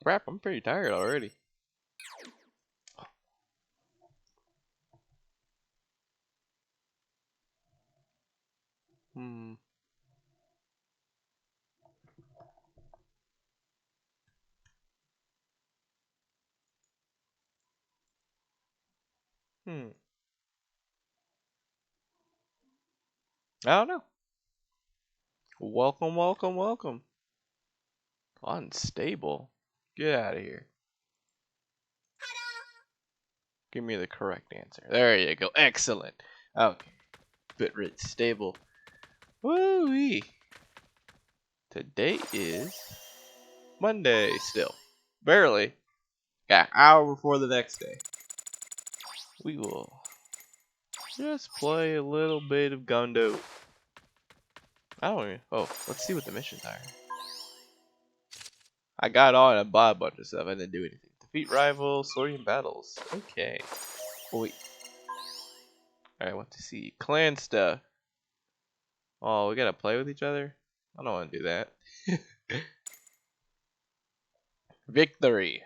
Crap, I'm pretty tired already. I don't know. Welcome, welcome, welcome. Unstable. Get out of here. Give me the correct answer. There you go. Excellent. Okay. Bitrate stable. Woo-wee. Today is Monday still. Barely. Yeah, hour before the next day. We will just play a little bit of Gundo. I don't even. Oh, let's see what the missions are. I got on and bought a bunch of stuff. I didn't do anything. Defeat rivals, sorting battles. Okay. Oh, wait. Alright, what to see? Clan stuff. Oh, we gotta play with each other? I don't want to do that. Victory.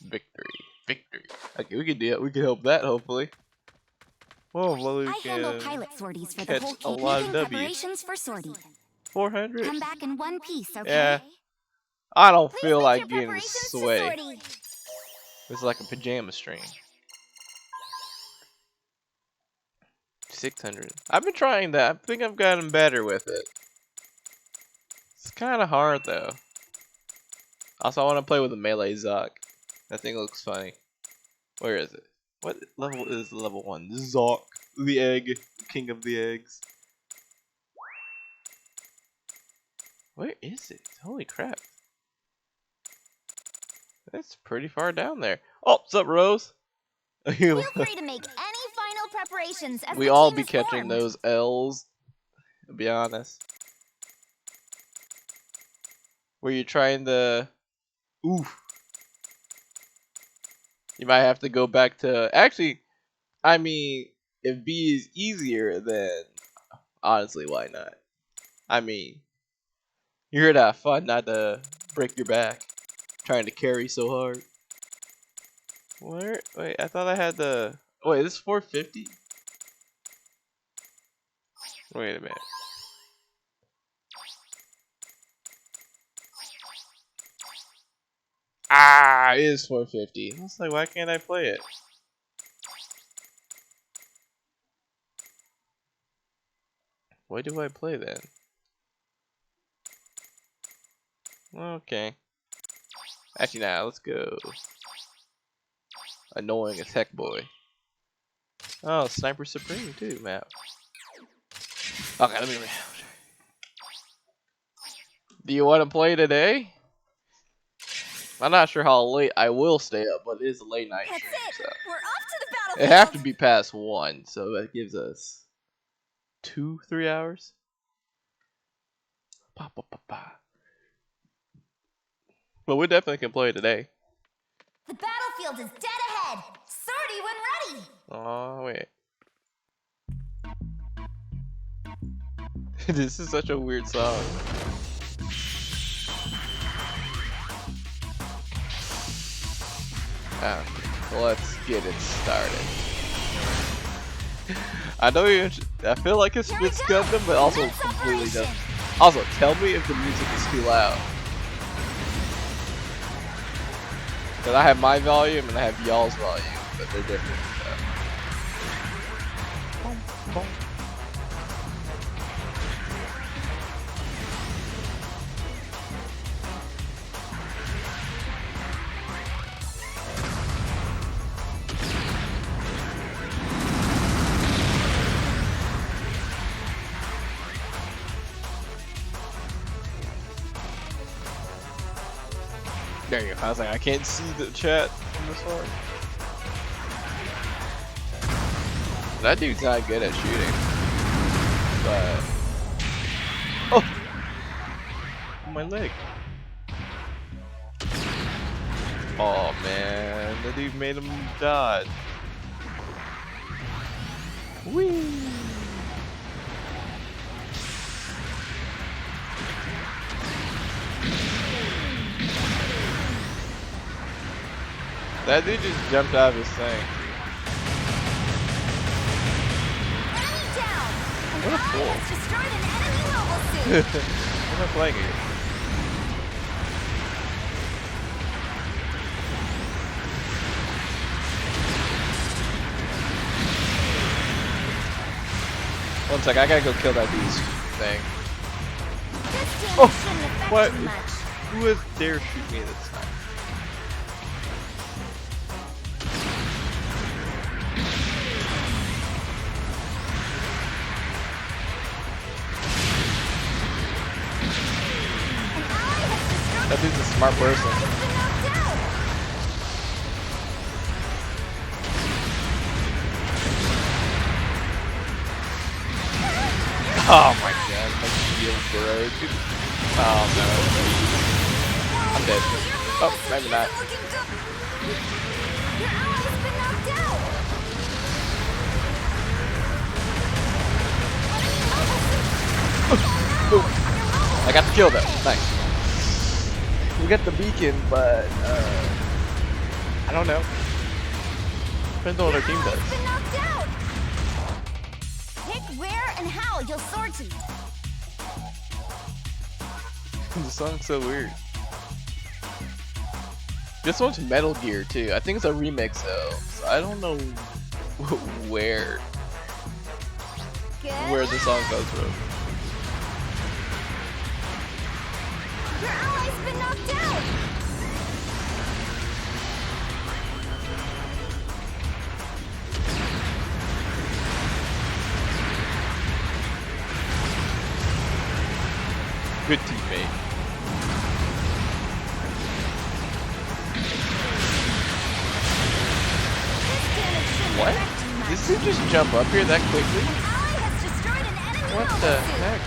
Victory. Victory. Okay, we can do it. We can help that, hopefully. Well, we I can handle pilot sorties for catch the whole a lot of W's. preparations for sortie. 400? Come back in one piece, okay? Yeah. I don't Please feel make like your getting preparations to sweaty. sortie. It's like a pajama stream. 600. I've been trying that. I think I've gotten better with it. It's kind of hard though. Also, I want to play with a melee Zoc. That thing looks funny. Where is it? What level is level 1? Zoc, the egg, king of the eggs. Where is it? Holy crap. That's pretty far down there. Oh, what's up, Rose? Feel free to make any final preparations as We the all team be is catching formed. those L's, to be honest. Were you trying the... Oof. You might have to go back to... Actually, I mean, if B is easier, then honestly, why not? I mean, you're here to have fun, not to break your back. Trying to carry so hard. Where? Wait, I thought I had the... Wait, this is 450? Wait a minute. Ah, it is 450. I was like, why can't I play it? Why do I play then? Okay. Actually, nah, let's go. Annoying as heck, boy. Oh, Sniper Supreme too, map. Okay, let me. Do you want to play today? I'm not sure how late I will stay up, but it is a late night stream, so We're off to the battlefield. it have to be past 1, so that gives us 2-3 hours. Pa, pa, pa, pa. But we definitely can play today. The battlefield is dead ahead. Sortie when ready. Oh wait. This is such a weird song. Let's get it started. I know you. I feel like it's Spitz Gundam, but also completely doesn't. Also, tell me if the music is too loud. Cause I have my volume and I have y'all's volume, but they're different. There you go. I was like, I can't see the chat from this one. That dude's not good at shooting. But... Oh! My leg. Oh man, the dude made him dodge. Whee! That dude just jumped out of his thing. Enemy down. What a fool. Has destroyed an enemy mobile suit. I'm not playing it. One sec, I gotta go kill that beast thing. This damage Oh, shouldn't affect what? you much. Who has dare shoot me this time? An ally has destroyed That dude's a smart person. has been knocked out. Oh my god, my shield broke. Oh no. I'm dead. Your Oh, mobile maybe suit not. isn't looking good. Your ally has been knocked out. Enemy mobile suit. I got the kill though. Nice. We got the beacon, but I don't know. Depends on what our team Your ally does. has been knocked out. Pick where and how you'll sword team. The song's so weird. This one's Metal Gear too. I think it's a remix though. So I don't know where Good. the song comes from. Your ally's been knocked out. Good teammate. This damage shouldn't What? affect you much. Did this dude just jump up here that quickly? An ally has destroyed an enemy What mobile the suit. heck?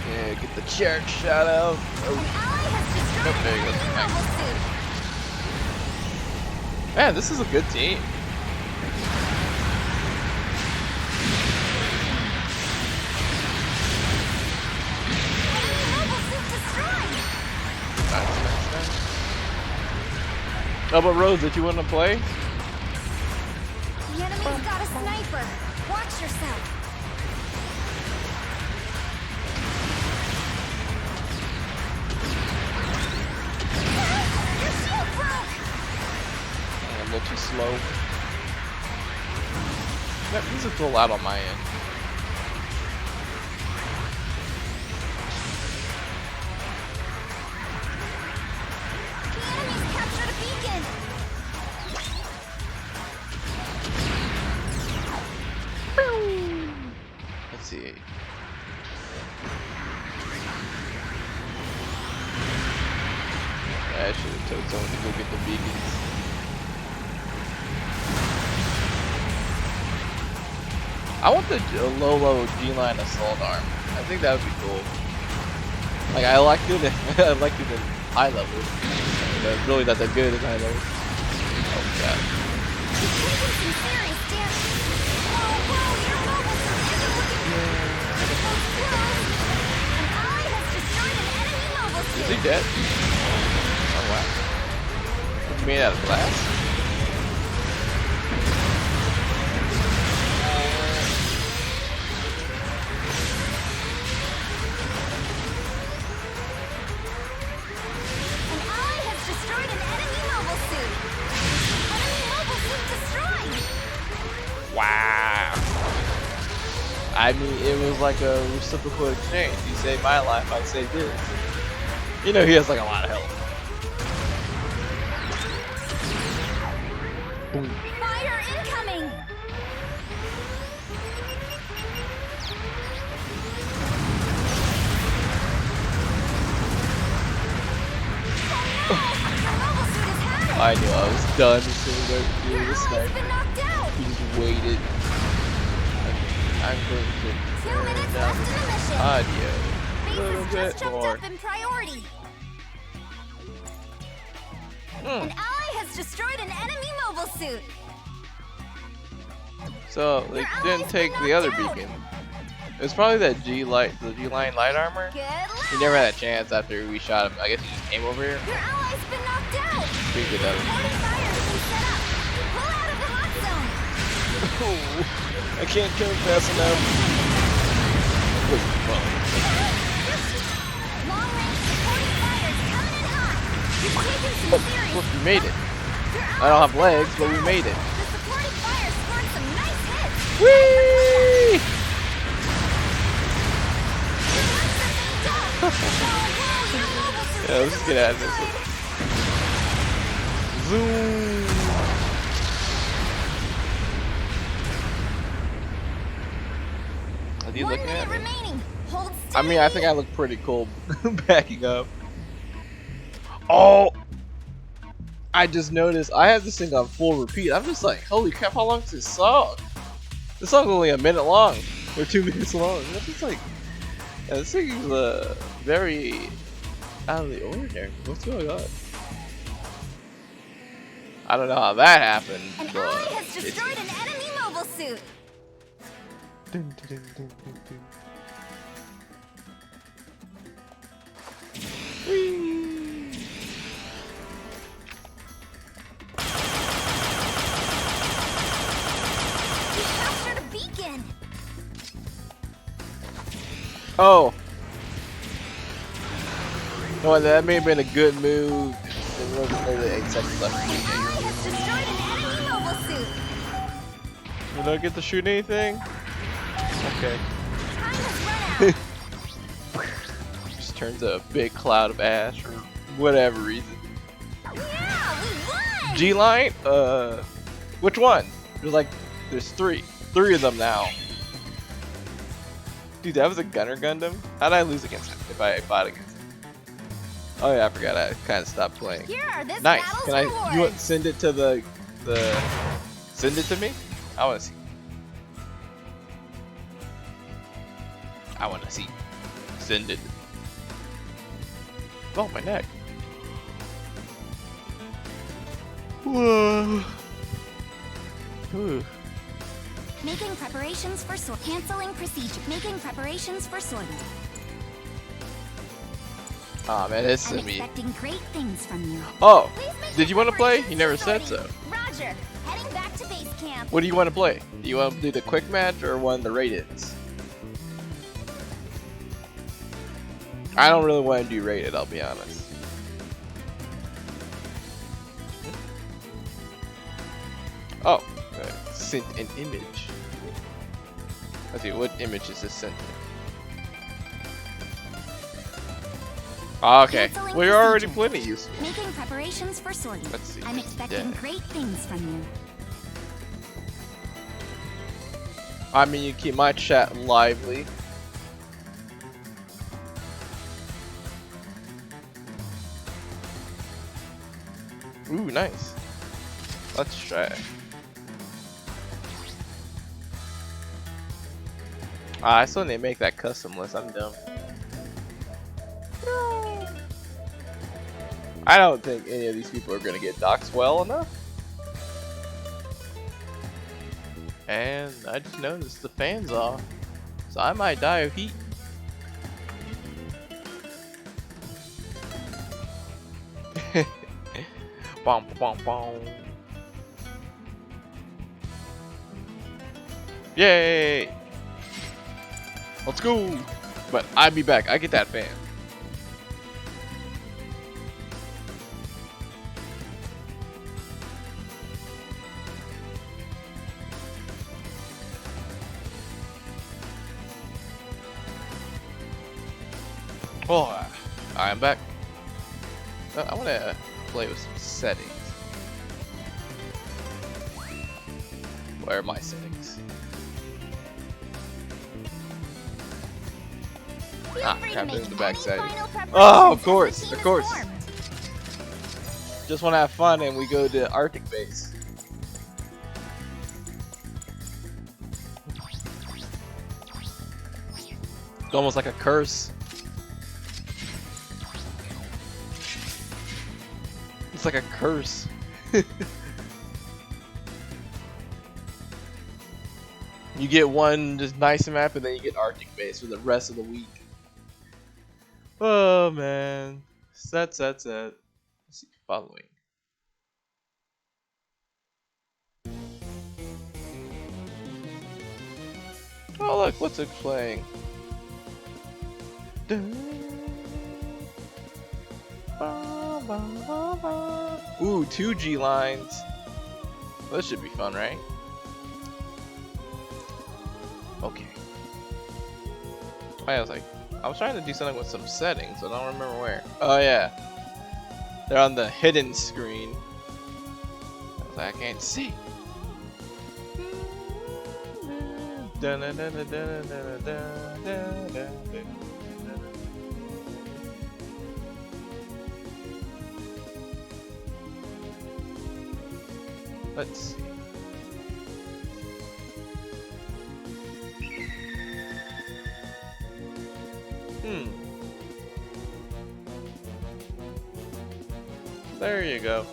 Yeah, get the church shout out. An Oh, ally has destroyed Nope, there an he goes. enemy Nice. mobile suit. man, this is a good team. Enemy mobile suit destroyed. Nice. Oh, but Rose, did you want to play? The enemy's got a sniper. Watch yourself. Your shield broke. I'm a little too slow. That music's a little loud on my end. The enemy's captured a beacon. Let's see. I should have told someone to go get the beacons. I want the low G-line assault arm. I think that would be cool. Like I liked it. I liked it at high level. But really not that good at high level. Oh god. He's taking some serious damage. Whoa, your mobile suit isn't looking good. An ally has destroyed an enemy mobile Is suit. he dead? Oh wow. It's made out of glass? An ally has destroyed an enemy mobile suit. Enemy mobile suit destroyed. Wow. I mean, it was like a reciprocal exchange. You saved my life, I saved his. You know, he has like a lot of health. Boom. Fire incoming. Your mobile suit is hacked. I knew I was done as soon as I Your threw the ally's sniper. been knocked out. He just waited. I'm going to 2 turn minutes down left in the mission. audio a little Base has bit just jumped more. up in priority. An ally has destroyed an enemy mobile suit. So they didn't take the other beacon. It's probably that the G-line light armor. Good He luck. never had a chance after we shot him. I guess he just came over here. Your ally's been knocked out. Pretty good at it. Reporting fire's been set up. Pull out of the hot zone. I can't kill him fast enough. Wait, well, Long range reporting fire's coming in hot. You've taken some serious. look, we made it. Your I don't have ally's legs, but we made it. The supporting fire scored some nice hits. Whee! Yeah, let's just get out of this. Zoom. Is he 1 looking minute at me? remaining. Hold I mean, I steady. think I look pretty cool backing up. Oh! I just noticed I have this thing on full repeat. I'm just like, holy crap, how long is this song? This song's only a minute long, or 2 minutes long. That's just like, yeah, this thing is very out of the ordinary. What's going on? I don't know how that happened, An but ally has it's- destroyed an enemy mobile suit. Dun, dun, dun, dun, dun, dun. Whee! You captured a beacon. Oh! No, that may have been a good move. It wasn't really 8 seconds left. An ally has destroyed an enemy mobile suit. Did I get to shoot anything? Okay. Time has run out. Just turns a big cloud of ash for whatever reason. Yeah, we won. G-line? Which one? There's three of them now. Dude, that was a gunner Gundam? How did I lose against him if I fought against him? Oh yeah, I forgot. I kind of stopped playing. Here are this Nice. battle's Can I? rewards. You want send it to the send it to me? I want to see. I want to see. Send it. Oh, my neck. Whoa. Ooh. Making preparations for canceling procedure. Making preparations for sorting. Aw, man, this I'm is me. expecting great things from you. Oh, Please make did you want to play? preparations You never for said sorting. so. Roger. Heading back to base camp. What do you want to play? Do you want to do the quick match or one of the rated? I don't really want to do rated, I'll be honest. Oh, sent an image. Let's see, what image is this sent? Okay, Canceling we're already procedure. plenty useful. Making preparations for sorting. Let's see. I'm expecting Yeah. great things from you. I mean, you keep my chat lively. Ooh, nice. Let's try. I still need to make that custom list. I'm dumb. I don't think any of these people are gonna get doxed well enough. And I just noticed the fan's off, so I might die of heat. Bom, bom, bom. Yay! Let's go! But I'll be back. I get that fan. Oh, I'm back. I want to play with some settings. Where are my settings? Feel Ah, free to crap, make there's the any backside. final preparations Oh, of as course, the team of is course. formed. Just want to have fun and we go to Arctic base. It's almost like a curse. It's like a curse. You get one just nice map, and then you get Arctic base for the rest of the week. Oh man, set. Let's see, following. Oh look, what's it playing? Ooh, 2G lines. Well, this should be fun, right? Okay. I was trying to do something with some settings, I don't remember where. Oh yeah. They're on the hidden screen. I was like, I can't see. Let's see. There you go.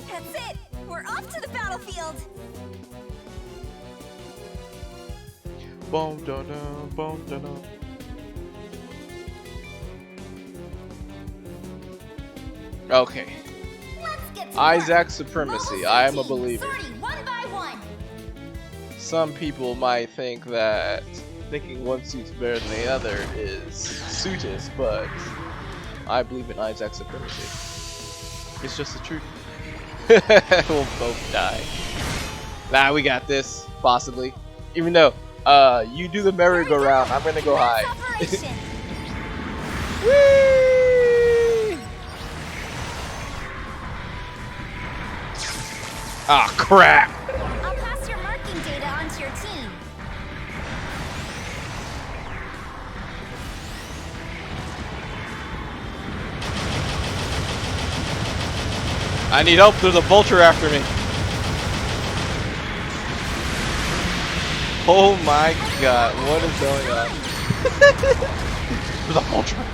That's it! We're off to the battlefield! Boom, dun, dun, boom, dun, dun. Okay. Let's get to Isaac work. supremacy. Mobile I am a team, believer. sorting one by one. Some people might think that thinking one suit's better than the other is suitist, but I believe in Isaac supremacy. It's just the truth. We'll both die. Nah, we got this. Possibly. Even though, you do the merry-go-round, I'm gonna go high. Operation. Whee! Ah, crap! I'll pass your marking data onto your team. I need help. There's a vulture after me. Oh my god, what is going on? There's a vulture.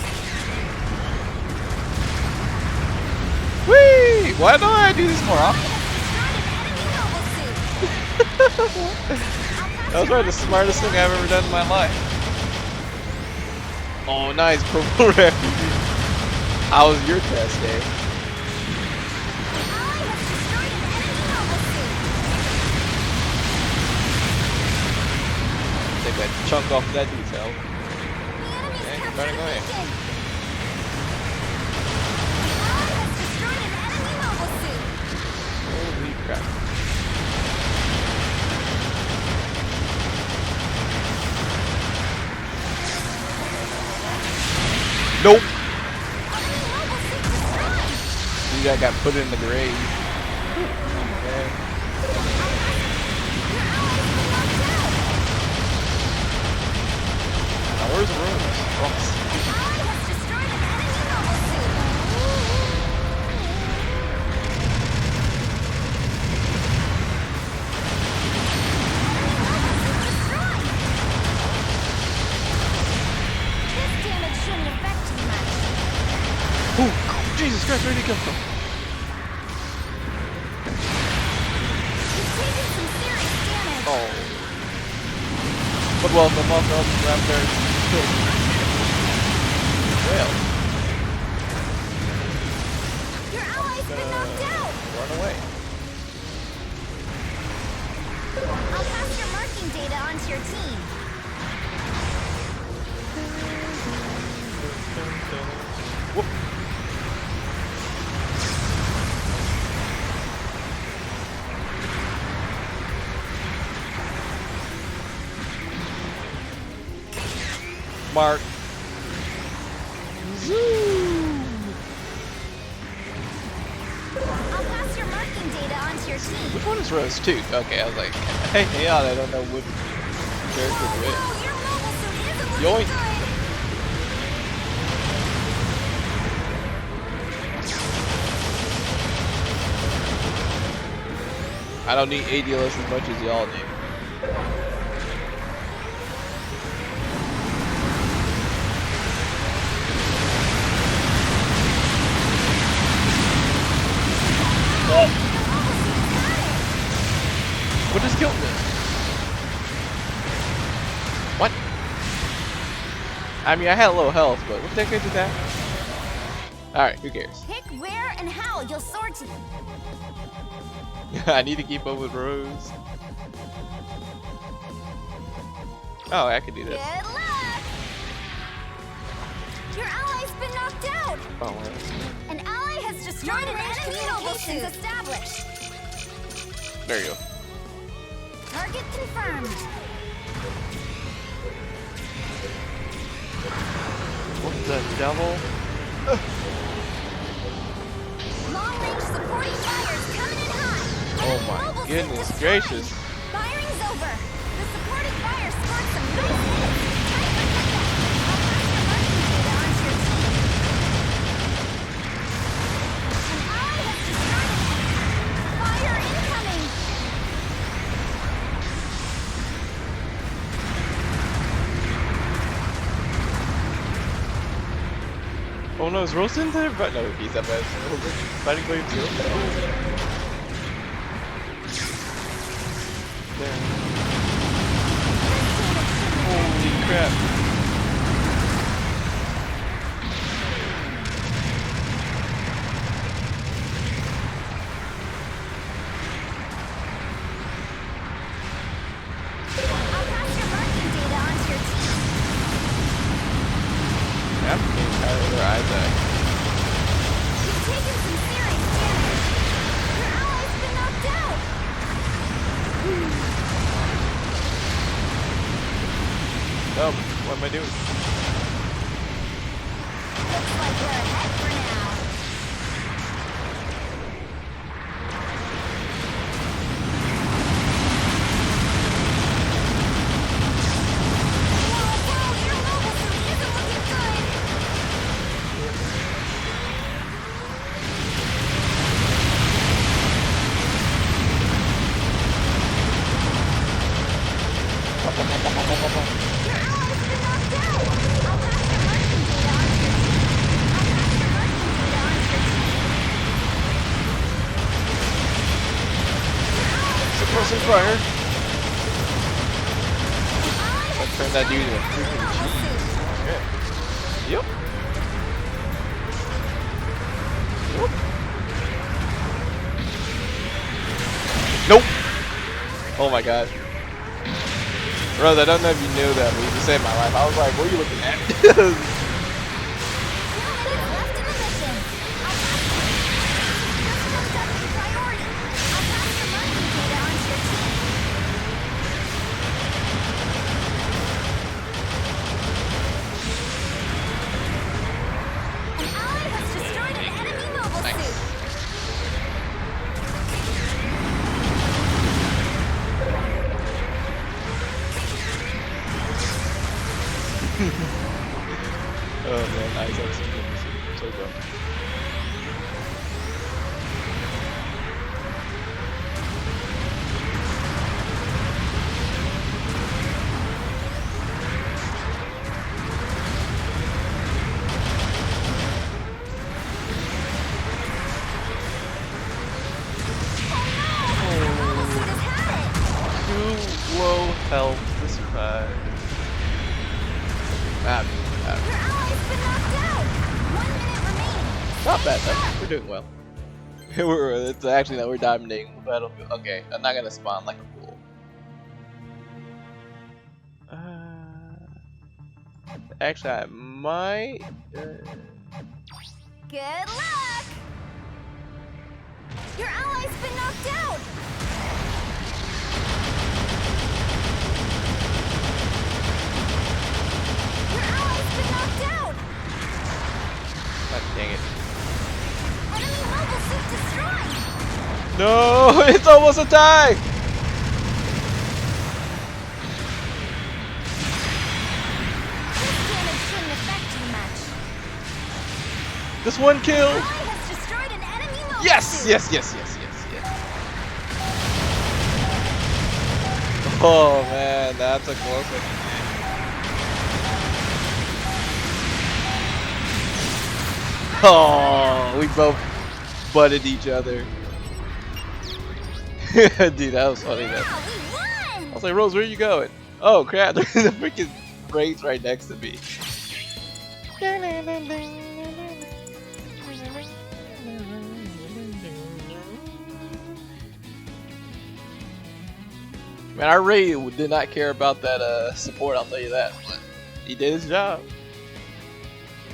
Whee! Why don't I do this more often? That was probably the smartest thing I've ever done in my life. Oh, nice, purple refugee. How was your test day? Take that chunk off that detail. Okay, try to go in. Holy crap. Nope. You guy got put in the grave. Okay. Now where's the rooms? Oh. Oh, Jesus Christ, where'd he come from? Oh. But welcome, Raptor. Well. Your ally's been knocked out! Run away. I'll pass your marking data onto your team. Whoop. Mark. Zoom. I'll pass your marking data onto your team. Which one is Rose 2? Okay, I was like, hey, yeah, I don't know which character Oh, it no, your mobile suit isn't is. looking Yoink. I don't need ADLS as much as y'all do. What just killed me? What? I mean, I had low health, but what the heck did that? Alright, who cares? Pick where and how you'll soar to them. I need to keep up with Rose. Oh, I could do this. Good luck! Your ally's been knocked out! Oh, well. An ally has destroyed an enemy communications established. There you go. Target confirmed. What the devil? Long-range supporting fires coming in hot. Oh Enemy my mobile suit goodness destroyed. gracious. Firing's over. The supporting fire scored some nice hits. Time for comeback. I'll pass your marking data onto your team. An ally has destroyed an enemy. Fire incoming. Oh no, is Rose in there? But no, he's up as fighting wave 2. There. Holy crap. I'll pass your marking data onto your team. I'm getting tired of their eyes eye. You've taken some serious damage. Your ally's been knocked out. Oh, what am I doing? Looks like we're ahead for now. Whoa, your mobile suit isn't looking good. Your ally's been knocked out. I'll pass your marking data onto your team. Suppressing fire. Let's turn that dude into a freaking cheese. Okay. Yep. Nope. Nope. Oh my god. Rose, I don't know if you knew that, but you just saved my life. I was like, what are you looking at? Oh man, nice. That was some good music. So dumb. Too low health to survive. Not bad though. We're doing well. It's actually that we're dominating the battlefield. Okay, I'm not gonna spawn like a fool. Actually, I might. Good luck! Your ally's been knocked out! Your ally's been knocked out! God dang it. Enemy mobile suit destroyed! No, it's almost a tie! This damage shouldn't affect you much. Just one kill! Your ally has destroyed an enemy mobile Yes! suit! Yes, yes, yes, yes, yes. Oh man, that's a close one. Oh, we both butted each other. Dude, that was funny. That Yeah, we I won! was like, Rose, where are you going? Oh crap, there's a freaking race right next to me. Man, I really did not care about that support, I'll tell you that. But he did his job.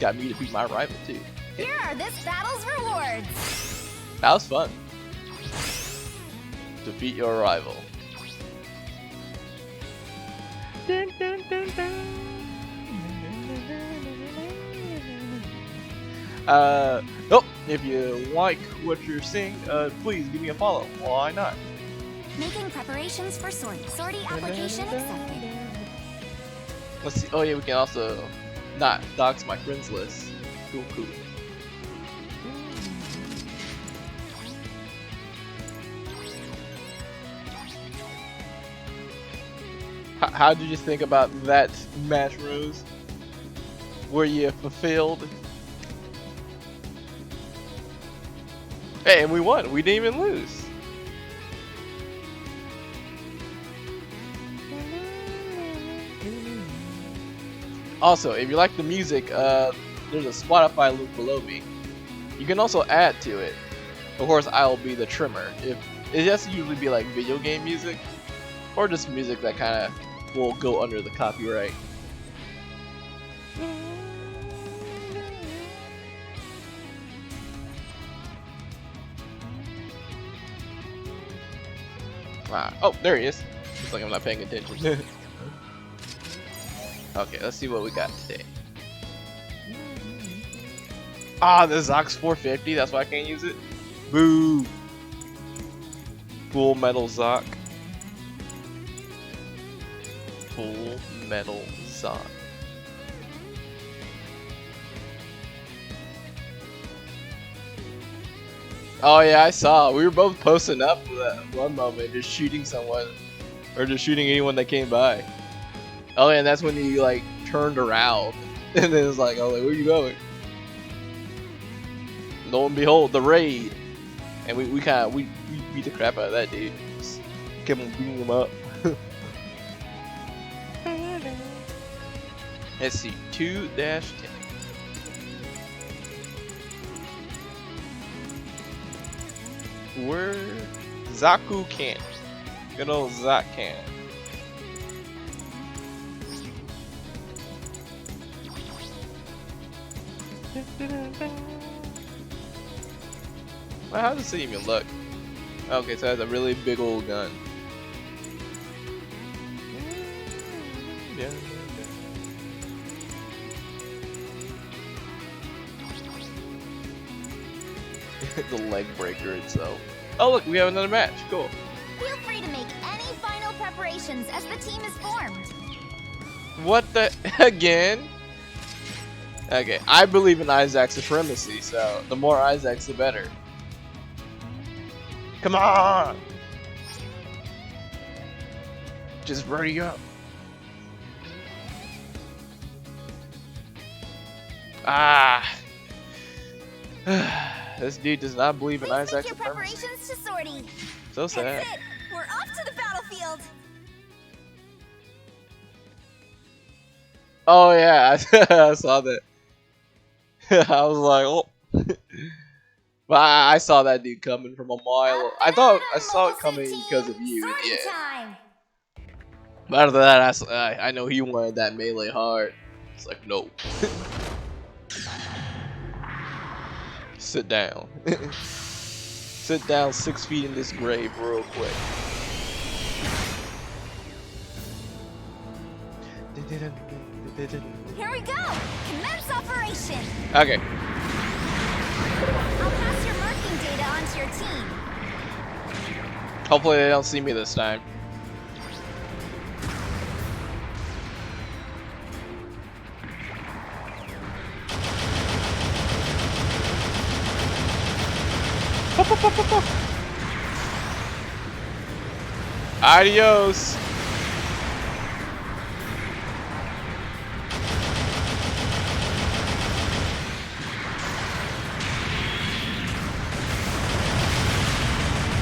Got me to beat my rival too. Here are this battle's rewards. That was fun. Defeat your rival. Oh, if you like what you're seeing, please give me a follow. Why not? Making preparations for sortie. Sortie application accepted. Let's see. Oh yeah, we can also not dox my friends list. Cool, cool. How did you think about that match, Rose? Were you fulfilled? Hey, and we won. We didn't even lose. Also, if you like the music, there's a Spotify link below me. You can also add to it. Of course, I'll be the trimmer. If it just usually be like video game music, or just music that kind of will go under the copyright. Oh, there he is. Looks like I'm not paying attention. Okay, let's see what we got today. Ah, the Zox 450. That's why I can't use it. Boo. Full Metal Zoc. Full Metal Zoc. Oh yeah, I saw. We were both posting up for that one moment, just shooting someone, or just shooting anyone that came by. Oh yeah, and that's when he like turned around, and then it's like, oh, like, where you going? Lo and behold, the raid, and we beat the crap out of that dude. Just kept on beating him up. Let's see, 2-10. We're Zaku can. Good old Zak can. Well, how does it even look? Okay, so it has a really big old gun. Yeah. The leg breaker itself. Oh look, we have another match. Cool. Feel free to make any final preparations as the team is formed. What the again? Okay, I believe in Isaac's supremacy, so the more Isaacs, the better. Come on! Just ready up. Ah. This dude does not believe in Isaac's your supremacy. preparations to sortie. So sad. That's it. We're off to the battlefield. Oh yeah, I saw that. I was like, oh. But I saw that dude coming from a mile. I thought I saw it coming because of you. Sortie Yeah. time. But after that, I know he wanted that melee hard. It's like, no. Sit down. Sit down 6 feet in this grave real quick. Here we go. Commence operation. Okay. I'll pass your marking data onto your team. Hopefully they don't see me this time. Adios.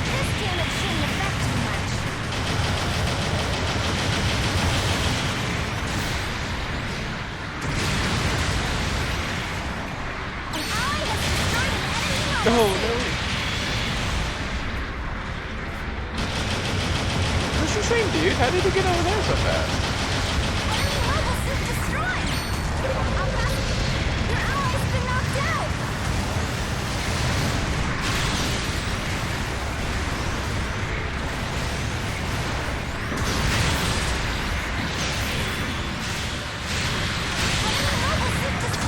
This damage shouldn't affect did he get over there so fast? Enemy mobile suit destroyed! I'll pass it. Your ally's been knocked out!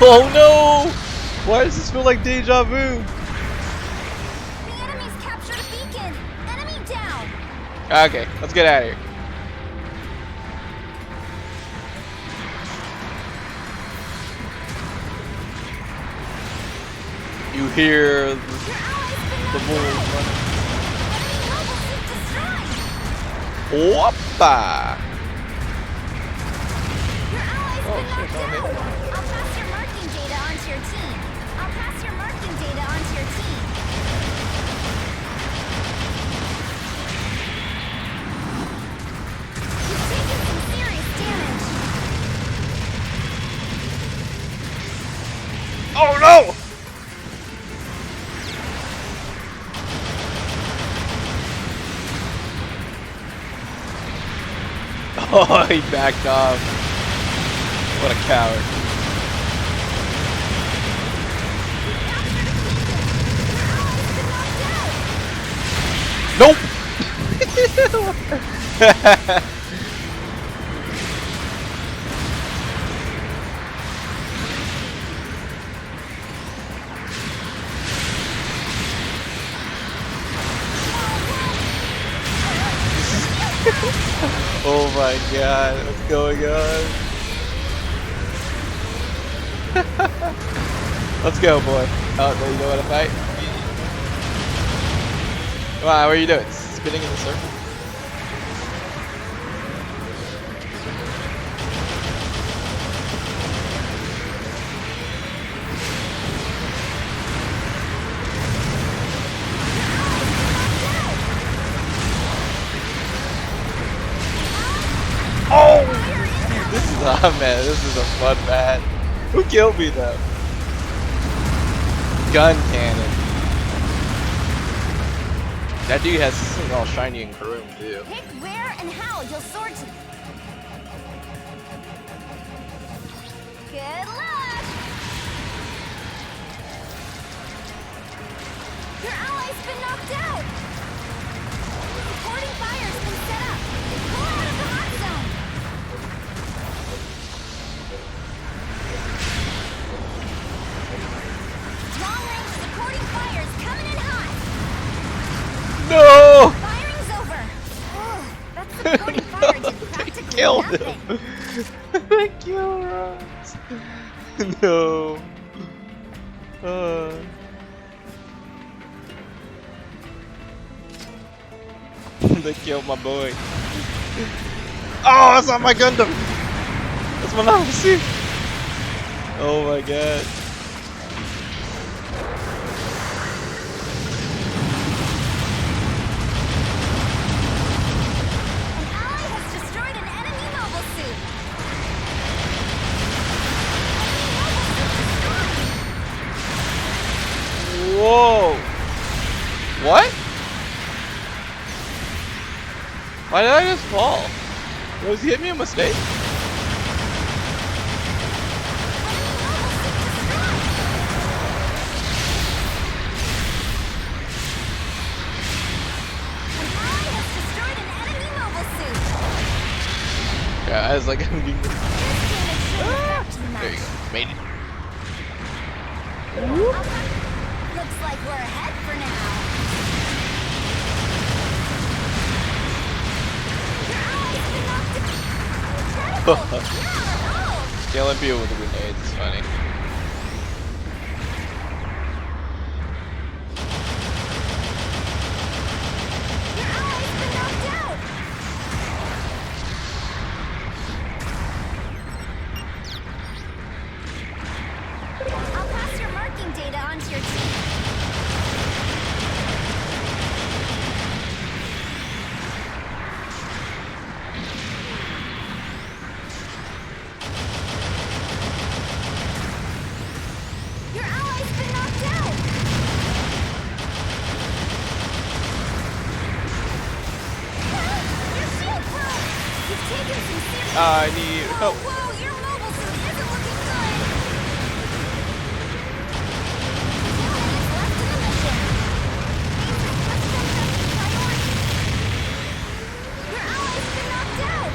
Oh no! Why does this feel like deja vu? The enemy's captured a beacon! Enemy down! Okay, let's get out of here. You hear Your ally's been the knocked wolves out! running. Enemy mobile suit destroyed! Whoppa! Your ally's Oh, been shit, knocked no, out! I'll pass your marking data onto your team. I'll pass your marking data onto your team. You've taken some serious damage. Oh no! Oh, he backed off. What a coward. Nope! Oh my god, what's going on? Let's go, boy. Oh, no, you don't want to fight? Wow, what are you doing? Spinning in the circle? Oh! Dude, this is, oh man, this is a fun match. Who killed me though? Gun cannon. That dude has this thing all shiny and chrome too. Pick where and how you'll soar to. Good luck! Your ally's been knocked out! Supporting fire's been set up! Pull out of the hot zone! Long-range supporting fire's coming in hot! No! Firing's over! Oh, that supporting fire did They practically killed nothing. him. They killed us. No. They killed my boy. Oh, that's not my Gundam. That's my novel suit. Oh my god. An ally has destroyed an enemy mobile suit. Enemy mobile suit destroyed. Whoa. What? Why did I just fall? Was he hit me a mistake? An ally has destroyed an enemy mobile suit. Yeah, I was like, I'm getting This damage should affect the there you match. go. Made it. Looks like we're ahead for now. Your ally's been knocked out. Incredible! You're on a roll. Killing people with the grenades is funny. Your ally's been knocked out. I'll pass your marking data onto your team. You've taken some serious. I need help. Whoa, your mobile suit isn't looking good. 2 minutes left in the mission. Agent, let's jump back to priority. Your ally's been knocked out.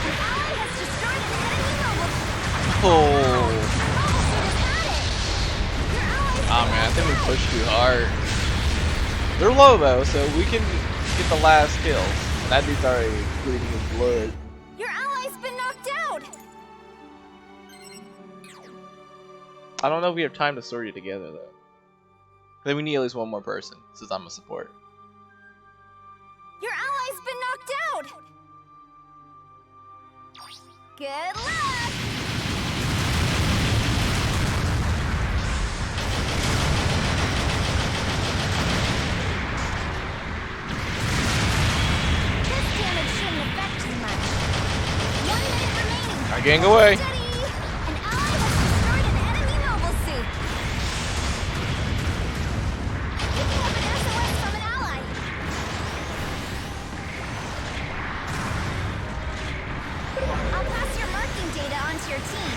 An ally has destroyed an enemy mobile suit. Oh. Your mobile suit has had it. Your ally's Oh man, I think we pushed too hard. They're low though, so we can get the last kills. That dude's already bleeding his blood. Your ally's been knocked out. I don't know if we have time to sort you together though. I think we need at least one more person, since I'm a support. Your ally's been knocked out. Good luck. This damage shouldn't affect you much. 1 minute remaining. I'm getting away. Steady. An ally has destroyed an enemy mobile suit. Picking up an SOS from an ally. I'll pass your marking data onto your team.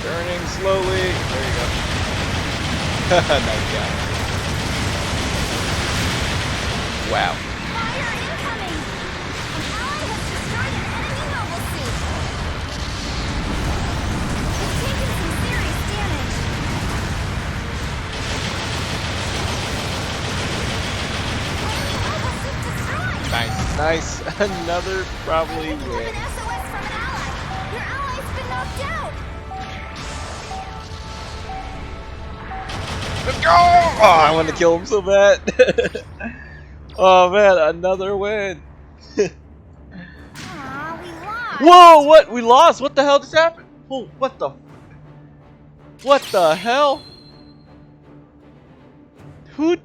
Turning slowly. There you go. Nice guy. Wow. Fire incoming! An ally has destroyed an enemy mobile suit. You've taken some serious damage. Enemy mobile suit destroyed! Nice. Nice. Another probably Picking up win. an SOS from an ally. Your ally's been knocked out. Let's go! Oh, I want to kill him so bad. Oh man, another win. Aw, we lost. Whoa, what? We lost? What the hell just happened? Oh, what the? What the hell? Who?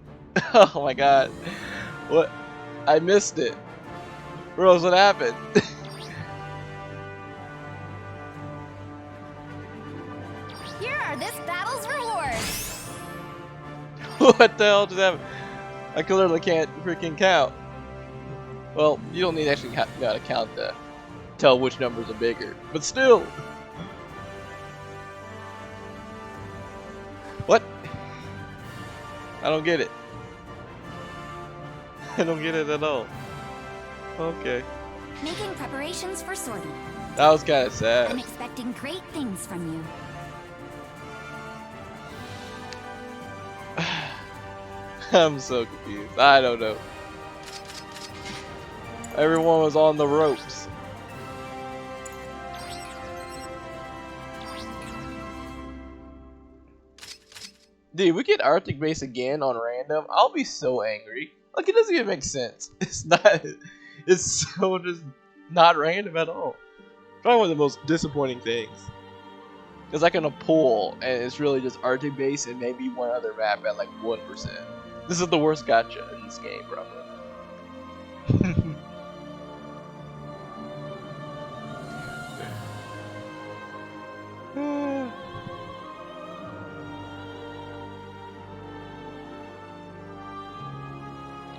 Oh my god. What? I missed it. Rose, what happened? Here are this battle's rewards. What the hell just happened? I clearly can't freaking count. Well, you don't need to actually know how to count to tell which numbers are bigger. But still. What? I don't get it. I don't get it at all. Okay. Making preparations for sorting. That was kind of I'm sad. expecting great things from you. I'm so confused. I don't know. Everyone was on the ropes. Dude, we get Arctic base again on random. I'll be so angry. Like, it doesn't even make sense. It's not. It's so just not random at all. Probably one of the most disappointing things. It's like in a pool, and it's really just Arctic base and maybe one other map at like 1%. This is the worst gacha in this game, probably.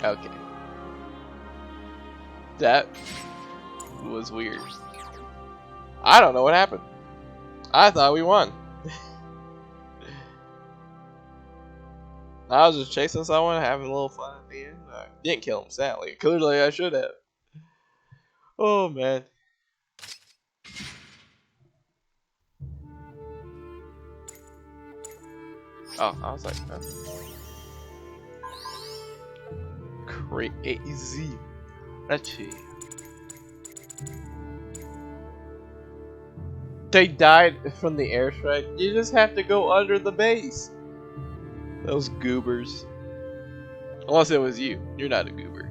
Okay. That was weird. I don't know what happened. I thought we won. I was just chasing someone, having a little fun at the end. I didn't kill him, sadly. Clearly, I should have. Oh, man. Oh, I was like, oh. Crazy. Let's see. They died from the airstrike. You just have to go under the base. Those goobers. Unless it was you. You're not a goober.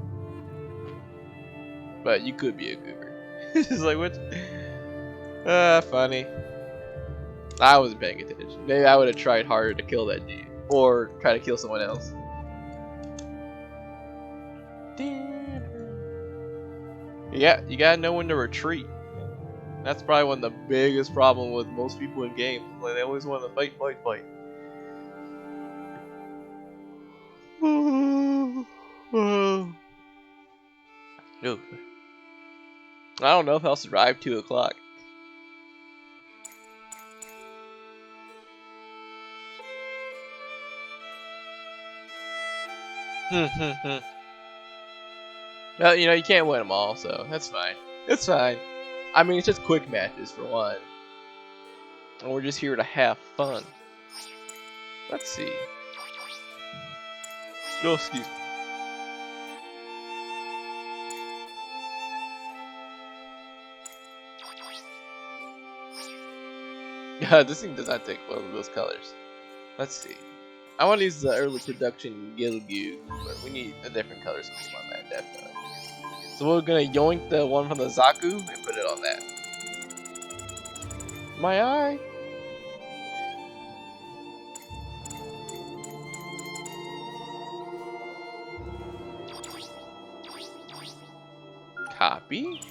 But you could be a goober. It's like, what? Funny. I wasn't paying attention. Maybe I would have tried harder to kill that dude. Or try to kill someone else. Yeah, you gotta know when to retreat. That's probably one of the biggest problems with most people in games. Like, they always want to fight, fight, fight. Ooh. I don't know if I'll survive 2 o'clock. Well, you know, you can't win them all, so that's fine. It's fine. I mean, it's just quick matches for one. And we're just here to have fun. Let's see. Oh, excuse me. Yeah, this thing does not take one of those colors. Let's see. I want to use the early production Gilgu, but we need a different color scheme on that, definitely. So we're gonna yoink the one from the Zaku and put it on that. My eye. Copy.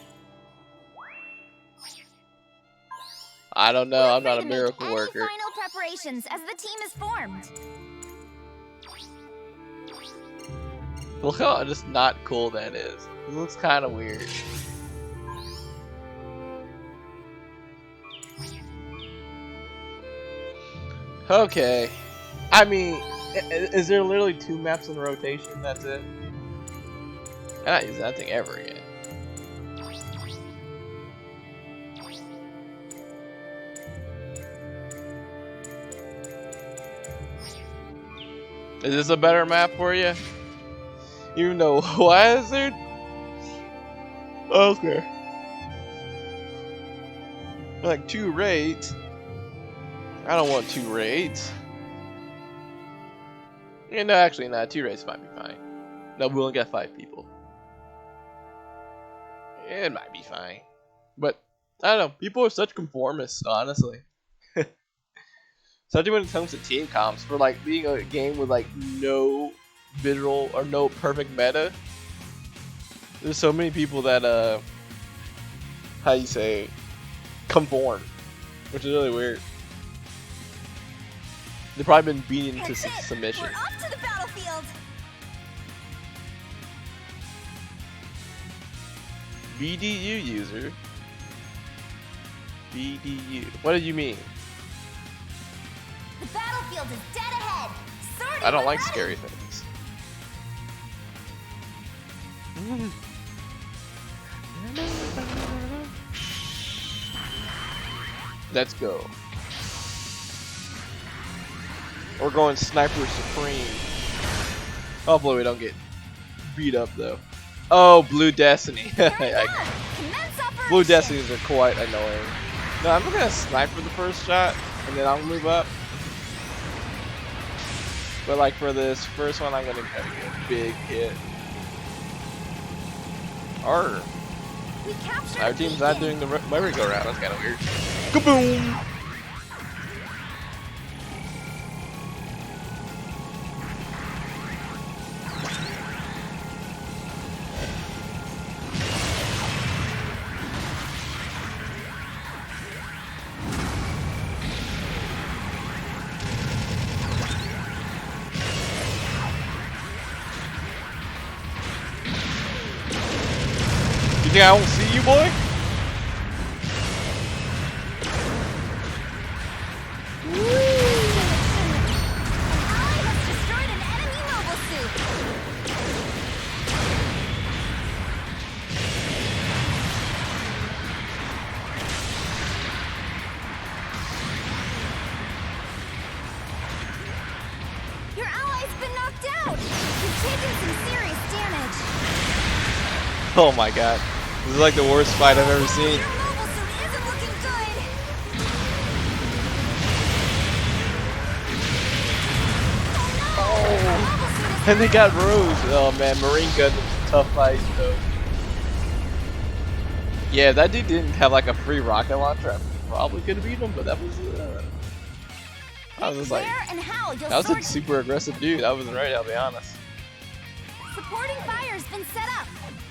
I don't know. I'm not a miracle worker. Final preparations as the team is formed. Look how just not cool that is. It looks kind of weird. Okay. I mean, is there literally 2 maps in rotation? That's it? I'm not using that thing ever again. Is this a better map for you? Even though, why is there? Okay. Like 2 raids. I don't want 2 raids. Yeah, no, actually, no, 2 raids might be fine. No, we only got 5 people. It might be fine. But, I don't know, people are such conformists, honestly. Especially when it comes to team comps, for like being a game with like no visual or no perfect meta. There's so many people that how you say, conform, which is really weird. They've probably been beaten to submission. We're off to the battlefield. BDU user. BDU. What do you mean? The battlefield is dead ahead. Sorting I don't like ready. scary things. Let's go. We're going Sniper Supreme. Hopefully we don't get beat up though. Oh, Blue Destiny. Commence operation. Blue Destinies are quite annoying. No, I'm gonna snipe for the first shot, and then I'll move up. But like for this first one, I'm gonna try to get a big hit. Our team's not doing the merry-go-round. That's kind of weird. Kaboom! You think I won't see you, boy? Your ally's been knocked out. You've taken some serious damage. Oh my god. This is like the worst fight I've ever seen. Your mobile suit isn't looking good. Oh. And they got Rose. Oh man, Marine Gun was a tough fight though. Yeah, that dude didn't have like a free rocket launcher. I probably could have beat him, but that was I was just like, that was a super aggressive dude. I wasn't ready, I'll be honest. Supporting fire's been set up.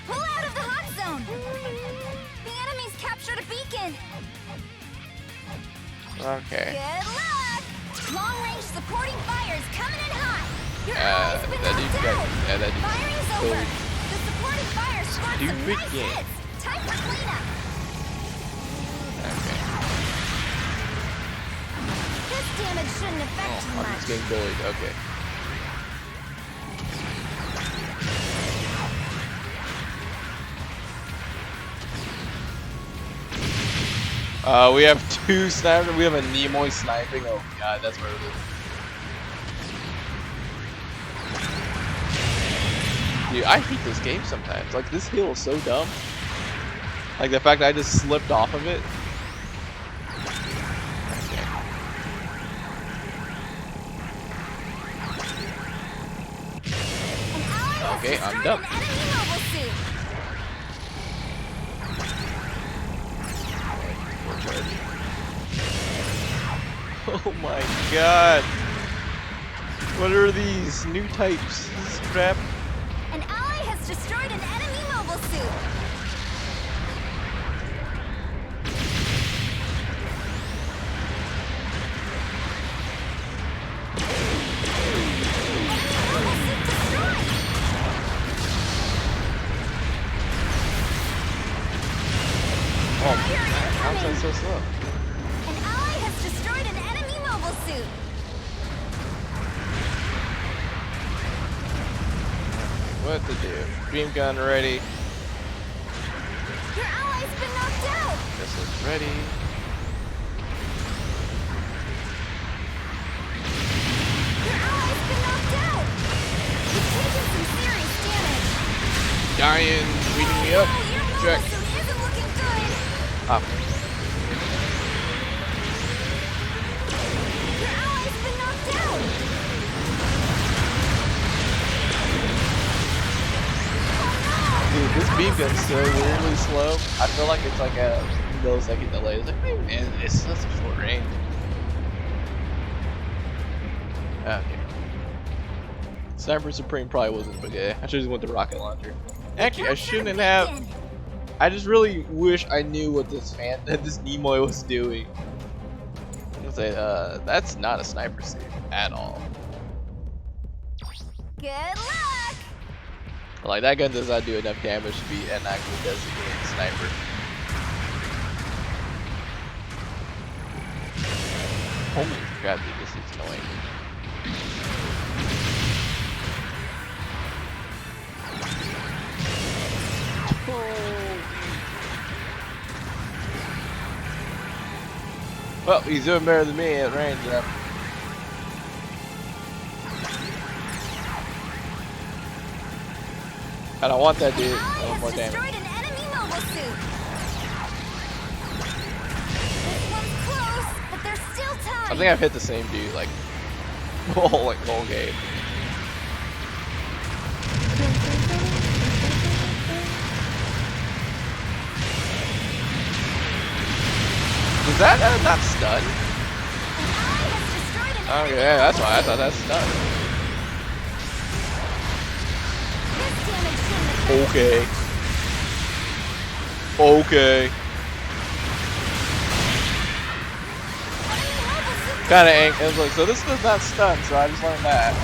Pull out of the hot zone. mission. Okay. Good luck. Long-range supporting fire is coming in hot. Your ally's been that knocked dude got, out. that dude Firing's killed. over. The supporting fire scored some Stupid nice game. hits. Time for cleanup. Okay. This damage shouldn't affect you I'm much. just getting bullied. Okay. We have two snipers. We have a Nimoy sniping. Oh god, that's where it is. Dude, I hate this game sometimes. Like, this hill is so dumb. Like, the fact that I just slipped off of it. Okay, I'm done. Oh my god. What are these new types? This is crap. An ally has destroyed an enemy mobile suit. Oh man, how's that so slow? An ally has destroyed an enemy mobile suit. What to do? Beam gun ready. Your ally's been knocked out. Missiles ready. Your ally's been knocked out. You've taken some serious damage. Dying, beating me up. Oh, your mobile Check. suit isn't looking good. Up. Your ally's been knocked out. Dude, this beam gun's so weirdly slow. I feel like it's like a millisecond delay. It's like, man, it's such a short range. Okay. Sniper Supreme probably wasn't, but yeah, I should have went the rocket launcher. Actually, I shouldn't have. I just really wish I knew what this this Nimoy was doing. I'm gonna say, that's not a sniper suit at all. Good luck. Like, that gun does not do enough damage to be an actual designated sniper. Holy crap, dude, this is annoying. Well, he's doing better than me at range, though. I don't want that dude. I want more damage. Destroyed an enemy mobile suit. This one's close, but there's still time. I think I've hit the same dude like whole game. Is that not stun? Oh yeah, that's why I thought that's stun. Okay. Okay. Kind of angry. I was like, so this does not stun, so I just learned that.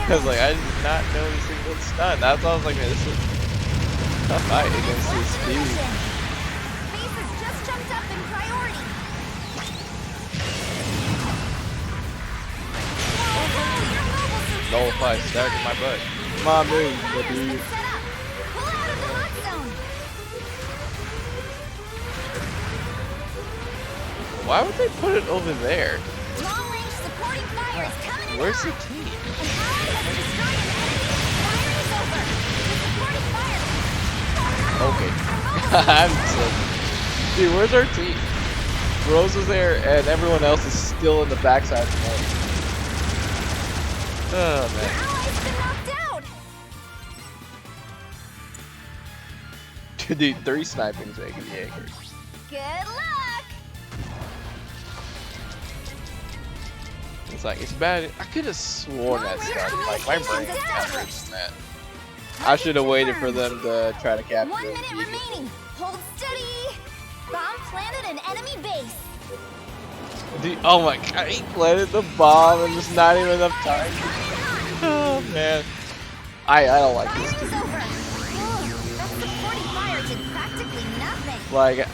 I was like, I did not know this thing would stun. That's why I was like, man, this is a tough fight against this dude. Base has just jumped up in priority. Nullify, stack in my butt. Come on, move, dude. Set up. Pull out of the hot zone. Why would they put it over there? Long range supporting fire is coming in Where's the hot. team? An ally has destroyed an enemy. Firing is over. The supporting fire. Okay. I'm so... Dude, where's our team? Rose is there, and everyone else is still in the backside of the board. Oh, Your man. ally's been knocked out. Dude, 3 sniping's making me angry. Good luck! It's like, it's bad. I could have sworn that stuff. Like, my brain got worse than that. I should have waited for them to try to capture 1 it. minute remaining. Hold steady. Bomb planted an enemy base. Dude, oh my god, he planted the bomb and there's not even enough time. Oh man. I don't like this Firing's dude. over. Ugh, that supporting fire did practically nothing. Like,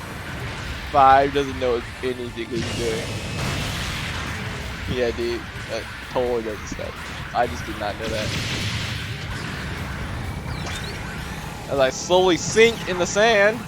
5 doesn't know anything he's doing. Yeah, dude, that totally doesn't stop. I just did not know that. As I slowly sink in the sand.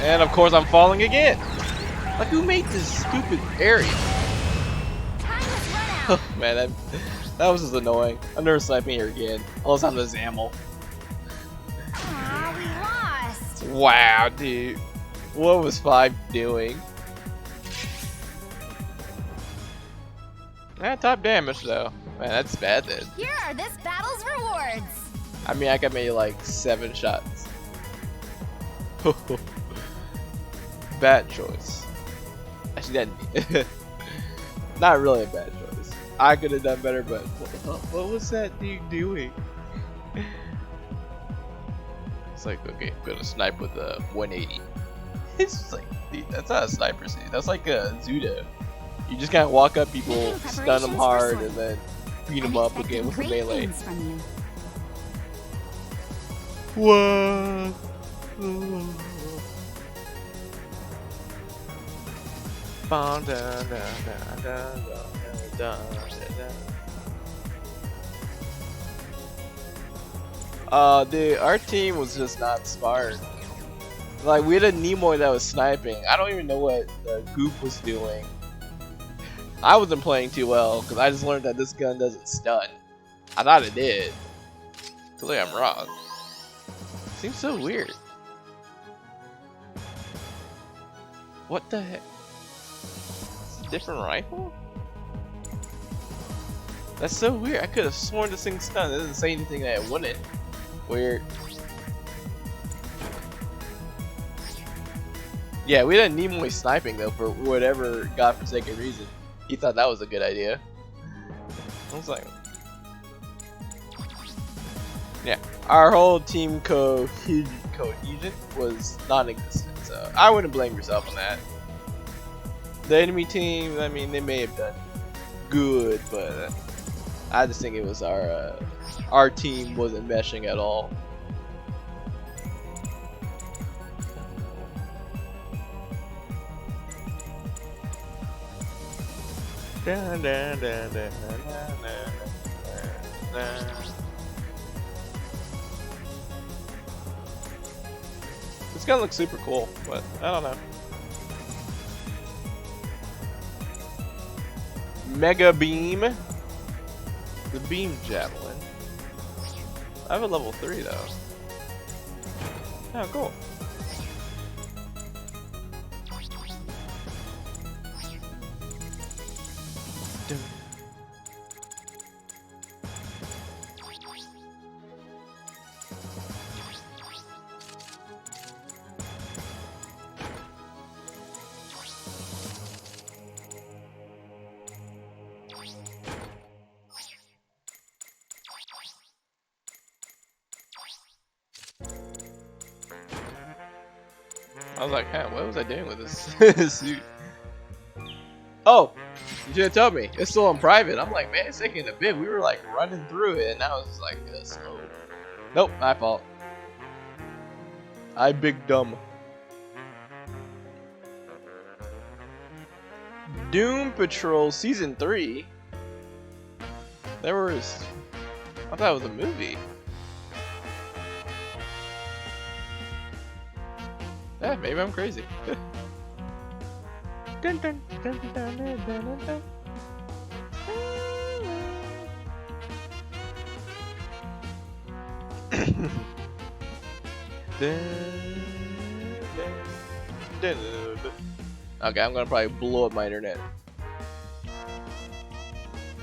And of course I'm falling again. Like, who made this stupid area? Oh man, that was just annoying. I'm never sniping here again. All this time there's ammo. Aw, we lost. Wow, dude. What was 5 doing? Top damage though. Man, that's bad then. Here are this battle's rewards. I mean, I got maybe like 7 shots. Bad choice. Actually, that not really a bad choice. I could have done better, but what was that dude doing? It's like, okay, I'm gonna snipe with a 180. It's just like, dude, that's not a sniper scene. That's like a Zuda. You just kind of walk up people, stun them hard, and then beat them up again with the melee. What? Dude, our team was just not smart. Like, we had a Nimoy that was sniping. I don't even know what the Goop was doing. I wasn't playing too well because I just learned that this gun doesn't stun. I thought it did. Clearly I'm wrong. Seems so weird. What the heck? It's a different rifle? That's so weird. I could have sworn this thing stunned. It doesn't say anything that it wouldn't. Weird. Yeah, we didn't need Nimoy sniping though for whatever godforsaken reason. He thought that was a good idea. I was like, yeah, our whole team cohesion was non-existent, so I wouldn't blame yourself on that. The enemy team, I mean, they may have done good, but I just think it was our team wasn't meshing at all. This gun looks super cool, but I don't know. Mega Beam. The Beam Javelin. I have a level 3 though. Oh, cool. I was like, huh, what was I doing with this suit? Oh, you should have told me. It's still in private. I'm like, man, it's taking a bit. We were like running through it, and now it's like slow. Nope, my fault. I big dumb. Doom Patrol Season 3? There was... I thought it was a movie. Yeah, maybe I'm crazy. Dun, dun, dun, dun, dun, dun, dun. Okay, I'm gonna probably blow up my internet.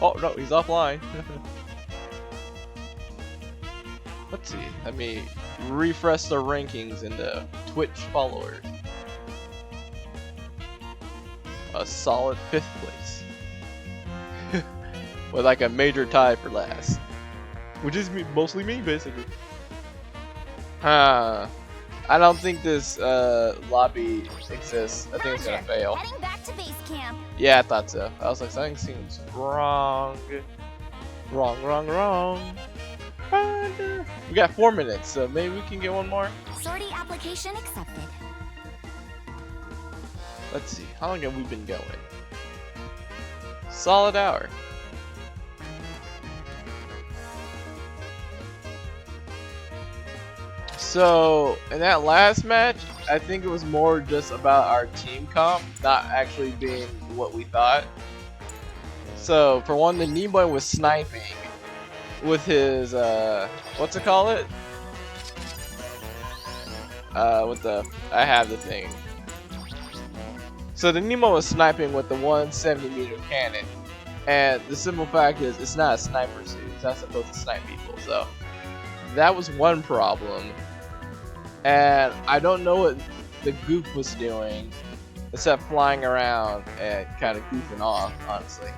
Oh no, he's offline. Let's see. Let me refresh the rankings in the Twitch followers. A solid 5th place. With like a major tie for last. Which is mostly me, basically. I don't think this lobby exists. I think it's gonna fail. Heading back to base camp. Yeah, I thought so. I was like, something seems wrong. Wrong. We got 4 minutes, so maybe we can get one more. Sortie application accepted. Let's see. How long have we been going? Solid hour. So, in that last match, I think it was more just about our team comp, not actually being what we thought. So, for one, the Nemo was sniping with his, what's it call it? I have the thing. So, the Nemo was sniping with the 170-meter cannon. And the simple fact is, it's not a sniper suit. It's not supposed to snipe people. So, that was one problem. And I don't know what the goof was doing, except flying around and kind of goofing off, honestly.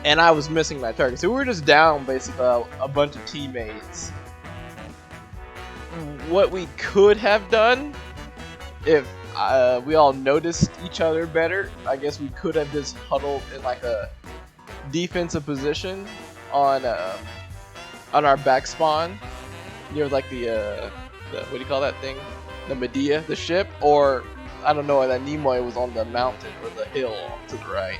And I was missing my target, so we were just down basically a bunch of teammates. What we could have done, if we all noticed each other better, I guess we could have just huddled in like a defensive position on our back spawn, near like the what do you call that thing? The Medea, the ship, or I don't know, that Nimoy was on the mountain or the hill to the right.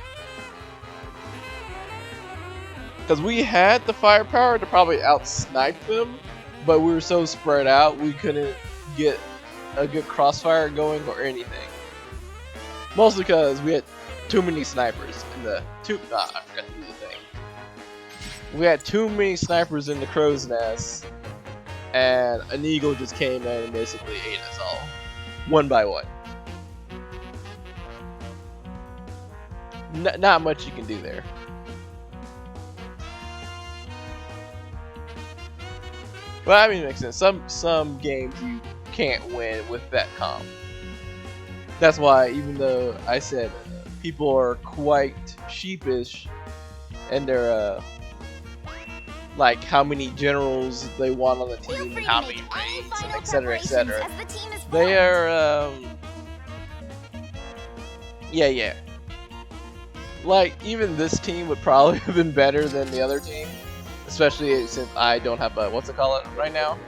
Because we had the firepower to probably outsnipe them, but we were so spread out we couldn't get a good crossfire going or anything. Mostly because we had too many snipers in the I forgot to do the thing. We had too many snipers in the crow's nest. And an eagle just came in and basically ate us all, one by one. Not much you can do there. Well, I mean, it makes sense. Some games you can't win with that comp. That's why, even though I said people are quite sheepish, and they're like how many generals they want on the team, and how many raids, and etc. etc. They are, yeah. Like, even this team would probably have been better than the other team, especially since I don't have a, what's it called right now?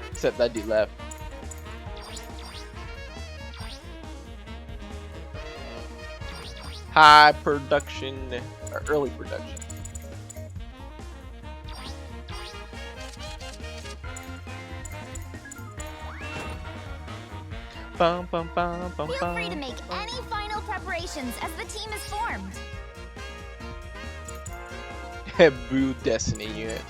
Except that dude left. High production, or early production. Feel free to make any final preparations as the team is formed. Boo Destiny unit.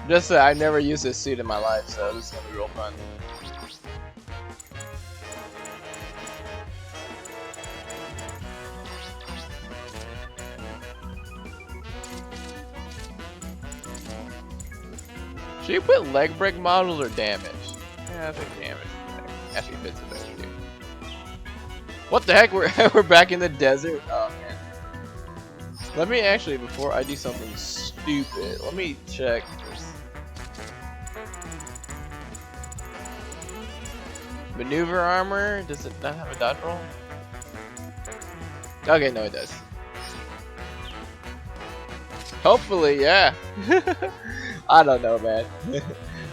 Just I never used this suit in my life, so this is gonna be real fun. Should you put leg break models or damage? Yeah, I think damage actually fits the best too. What the heck? We're back in the desert. Oh man. Let me actually, before I do something stupid, let me check. Maneuver armor? Does it not have a dodge roll? Okay, no, it does. Hopefully, yeah. I don't know, man.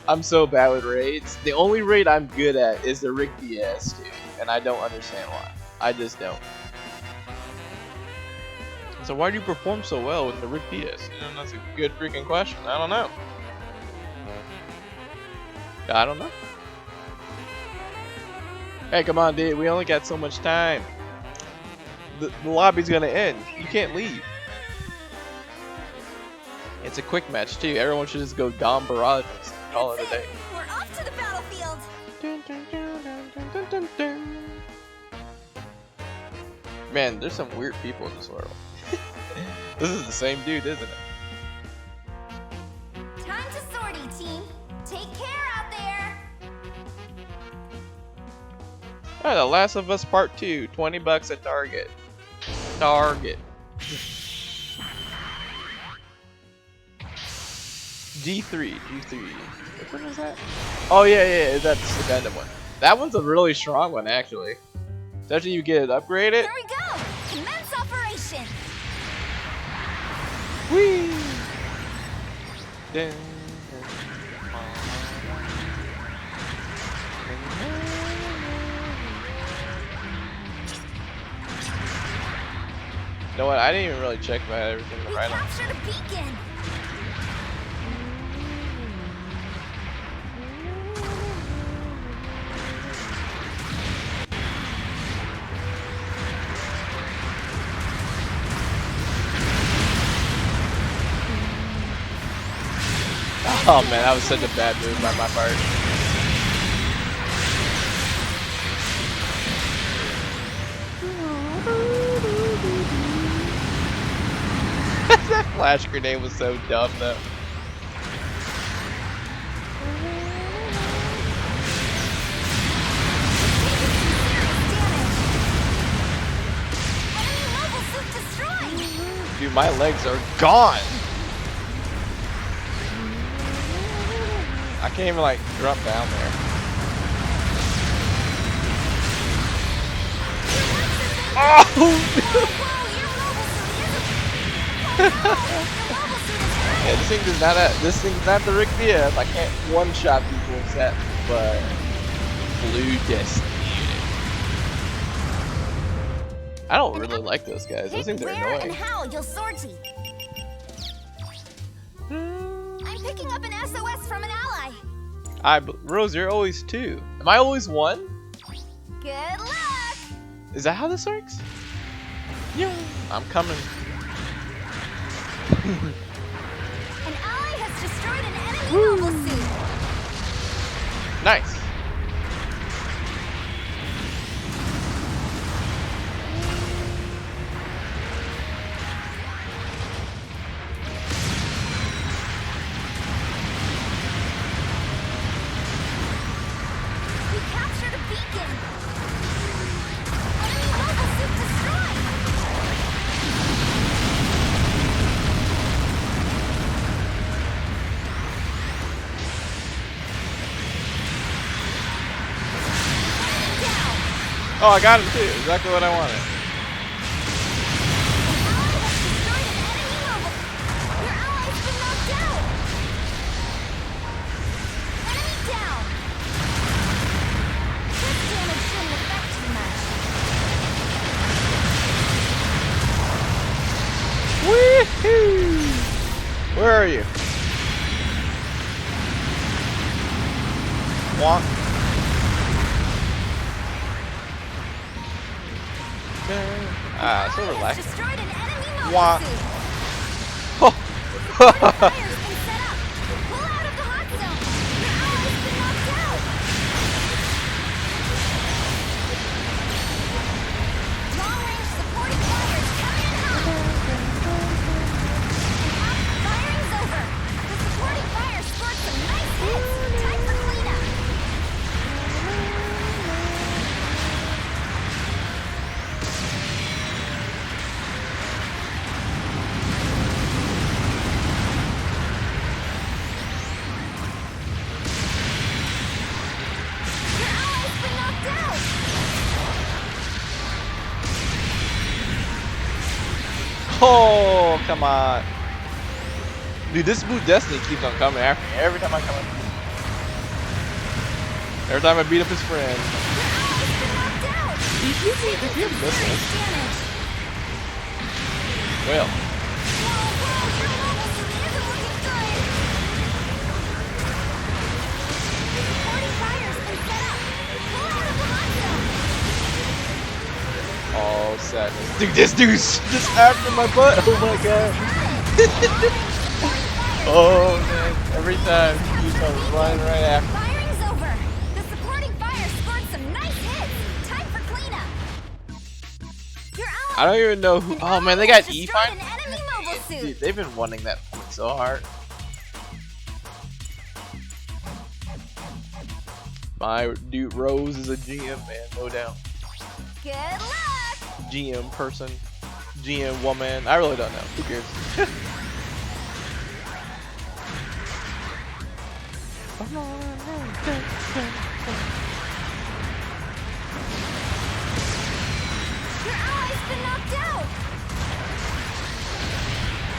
I'm so bad with raids. The only raid I'm good at is the Rick DS, dude, and I don't understand why. I just don't. So why do you perform so well with the Rick DS? You know, that's a good freaking question. I don't know. Hey, come on, dude. We only got so much time. The lobby's gonna end. You can't leave. It's a quick match too. Everyone should just go Dom barrages. Call it a day. We're off to the battlefield. Man, there's some weird people in this world. This is the same dude, isn't it? Time to sortie, team. Take care out there. Alright, The Last of Us Part 2. $20 at Target. Target. G3. Which one was that? Oh yeah, that's the Gundam one. That one's a really strong one, actually. Especially you get it upgraded. Here we go. Commence operation. Whee! Dun, You know what? I didn't even really check if I had everything We right on. captured a beacon. Oh man, that was such a bad move by my part. That flash grenade was so dumb though. Enemy mobile suit destroyed. Dude, my legs are gone. I can't even like drop down there. Oh! Yeah, this thing's not the Rick Diaz. I can't one-shot people except, but Blue Destiny. I don't really like those guys. Those things are Where and annoying. how you'll sortie. I'm picking up an SOS from an ally. Rose, you're always 2. Am I always 1? Good luck. Is that how this works? Yeah. I'm coming. An ally has destroyed an enemy mobile suit. Nice. We captured a beacon. Enemy mobile suit destroyed. Down. Oh, I got him too. Exactly what I wanted. Your ally's been knocked out! Enemy down! This damage shouldn't affect too much. Woohoo! Where are you? Walk. So relaxed. Destroyed an enemy mobile Wah. suit. Oh. Fire's been set up. Pull out of the hot zone. Your ally's been knocked out. Long-range supporting fires coming in hot. Firing's over. The supporting fire scored some nice hits. Time for cleanup. Your ally's been knocked out. Oh, come on. Dude, this Blue Destiny keeps on coming after me every time I come up. Every time I beat up his friend. Does he have missiles? Well, I missed. Dude, this dude's just after my butt. Oh my god. Oh man, every time he comes running right after. Firing's over. The supporting fire scored some nice hits. Time for cleanup. Your ally I don't even know who. Oh man, they got E destroyed fine. an enemy mobile suit. Dude, they've been wanting that point so hard. My dude Rose is a GM man, no doubt. Good luck. GM person, GM woman. I really don't know. Who cares? Your ally's been knocked out.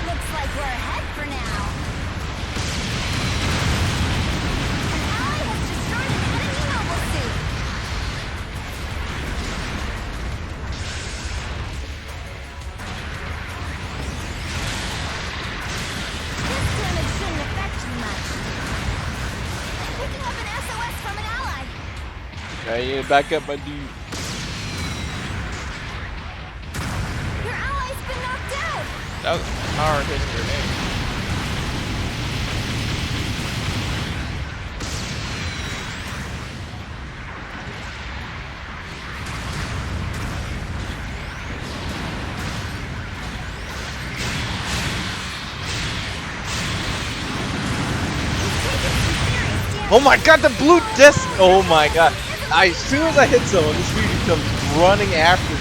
Looks like we're ahead for now. An ally has destroyed an enemy mobile suit. This damage shouldn't affect you much. Picking up an SOS from an ally. I need to back up my dude. Your ally's been knocked out. That was a hard hitting grenade. Oh my god, the blue disc! Oh my god. As soon as I hit someone, this dude comes running after me.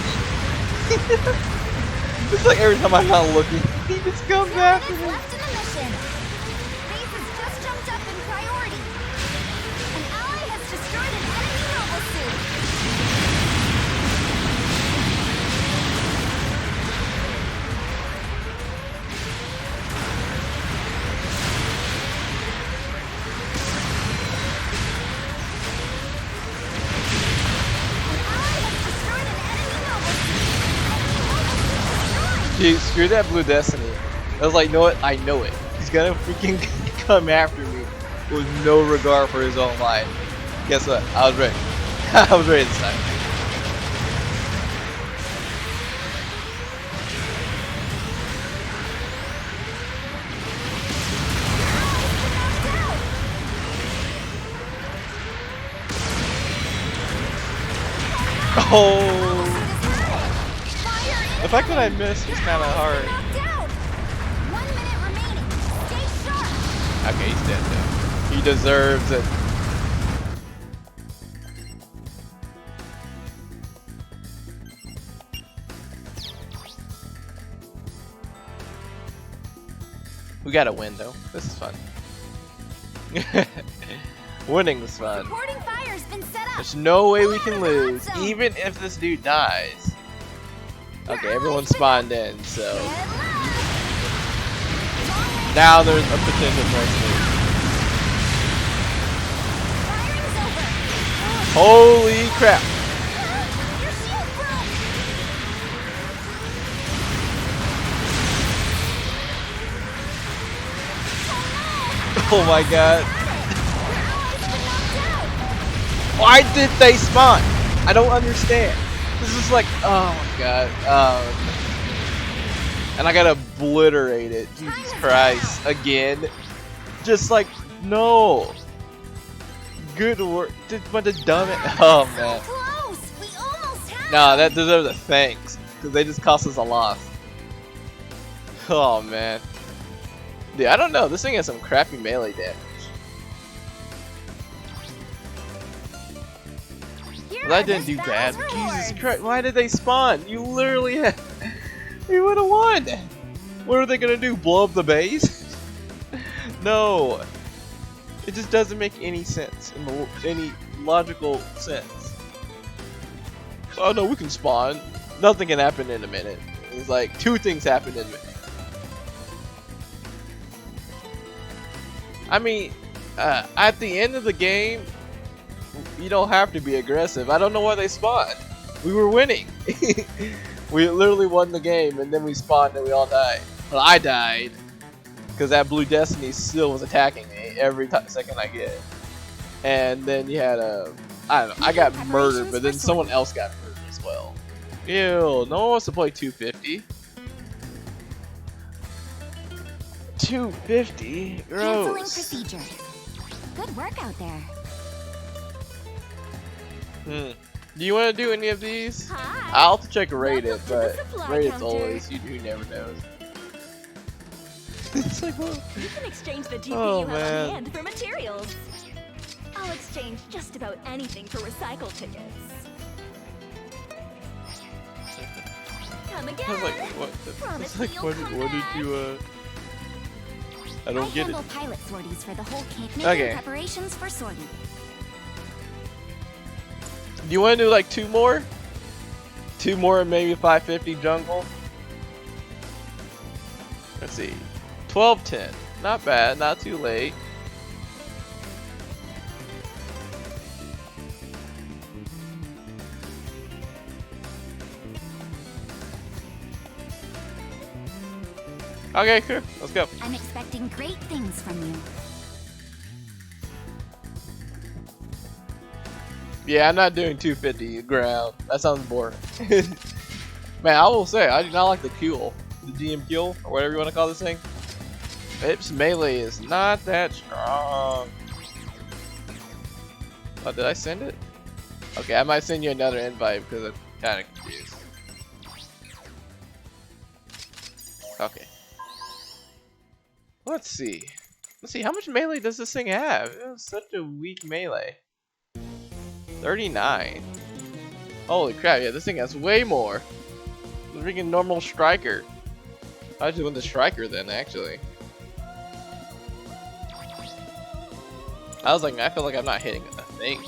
It's like every time I'm not looking, he just comes after me. Left in the mission. Base has just jumped up in priority. An ally has destroyed an enemy mobile suit. Dude, screw that blue destiny. I was like, know what? I know it. He's gonna freaking come after me with no regard for his own life. Guess what? I was ready. I was ready this time. Oh! The fact that I missed was kind of hard. 1 minute remaining. Stay sharp. Okay, he's dead now. He deserves it. We gotta win though. This is fun. Winning is fun. Supporting fire's been set up. There's no way we can lose, even if this dude dies. Okay, everyone spawned in, so now there's a potential for us to lose. Holy crap! Your shield broke. Oh my god! Why did they spawn? I don't understand. This is like, oh my god. And I got obliterated. Jesus Christ. Again. Just like, no. Good work. Just went to dumb it. Oh man. Nah, that deserves a thanks. Because they just cost us a loss. Oh man. Dude, I don't know. This thing has some crappy melee damage. Well, that didn't do bad. Jesus Christ, why did they spawn? You literally had... We would have won! What are they gonna do? Blow up the base? No! It just doesn't make any sense. In any logical sense. Oh no, we can spawn. Nothing can happen in a minute. It's like, 2 things happen in a minute. I mean, at the end of the game, you don't have to be aggressive. I don't know why they spawned. We were winning. We literally won the game, and then we spawned and we all died. Well, I died because that blue destiny still was attacking me every second I get. And then you had a, I don't know, I got murdered, but then someone else got murdered as well. Ew, no one wants to play 250. 250? Canceling Gross. procedure. Good work out there. Do you want to do any of these? Hi. I'll have to check Rated, Welcome to the but supply Rated's counter. always, who never knows. It's like, what? You can exchange the GP Oh, you have man. on hand for materials. I'll exchange just about anything for recycle tickets. Come again. I was like, what? Promise It's like, you'll what come did back. you, I don't get it. handle pilot sorties for the whole camp, making Okay. preparations for sortie. Do you want to do like 2 more? 2 more and maybe 550 jungle? Let's see. 1210. Not bad, not too late. Okay, cool. Let's go. I'm expecting great things from you. Yeah, I'm not doing 250 ground. That sounds boring. Man, I will say, I do not like the Kuel. The DM Kuel, or whatever you want to call this thing. Its melee is not that strong. Oh, did I send it? Okay, I might send you another invite because I'm kind of confused. Okay. Let's see. Let's see, how much melee does this thing have? It has such a weak melee. 39. Holy crap, yeah, this thing has way more. The freaking normal striker. I just went the striker then, actually. I was like, I feel like I'm not hitting a thing.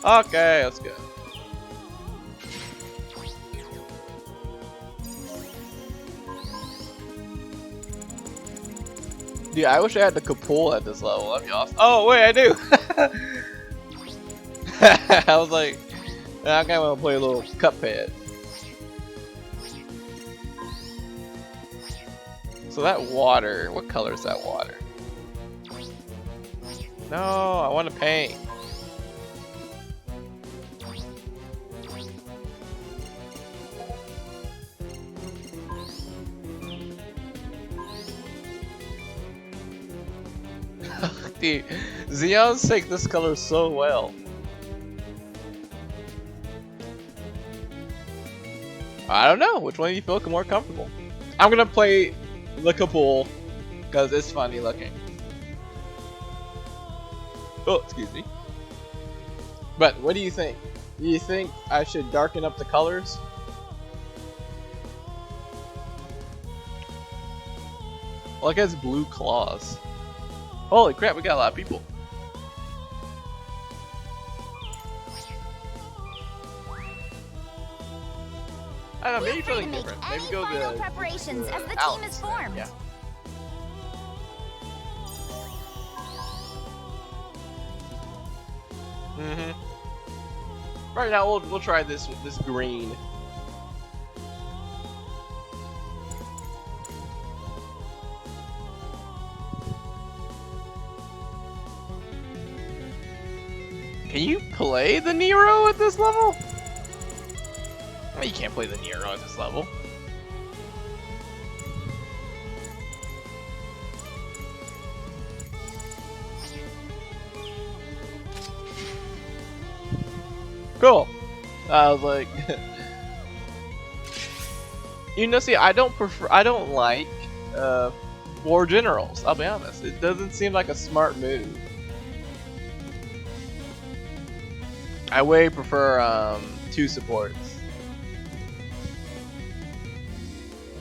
Okay, let's go. Dude, I wish I had the Kapul at this level. That'd be awesome. Oh, wait, I do! I was like, I kind of want to play a little Cuphead. So that water, what color is that water? No, I want to paint. Dude, Xeons take this color so well. I don't know, which one do you feel more comfortable? I'm gonna play the Kapul because it's funny looking. Oh, excuse me. But what do you think? Do you think I should darken up the colors? Well, it has blue claws. Holy crap, we got a lot of people. I don't know, maybe something different. Maybe go final the preparations as the team Alex is thing, formed. Yeah. Right now, we'll try this with this green. Can you play the Nero at this level? Well, you can't play the Nero at this level. Cool. I was like, you know, see, I don't like 4 generals. I'll be honest. It doesn't seem like a smart move. I way prefer 2 supports.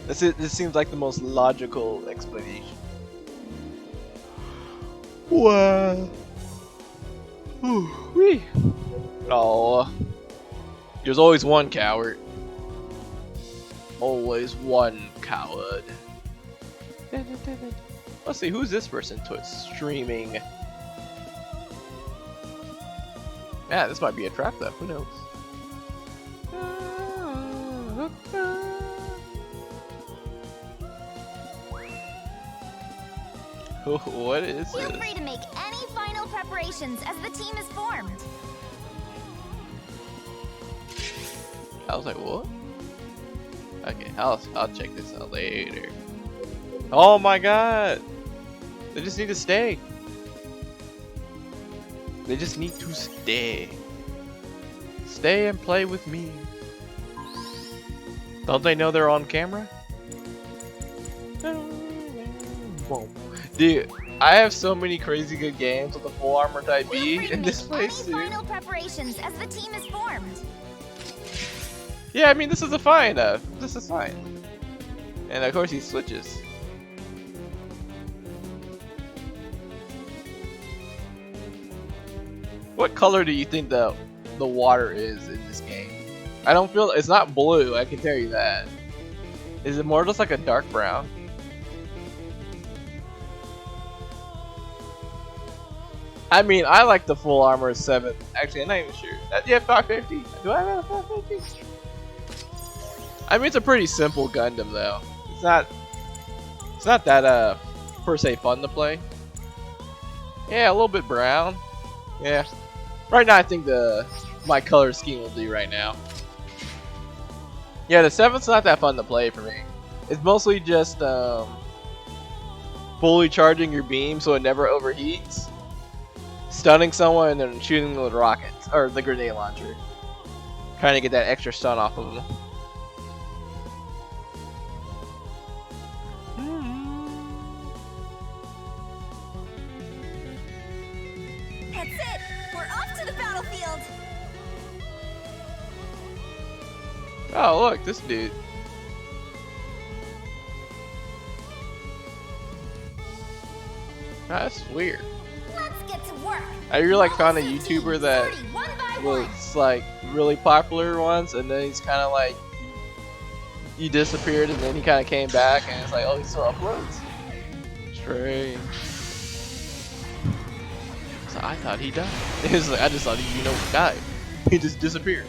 This seems like the most logical explanation. Wow. Whee. Oh, there's always one coward. Always one coward. Let's see, who's this person streaming? Yeah, this might be a trap though, who knows? What is Feel this? free to make any final preparations as the team is formed. I was like, what? Okay, I'll check this out later. Oh my god! They just need to stay. They just need to stay. Stay and play with me. Don't they know they're on camera? Dude, I have so many crazy good games with the full armor type Feel B free to in make this place, any dude. final preparations as the team is formed. Yeah, I mean, this is a fine enough. This is fine. And of course he switches. What color do you think the water is in this game? I don't feel it's not blue, I can tell you that. Is it more just like a dark brown? I mean, I like the full armor 7. Actually, I'm not even sure. Yeah, 550. Do I have a 550? I mean, it's a pretty simple Gundam though. It's not that per se fun to play. Yeah, a little bit brown. Yeah. Right now I think my color scheme will do right now. Yeah, the 7's not that fun to play for me. It's mostly just fully charging your beam so it never overheats, stunning someone, and then shooting them with rockets or the grenade launcher. Trying to get that extra stun off of them. That's it! We're off to the battlefield! Oh, look, this dude. That's weird. Let's get to work! I really like found a All YouTuber 16, that 30, one by one. was like really popular once, and then he's kind of like he disappeared, and then he kind of came back, and it's like, oh, he still uploads. Strange. So I thought he died. It was like, I just thought he died. He just disappeared.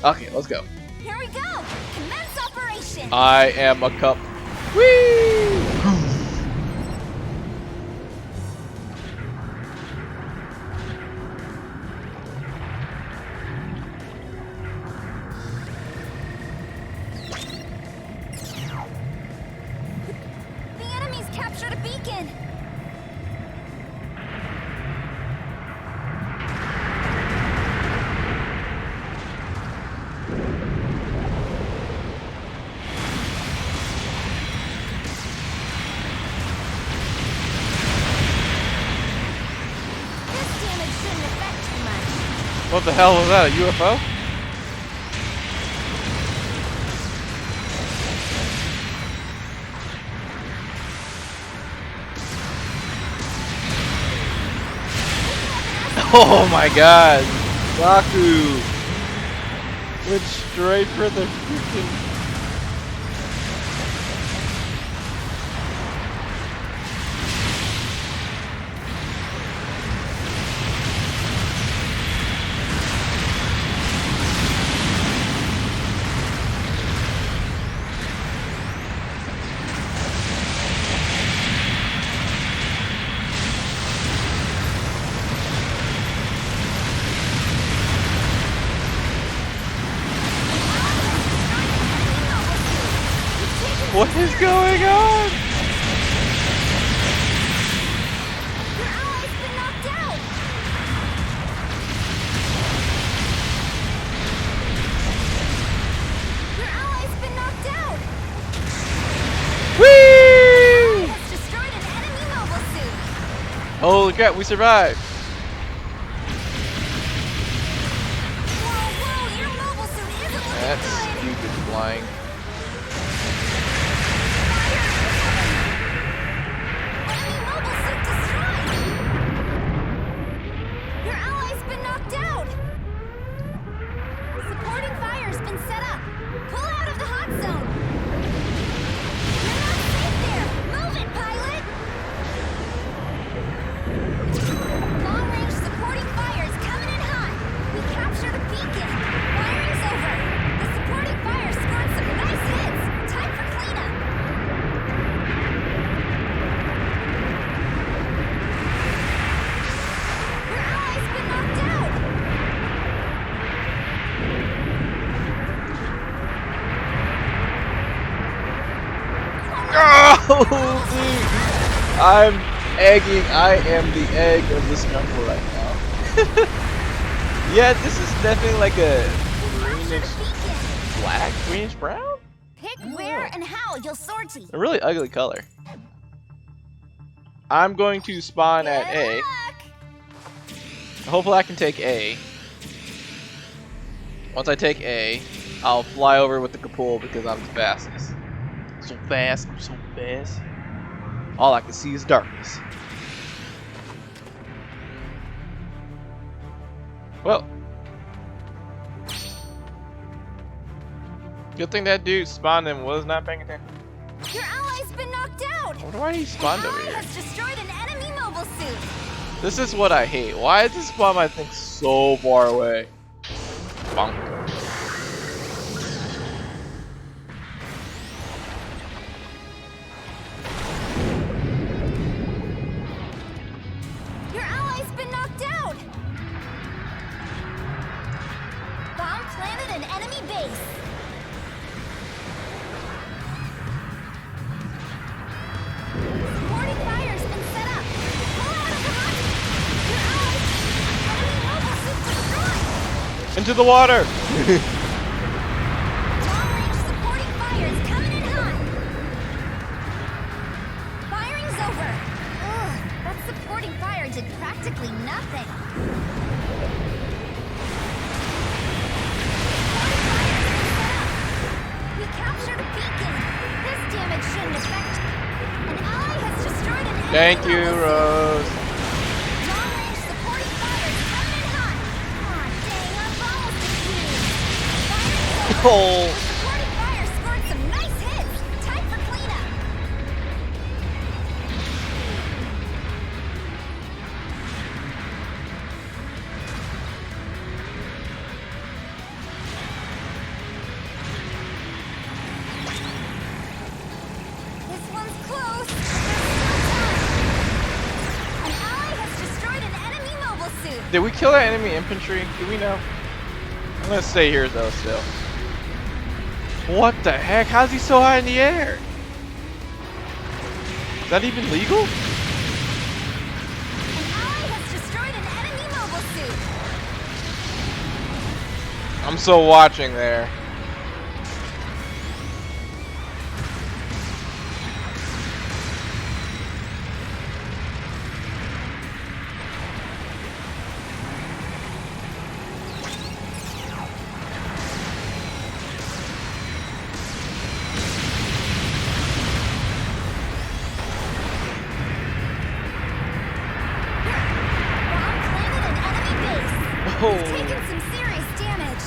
Okay, let's go. Here we go! Commence operation! I am a cup. Whee! The enemy's captured a beacon! This damage shouldn't affect too much. What the hell was that? A UFO? Oh my god! Raku went straight for the freaking. What is going on? Your ally's been knocked out! Your ally's been knocked out! Whee! Has destroyed an enemy mobile suit! Holy crap, we survived! Whoa, your mobile suit isn't looking That's good! stupid flying. Enemy mobile suit destroyed! Your ally's been knocked out! Supporting fire's been set up! Pull out of the hot zone! You're not safe there! Move it, pilot! Long-range supporting fire's coming in hot! We captured a beacon! Firing's over! The supporting fire scored some nice hits! Time for cleanup! Oh, dude. I'm egging. I am the egg of the scramble right now. Yeah, this is definitely like a greenish black, greenish brown. Pick where and how you'll sortie. A really ugly color. I'm going to spawn at Good A. luck. Hopefully I can take A. Once I take A, I'll fly over with the Kapul because I'm the fastest. So fast, I'm so fast. All I can see is darkness. Well. Good thing that dude spawned and was not paying attention. Your ally's been knocked out. I wonder why he spawned An over ally here. has destroyed an enemy mobile suit. This is what I hate. Why does it spawn my thing so far away? Bonk. Your ally's been knocked out. Bomb planted an enemy base. Supporting fire's been set up. Pull out of the run. Your ally's enemy mobile suit destroyed. Into the water! Long-range supporting fire is coming in hot. Firing's over. Ugh, that supporting fire did practically nothing. Supporting fire's been set up. We captured a beacon. This damage shouldn't affect. An ally has destroyed an enemy. Thank you, mobile suit. Rose. Long-range supporting fire is coming in hot. Aw, dang, our bomb was defused. Firing's over. Oh. Supporting fire scored some nice hits. Time for cleanup. This one's close. There's still time. An ally has destroyed an enemy mobile suit. Did we kill that enemy infantry? Do we know? I'm gonna stay here though still. What the heck? How's he so high in the air? Is that even legal? An ally has destroyed an enemy mobile suit. I'm still watching there. Bomb planted an enemy base. Oh. We've taken some serious damage.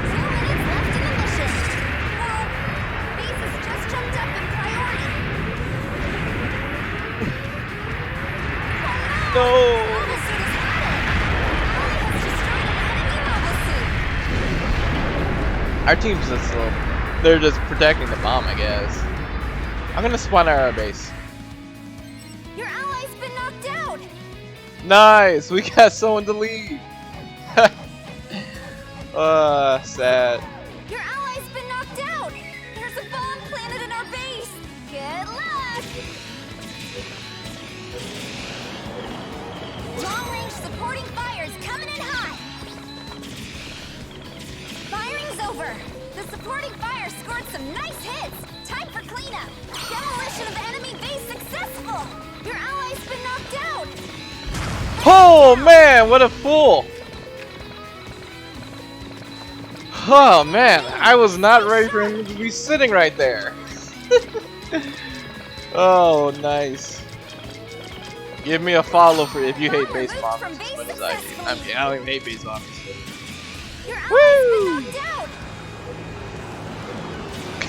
2 minutes left in the mission. Whoa, base has just jumped up in priority. No. Mobile suit is at it. Ally has destroyed an enemy mobile suit. Our team's just they're just protecting the bomb, I guess. I'm gonna spawn at our base. Your ally's been knocked out. Nice! We got someone to lead. Sad. Your ally's been knocked out. There's a bomb planted in our base. Good luck. Long-range supporting fire's coming in hot. Firing's over. The supporting fire scored some nice hits. Time for cleanup. Demolition of enemy base successful. Your ally's been knocked out. Oh man, what a fool! Oh man, I was not ready for him to be sitting right there. Oh, nice. Give me a follow for if you hate Bomb base removed bombs. from base What does I do? successfully. I don't even hate base bombs. Your ally's Woo! been knocked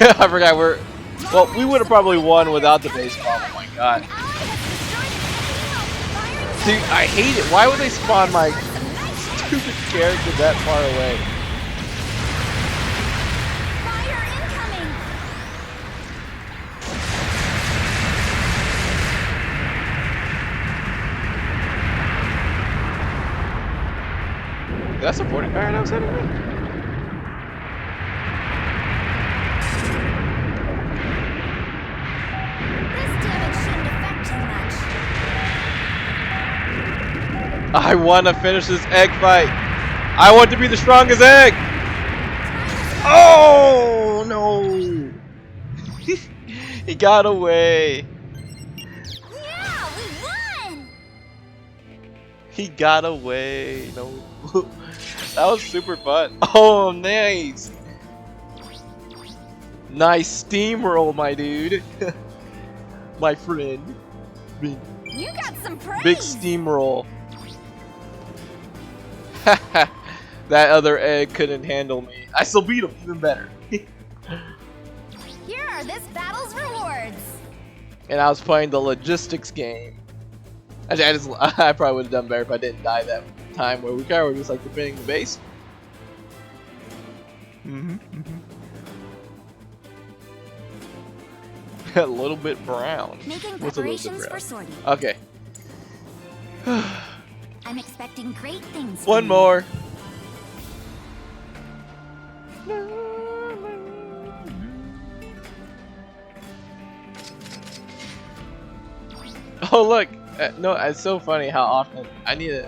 out. I forgot we're. Well, we would have probably won without the base bomb. Oh my god. An ally has destroyed an enemy mobile. Firing's See, over. I hate it. Why would they spawn my Some nice hits. stupid character that far away? Fire incoming. That's a 40 fire that was hitting me? I want to finish this egg fight. I want to be the strongest egg. Oh no! He got away. Yeah, we won! He got away. No. That was super fun. Oh, nice. Nice steamroll, my dude. My friend. You got some praise! Big steamroll. That other egg couldn't handle me. I still beat him, even better. Here are this battle's rewards. And I was playing the logistics game. Actually, I probably would have done better if I didn't die that time where we kind of were just like defending the base. A little bit brown. Making What's a little bit preparations brown? for sortie. Okay. I'm expecting great things. One from more. Oh look! No, it's so funny how often I need it.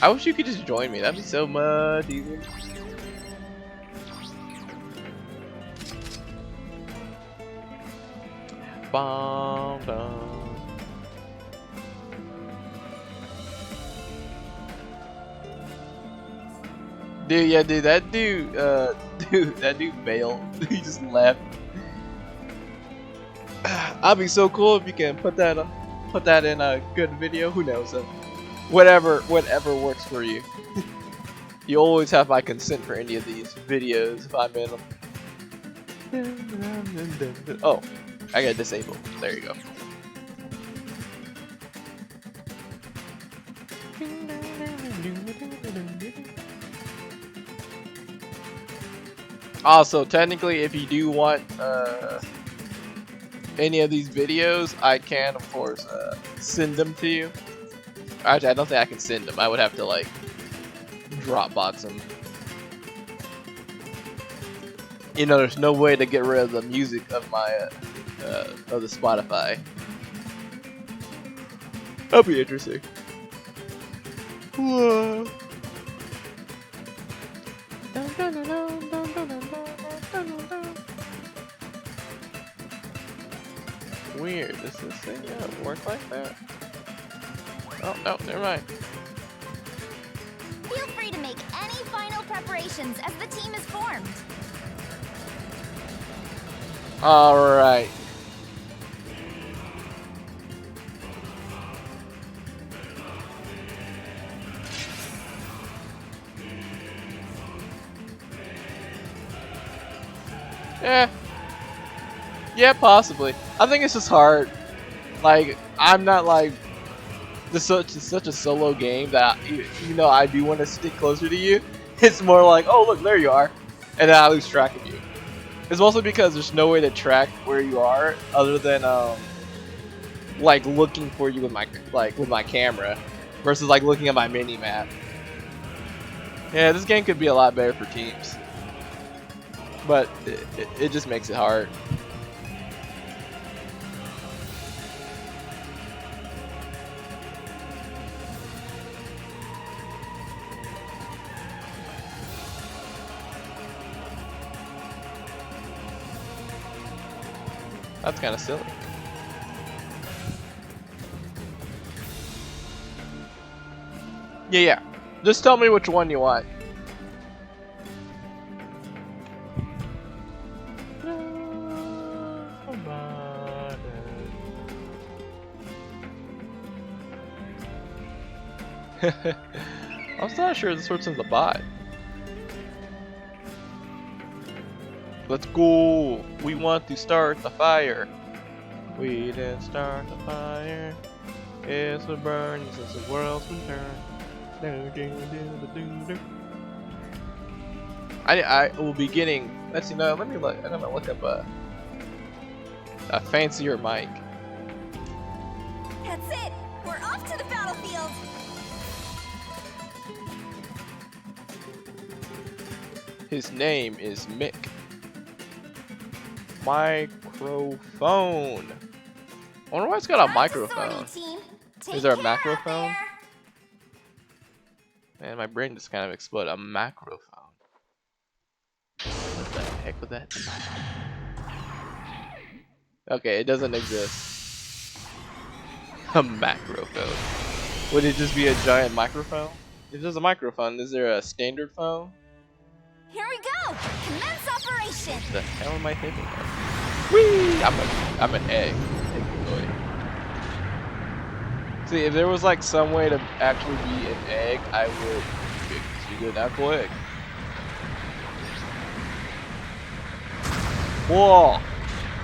I wish you could just join me. That'd be so much easier. Bum, bum. Dude, yeah, dude, that dude, that dude bailed. He just left. I'd be so cool if you can put that in a good video. Who knows? Whatever works for you. You always have my consent for any of these videos if I'm in them. Oh, I got disabled. There you go. Also, technically, if you do want any of these videos, I can, of course, send them to you. Actually, I don't think I can send them. I would have to, like, Dropbox them. You know, there's no way to get rid of the music of my, of the Spotify. That'll be interesting. Whoa. Weird. Does this thing work like that? Oh, no, never mind. Feel free to make any final preparations as the team is formed. Alright. Yeah, possibly. I think it's just hard. Like, I'm not like this such a solo game that even though I do want to stick closer to you, it's more like, oh look, there you are, and then I lose track of you. It's mostly because there's no way to track where you are other than like looking for you with my camera versus like looking at my mini map. Yeah, this game could be a lot better for teams, but it just makes it hard. That's kind of silly. Yeah. Just tell me which one you want. I'm not sure this works in the bot. Let's go! We want to start the fire. We didn't start the fire. It's a burn since the world's been turned. I will be getting. Let's see. No, let me look. I'm gonna look up a fancier mic. That's it. We're off to the battlefield. His name is Mick. Microphone. wonder why it's got a Time to sortie, microphone. team. Take Is there a care out macrophone? there. Man, my brain just kind of exploded. A macrophone. What the heck was that? Okay, it doesn't exist. A macrophone. Would it just be a giant microphone? If there's a microphone, is there a standard phone? Here we go. Commence operation. What the hell am I thinking of? Whee! I'm an egg. Technically. See, if there was like some way to actually be an egg, I would choose an apple egg. Whoa!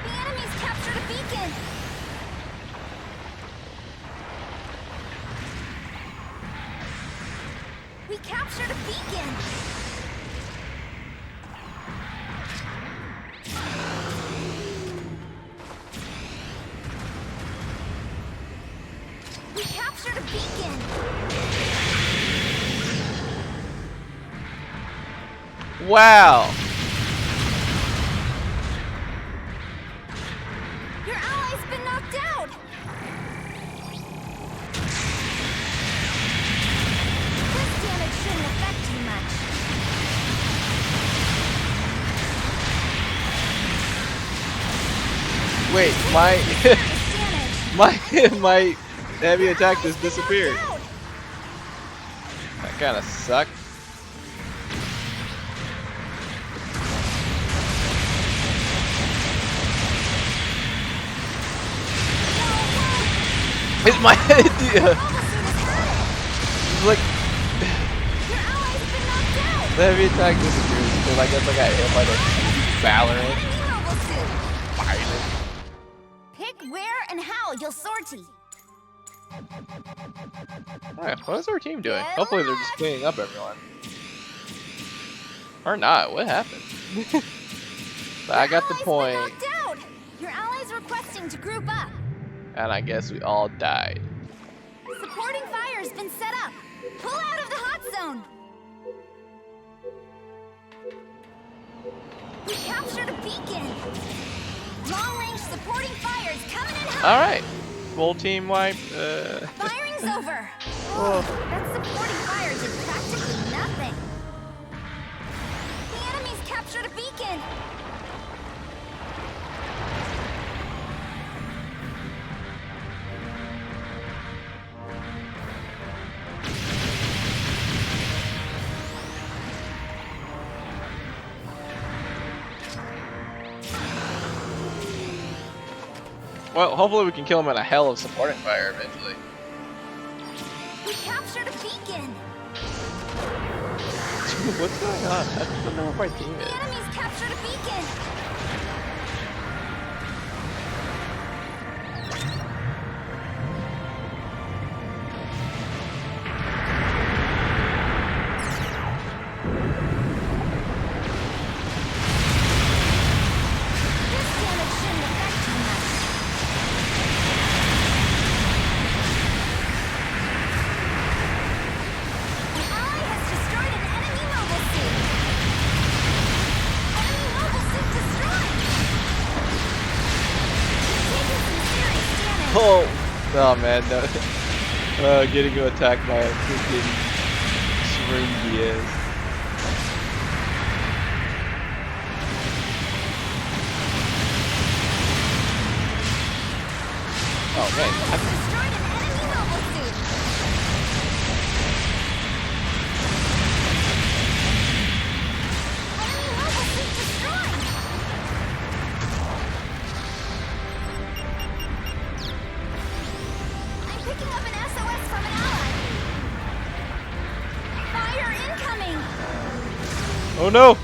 The enemy's captured a beacon. We captured a beacon. We captured a beacon. Wow! Your ally's been knocked out. This damage shouldn't affect you much. Wait, my heavy attack just disappeared. That kind of sucked. It's my idea. It's like the heavy attack disappears because I guess I got hit by the Valorant. Pick where and how you'll sortie. Alright, what is our team doing? Hopefully they're just cleaning up everyone. Or not, what happened? But I got the point. Your allies requesting to group up. And I guess we all died. Supporting fire's been set up. Pull out of the hot zone. We captured a beacon. Long-range supporting fire's coming in hot. Alright, full team wipe. Firing's over. Oh. That supporting fire did practically nothing. The enemy's captured a beacon. Well, hopefully we can kill him in a hell of supporting fire eventually. We captured a beacon. What's going on? I don't know what my team The is. enemy's captured a beacon. This damage shouldn't affect you much. An ally has destroyed an enemy mobile suit. Enemy mobile suit destroyed. You're taking some serious damage. Oh man, no. Getting attacked by a freaking string Diaz. Oh man, Ally has destroyed an enemy mobile suit. Enemy mobile suit destroyed. I'm picking up an SOS from an ally. Fire incoming. oh no!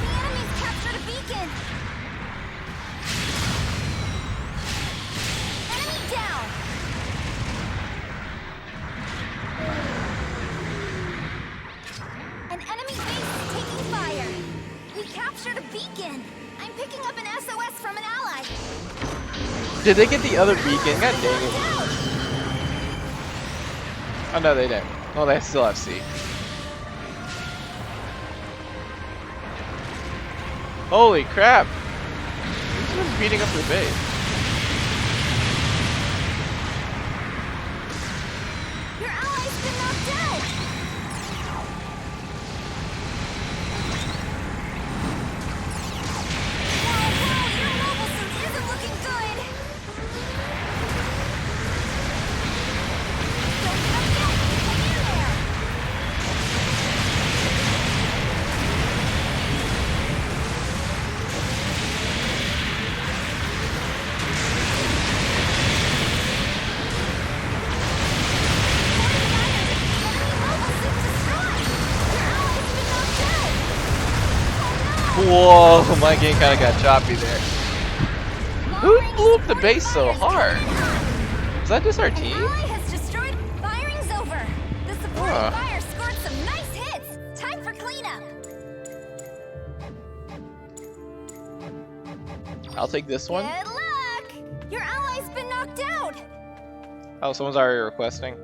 The enemy's captured a beacon. Enemy down. An enemy base is taking fire. We captured a beacon. I'm picking up an SOS from an ally. Did they get the other beacon? God dang it. Down. Oh no, they didn't. Oh, they still have C. Holy crap! Who's been beating up their base? Your ally's been knocked out! Whoa, your mobile suit isn't looking good! Don't give up yet! Hang in there! Whoa, my game kind of got choppy there. Who blew up the base so hard? Is that just our team? Ally has destroyed. Firing's over. The supporting fire scored some nice hits. Time for cleanup. I'll take this one. Good luck. Your ally's been knocked out. Oh, someone's already requesting.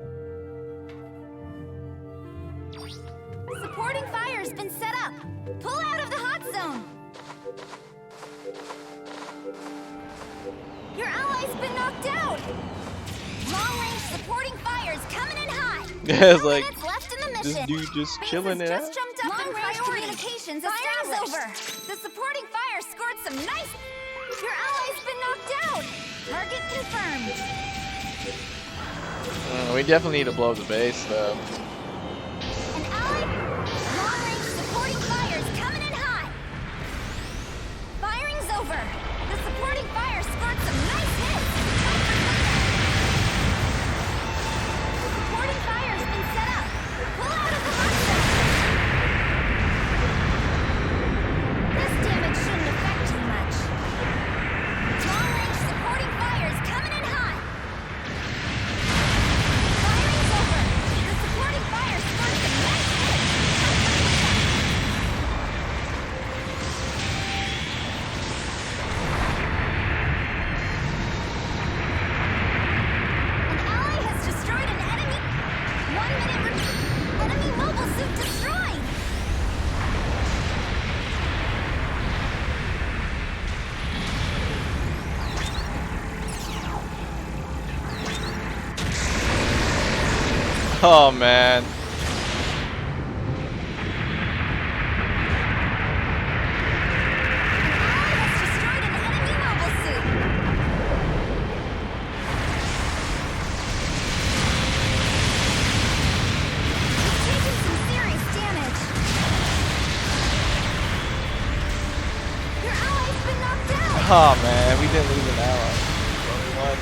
Supporting fire's been set up. Pull out of the hot zone. Your ally's been knocked out. Long-range supporting fire's coming in hot. Yeah, it's like Minutes left in the this mission. dude just Base chilling has it out. just jumped up in priority. Communications established. Over. The supporting fire scored some nice. Your ally's been knocked out. Target confirmed. We definitely need to blow up the base, though. An ally. Long-range supporting fire's coming in hot. Firing's over. The supporting fire scored some nice hits. The supporting fire's been set up. Pull out of the hot zone. This damage shouldn't affect too much. Long-range supporting fire's coming in hot. Firing's over. The supporting fire scored some nice hits. An ally has destroyed an enemy. 1 minute enemy mobile suit destroyed. Oh man. An ally has destroyed an enemy mobile suit. He's taking some serious damage. Your ally's been knocked out. Oh man, we didn't lose an ally. Only one.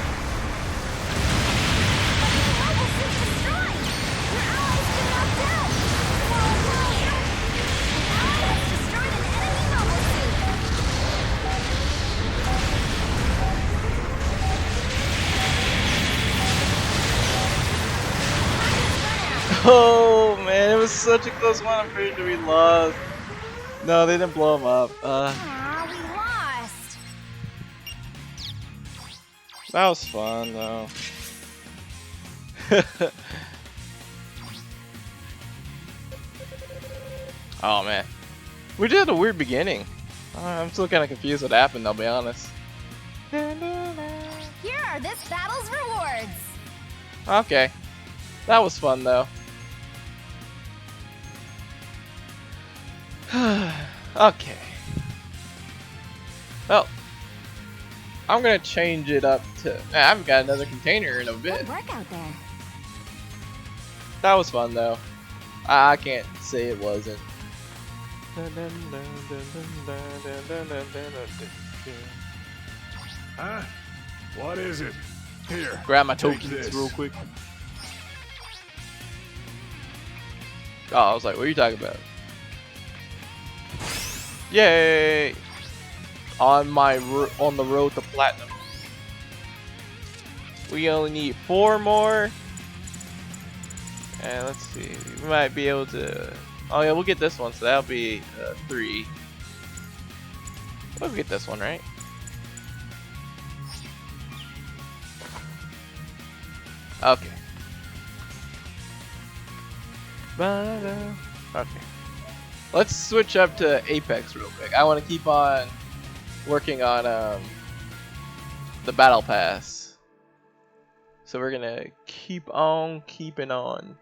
Enemy mobile suit destroyed. Your ally's been knocked out. Whoa. An ally has destroyed an enemy mobile suit. Oh man, it was such a close one. I'm pretty sure we lost. No, they didn't blow him up. Aw, we lost. That was fun though. Oh man, we did a weird beginning. I'm still kind of confused what happened. I'll be honest. Here are this battle's rewards. Okay, that was fun though. Okay. Well, I'm gonna change it up to. I've got another container in a bit. Good work out there. That was fun though. I can't say it wasn't. Huh? What is it? Here. Grab my take tokens this. real quick. Oh, I was like, what are you talking about? Yay! On the road to platinum. We only need 4 more. And let's see, we might be able to. Oh yeah, we'll get this one, so that'll be 3. We'll get this one, right? Okay. Okay. Let's switch up to Apex real quick. I want to keep on working on the battle pass. So we're gonna keep on keeping on.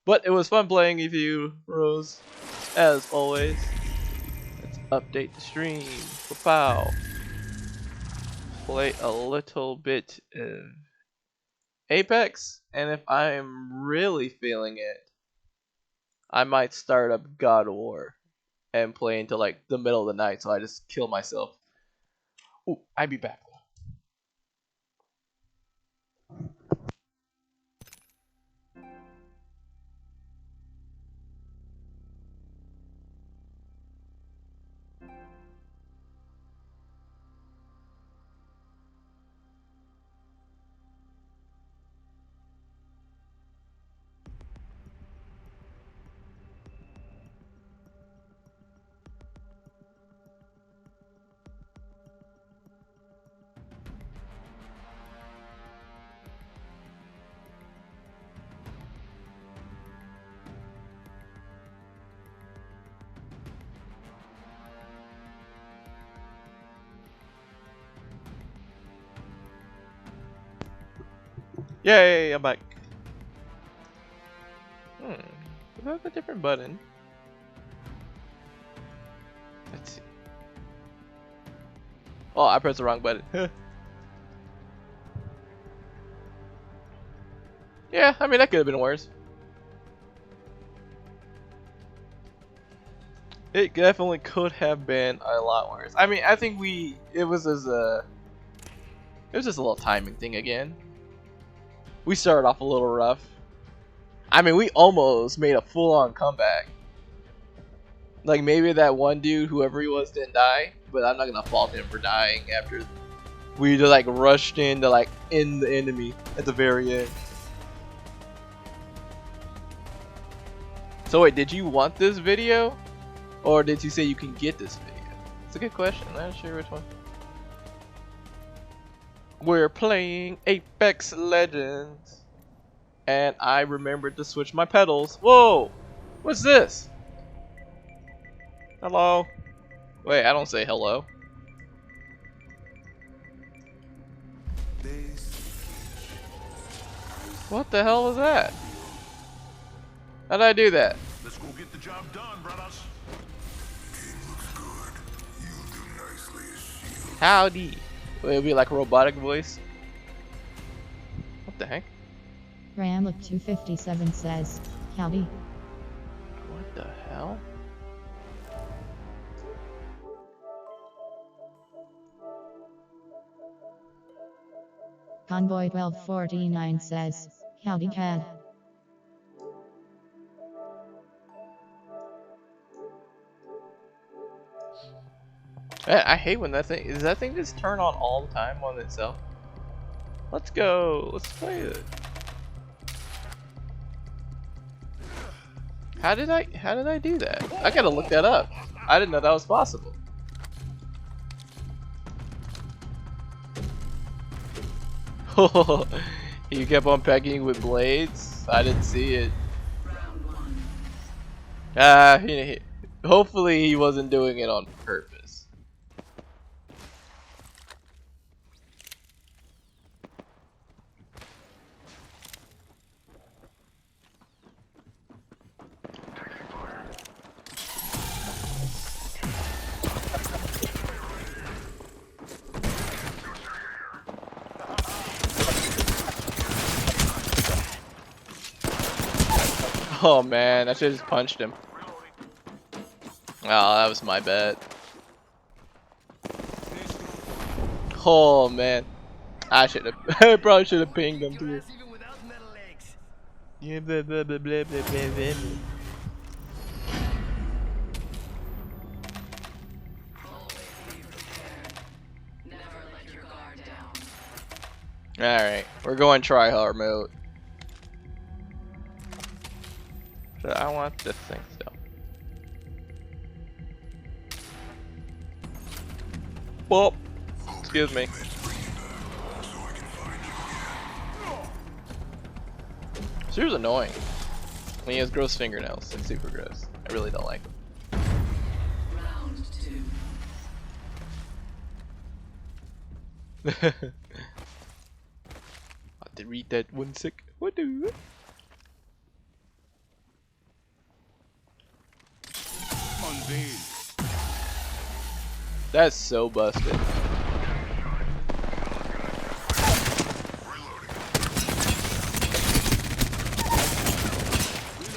But it was fun playing with you, Rose, as always. Let's update the stream. Pow. Play a little bit of Apex, and if I'm really feeling it, I might start up God of War and play until like the middle of the night, so I just kill myself. Ooh, I'll be back. Yay, I'm back. Is that a different button? Let's see. Oh, I pressed the wrong button. Yeah, I mean, that could have been worse. It definitely could have been a lot worse. I mean, I think it was just a little timing thing again. We started off a little rough. I mean, we almost made a full-on comeback. Like, maybe that one dude, whoever he was, didn't die, but I'm not gonna fault him for dying after we just like rushed in to like end the enemy at the very end. So wait, did you want this video? Or did you say you can get this video? It's a good question. I'm not sure which one. We're playing Apex Legends. And I remembered to switch my pedals. Whoa! What's this? Hello? Wait, I don't say hello. What the hell was that? How did I do that? Let's go get the job done, brothers. Howdy. It'll be like a robotic voice. What the heck? Ramlook 257 says, howdy. What the hell? Convoy 1249 says, howdy cad. I hate when that thing, does that thing just turn on all the time on itself? Let's go, let's play it. How did I do that? I gotta look that up. I didn't know that was possible. You kept on pegging with blades? I didn't see it. Hopefully he wasn't doing it on purpose. Oh man, I should have just punched him. Oh, that was my bad. Oh man, I should have. I probably should have pinged him too. Yeah, blah, blah, blah, blah, blah, blah, blah. All right, we're going try hard mode. So I want this thing still. Whoop. Excuse me. She was annoying. When he has gross fingernails, it's super gross. I really don't like them. Round 2. I have to read that one sick. What do? Unveiled. That's so busted.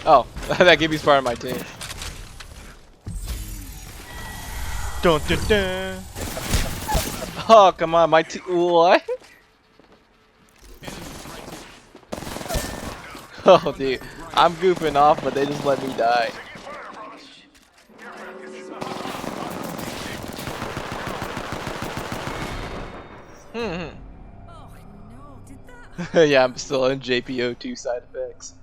Oh, that Gibby's part of my team. Dun, dun, dun. Oh, come on, my team. What? Oh, dude. I'm goofing off, but they just let me die. Oh no, did that? Yeah, I'm still in GBO2 side effects.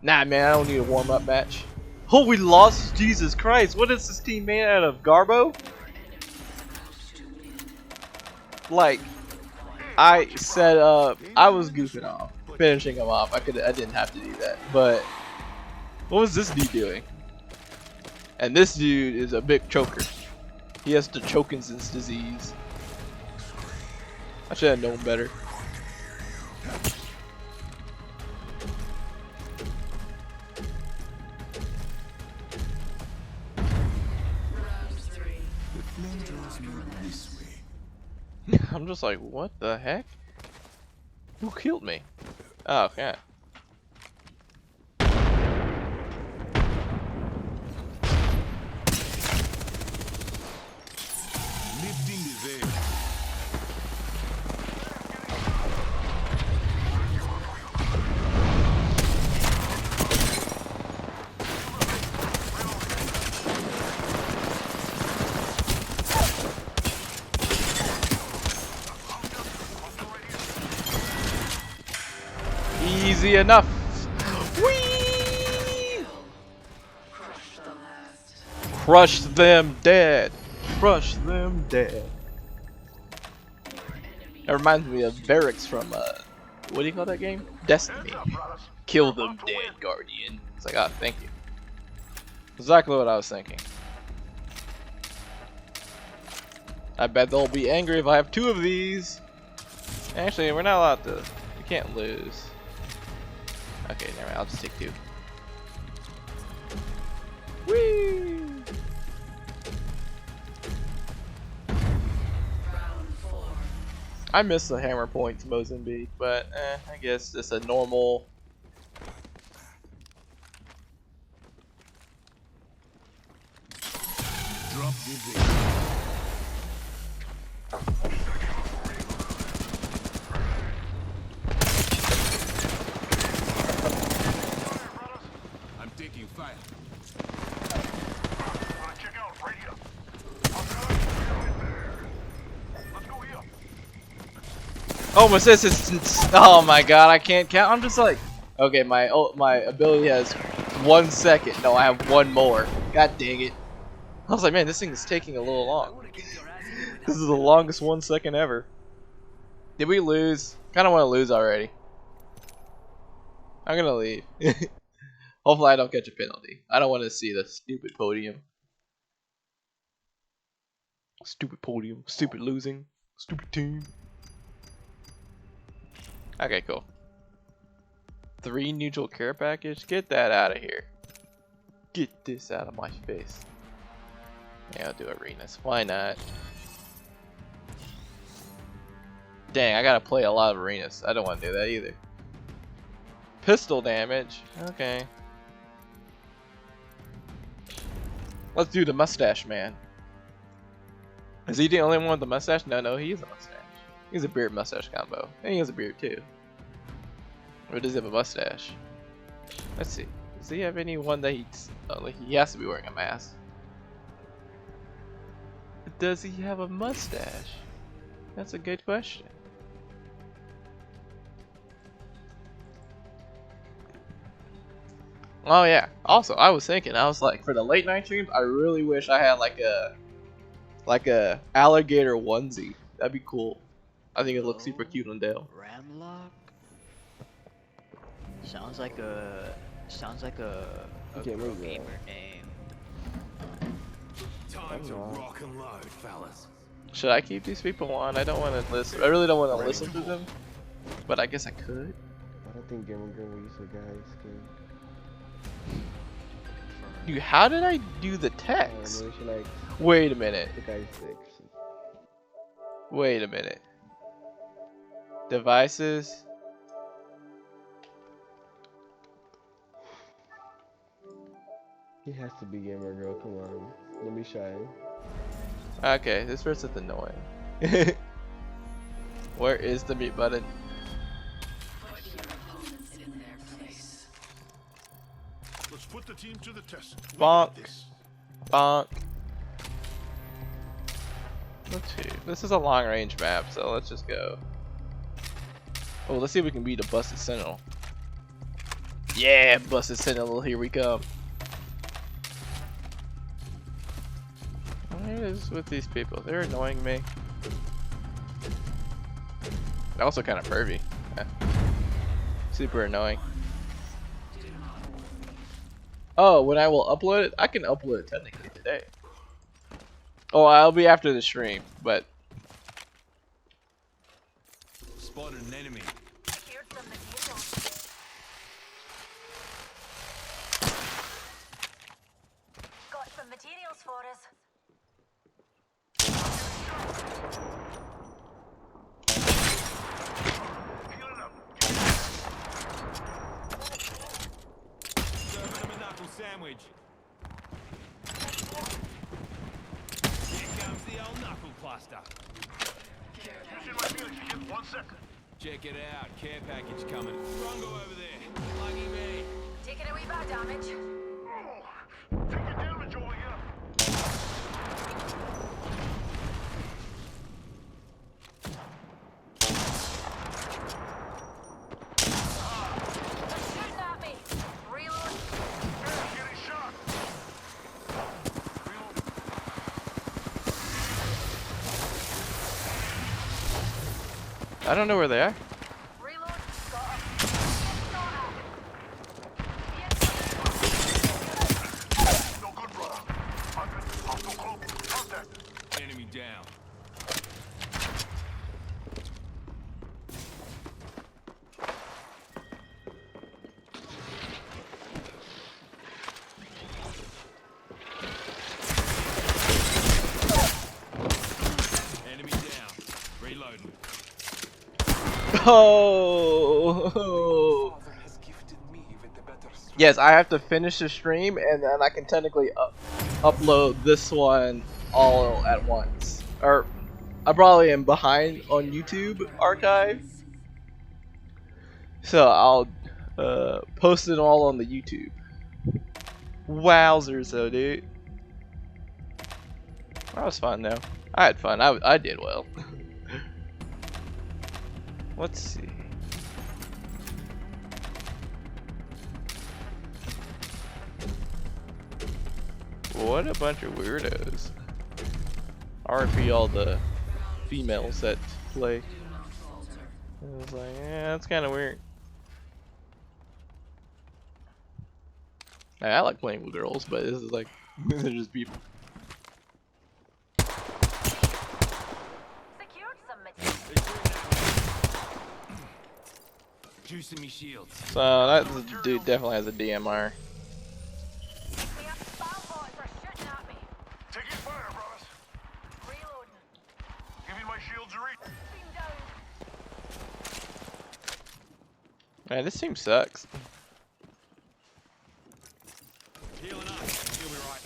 Nah, man, I don't need a warm-up match. Oh, we lost? Jesus Christ, what is this team made out of? Garbo? Like, I set up, I was goofing off, finishing him off. I didn't have to do that, but what was this dude doing? And this dude is a big choker. He has the Chokinson's disease. I should have known better. I'm just like, what the heck? Who killed me? Oh, okay. Lifting the veil. Easy enough. Whee! Crush them dead. Crush them dead. That reminds me of Barracks from what do you call that game? Destiny. Kill them dead, Guardian. It's like, ah, thank you. Exactly what I was thinking. I bet they'll be angry if I have 2 of these. Actually, we're not allowed to. We can't lose. Okay, never mind. I'll just take 2. Whee! I miss the hammer points Mozambique, but I guess it's a normal. Drop the veil. I'm taking fire. Check out right here. Let's go here. Oh, my assistance! Oh my god, I can't count. I'm just like, okay, my ability has 1 second. No, I have 1 more. God dang it! I was like, man, this thing is taking a little long. This is the longest 1 second ever. Did we lose? Kind of want to lose already. I'm gonna leave. Hopefully, I don't catch a penalty. I don't want to see the stupid podium. Stupid podium. Stupid losing. Stupid team. Okay, cool. 3 neutral care package? Get that out of here. Get this out of my face. Yeah, I'll do arenas. Why not? Dang, I gotta play a lot of arenas. I don't want to do that either. Pistol damage? Okay. Let's do the mustache man. Is he the only one with the mustache? No, he has a mustache. He's a beard mustache combo. And he has a beard too. Or does he have a mustache? Let's see. Does he have anyone that he's... Oh, like he has to be wearing a mask. Does he have a mustache? That's a good question. Oh yeah. Also, I was thinking, I was like, for the late night streams, I really wish I had like a alligator onesie. That'd be cool. I think it looks super cute on Dale. Ramlock? Sounds like a Sounds like a Okay, girl where's that? gamer name. Time to Alright. rock and load, fellas. Should I keep these people on? I don't want to listen. I really don't want to listen to them, but I guess I could. I don't think Gamer Girl will use a guy's skin. Dude, how did I do the I don't text? know, she like Wait a minute. the guy's sick. Wait a minute. Devices. He has to be Gamer Girl, come on. Don't be shy. Okay, this person's annoying. Where is the mute button? Put your opponents in their place. Let's put the team to the test. We Bonk. got this. Bonk. Let's see. This is a long range map, so let's just go. Oh, let's see if we can beat a busted sentinel. Yeah, busted sentinel, here we come. What is with these people? They're annoying me. They're also kind of pervy. Yeah. Super annoying. Oh, when I will upload it, I can upload it technically today. Oh, I'll be after the stream, but Spotted an enemy. Secured some materials. Got some materials for us. Healing up. Serving him a knuckle sandwich. Here comes the old knuckle cluster. Using my feelings again, 1 second. Check it out, care package coming. Drongo over there. Lucky me. Taking a wee bit of damage. Oh, taking damage over here. They're shooting at me. Reload. Getting shot. Reload. I don't know where they are. Reload. Got him. Got him. No good, brother. Hostile close. Contact. Enemy down. Enemy down. Reloading. Oh. Yes, I have to finish the stream and then I can technically upload this one all at once. Or I probably am behind on YouTube archive, so I'll post it all on the YouTube. Wowzers, though, dude. That was fun, though. I had fun. I did well. Let's see. What a bunch of weirdos. RP all the females that play. It was like, yeah, that's kind of weird. I like playing with girls, but this is like, they're just people. Secured some materials. Juicing me shields. So that dude definitely has a DMR. We have spam bots are shooting at me. Taking fire, brothers. Reloading. Giving my shields a reach. Beam down. Man, this team sucks. Healing up. You'll be right.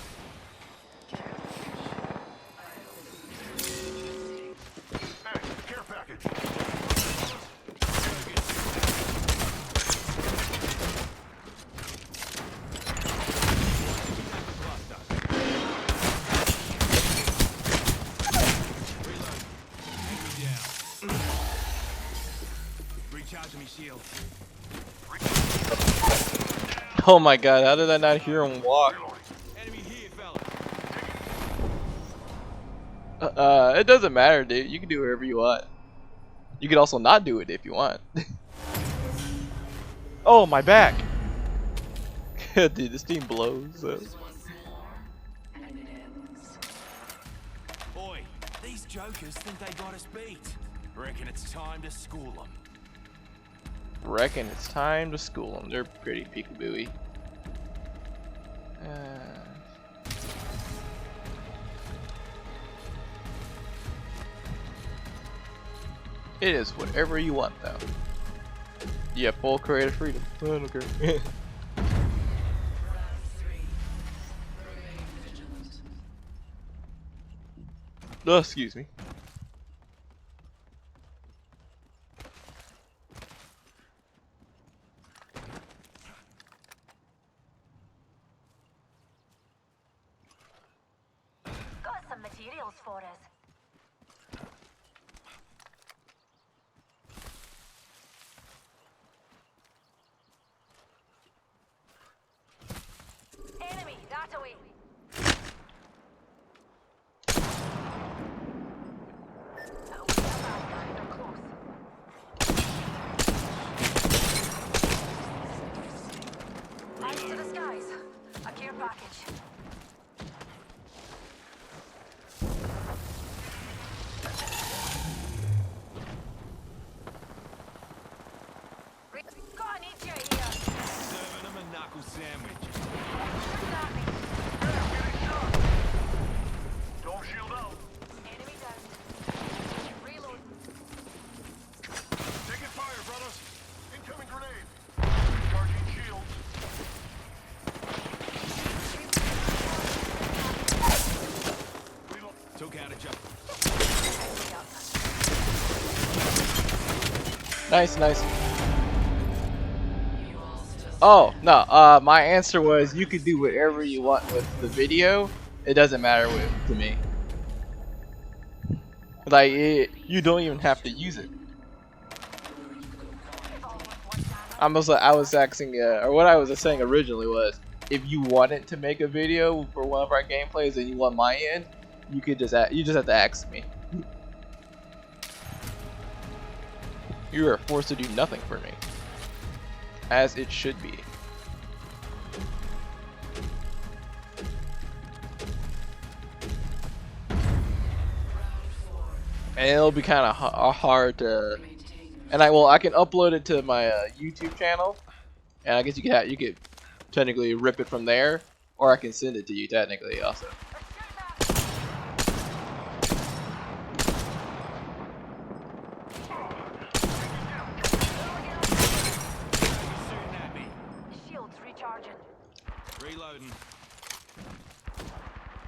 Hey, care package. Recharging me shield. Oh my god, how did I not hear him walk? Enemy here, fella. It doesn't matter, dude. You can do whatever you want. You can also not do it if you want. Oh, my back. Dude, this team blows. Just once more, and it ends. Oi, these jokers think they got us beat. Reckon it's time to school them. Reckon it's time to school them. They're pretty peekabooey. It is whatever you want, though. You have full creative freedom. I don't care. Round 3. Remain vigilant. Oh, excuse me. Got some materials for us. Enemy, that away. Oh, we have that guy. They're close. Eyes to the skies. A care package. Got an EJ here. Serving them a knuckle sandwich. Don't shield out. Enemy down. Reload. Taking fire, brothers. Incoming grenade. Charging shields. Reload. Took out a jump. Nice, nice. You all still Oh, no, my answer was you could do whatever you want with the video. It doesn't matter to me. Like, you don't even have to use it. I was asking, or what I was saying originally was, if you wanted to make a video for one of our gameplays and you want my end, you could just you just have to ask me. You are forced to do nothing for me, as it should be. And it'll be kind of hard to, and I can upload it to my YouTube channel, and I guess you could technically rip it from there, or I can send it to you technically also. Shooting at me. Shields recharging. Reloading.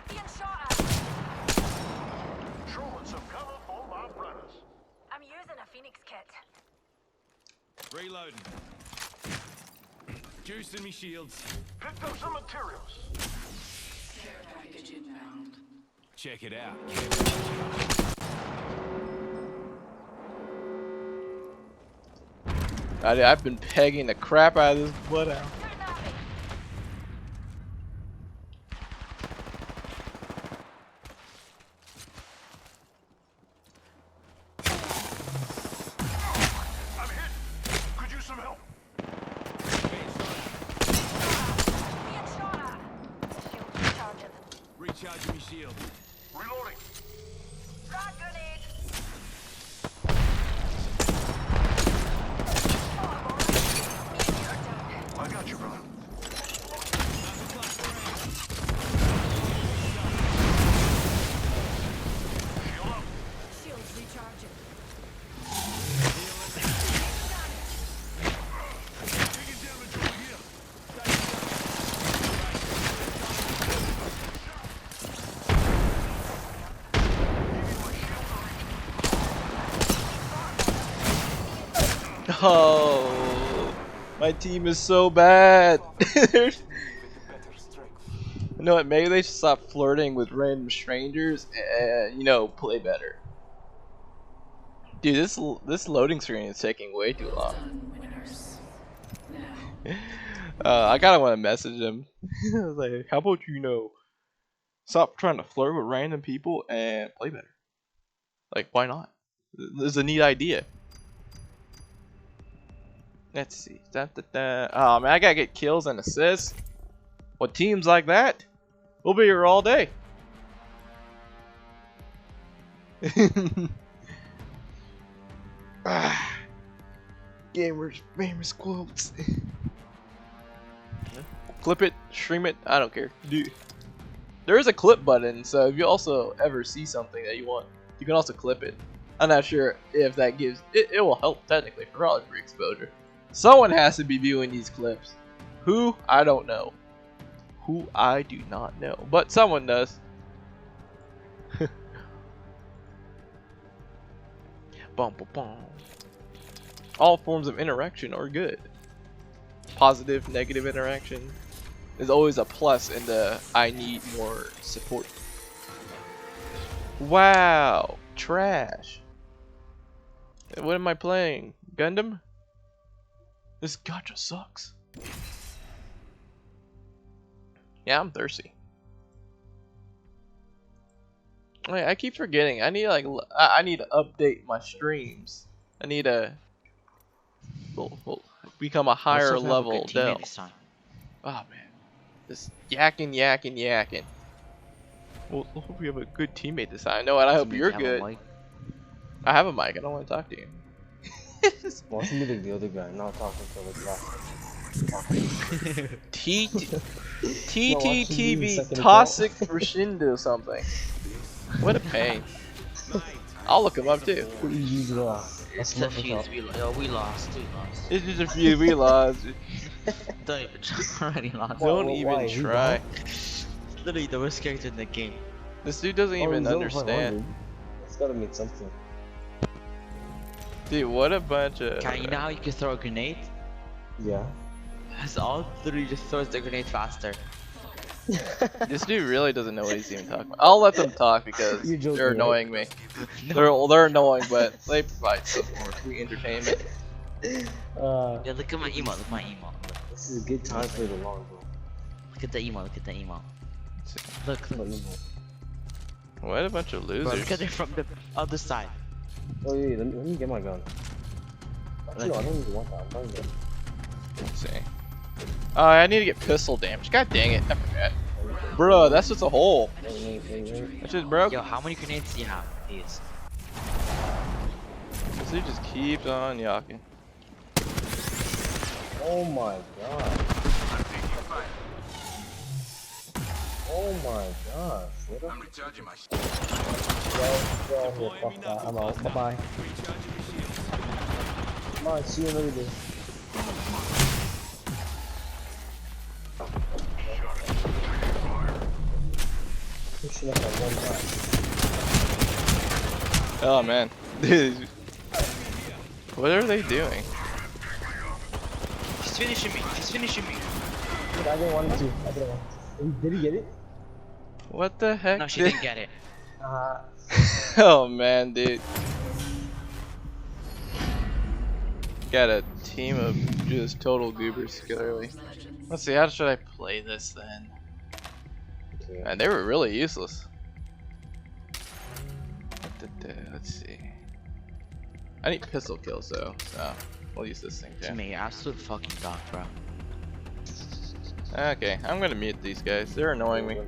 Being shot at. Trolling some cover for my brothers. I'm using a Phoenix kit. Reloading. Juicing me shields. Picked up some materials. care package inbound. Check it out. I've been pegging the crap out of this butt out. Shooting at me. I'm hit. Could use some help. Being shot at. Shields recharging. Recharging me shield. Reloading. Frag grenade. I got you, brother. Shield up. Shields recharging. Taking damage over here. Oh, my team is so bad. You know what? Maybe they should stop flirting with random strangers and, you know, play better. Dude, this loading screen is taking way too long. Done, winners. Now, I kinda want to message him. I was like, how about you know, stop trying to flirt with random people and play better. Like, why not? This is a neat idea. Let's see. Oh man, I gotta get kills and assists. With teams like that, we'll be here all day. Gamers, famous quotes. Clip it, stream it, I don't care. Dude. There is a clip button, so if you also ever see something that you want, you can also clip it. I'm not sure if that gives it will help technically for probably for exposure. Someone has to be viewing these clips. Who? I don't know. Who? I do not know. But someone does. Bum, bum, bum. All forms of interaction are good. Positive, negative interaction is always a plus in the I need more support. Wow, trash. What am I playing? Gundam? This gacha sucks. Yeah, I'm thirsty. Wait, I keep forgetting. I need I need to update my streams. I need to become a higher level Dell. Oh man, this yakking. Well, I hope we have a good teammate this time. No, and I hope you're good. I have a mic. I don't want to talk to you. What's me the other guy? Not talking to the last. TTTV toxic Rashindo something. What a pain. I'll look him up too. It's a few. We lost. It's just a few. We lost. Don't even try. Already lost. Don't even try. Literally the worst character in the game. This dude doesn't even understand. It's gotta mean something. Dude, what a bunch of. Okay, you know how you can throw a grenade? Yeah. That's all. Literally just throws the grenade faster. This dude really doesn't know what he's even talking about. I'll let them talk because they're annoying me. They're annoying, but they provide some more free entertainment. Yeah, look at my emote. Look at my emote. Look. This is a good time for the long bro. Look at the emote. Look at the emote. Look. What a bunch of losers. Bro, look at it from the other side. Oh yeah, let me get my gun. Actually, no, I don't even want that. I'm trying to get. Let's see. Oh, I need to get pistol damage. God dang it, I forgot. Bro, that's just a hole. That shit broke. Yo, how many grenades do you have? Please. This dude just keeps on yakking. Oh my god. Oh my gosh. What I'm recharging my fuck that. I'm out. Bye bye. Come on, see you another day. Pushing up at one time. Oh man. Dude. What are they doing? She's finishing me. She's finishing me. Dude, I didn't want to. Did he get it? What the heck? No, she didn't get it. Oh man, dude. Got a team of just total goobers, clearly. Let's see, how should I play this then? Man, they were really useless. Let's see. I need pistol kills though, so we'll use this thing too. Me, absolute fucking dog, bro. Okay, I'm gonna mute these guys. They're annoying me.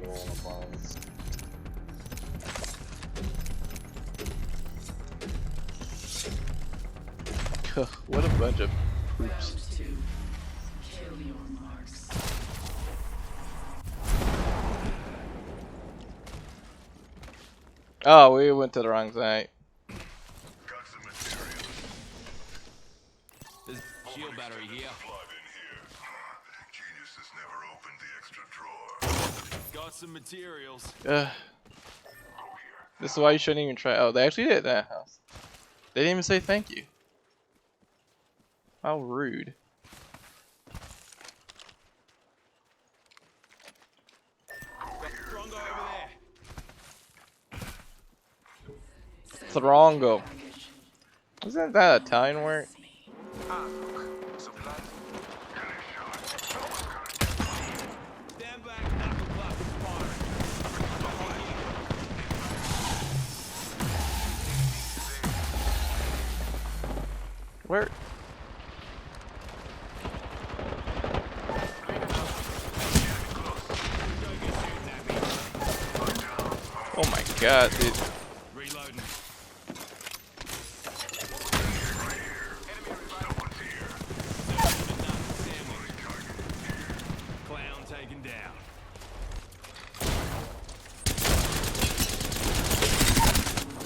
What a bunch of poops. Oh, we went to the wrong side. There's shield battery here. Got some materials. This is why you shouldn't even try. Oh, they actually did that house. They didn't even say thank you. How rude. Drongo over there. Throngo. Isn't that Italian word? Stand back, knuckle blast is firing. Where? god, dude. Reloading. Clown taken down.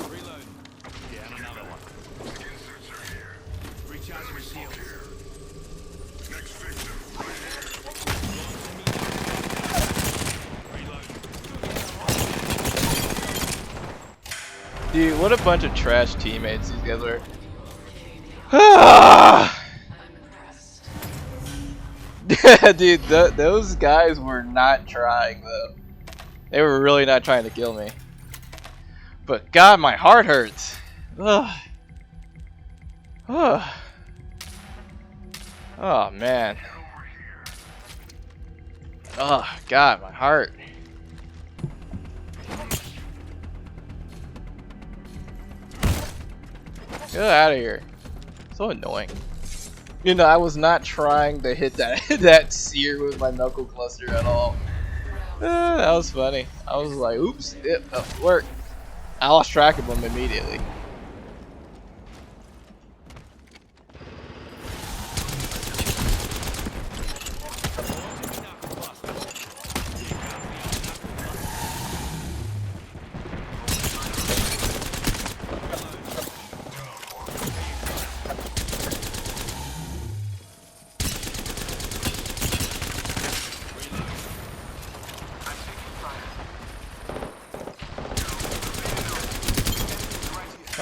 Reloading. Down another one. Recharging my shields. Dude, what a bunch of trash teammates these guys were. Dude, those guys were not trying though. They were really not trying to kill me. But God, my heart hurts. Ugh. Ugh. Oh man. Oh God, my heart. Get out of here. So annoying. You know, I was not trying to hit that that sear with my knuckle cluster at all. That was funny. I was like, oops, it worked. I lost track of them immediately.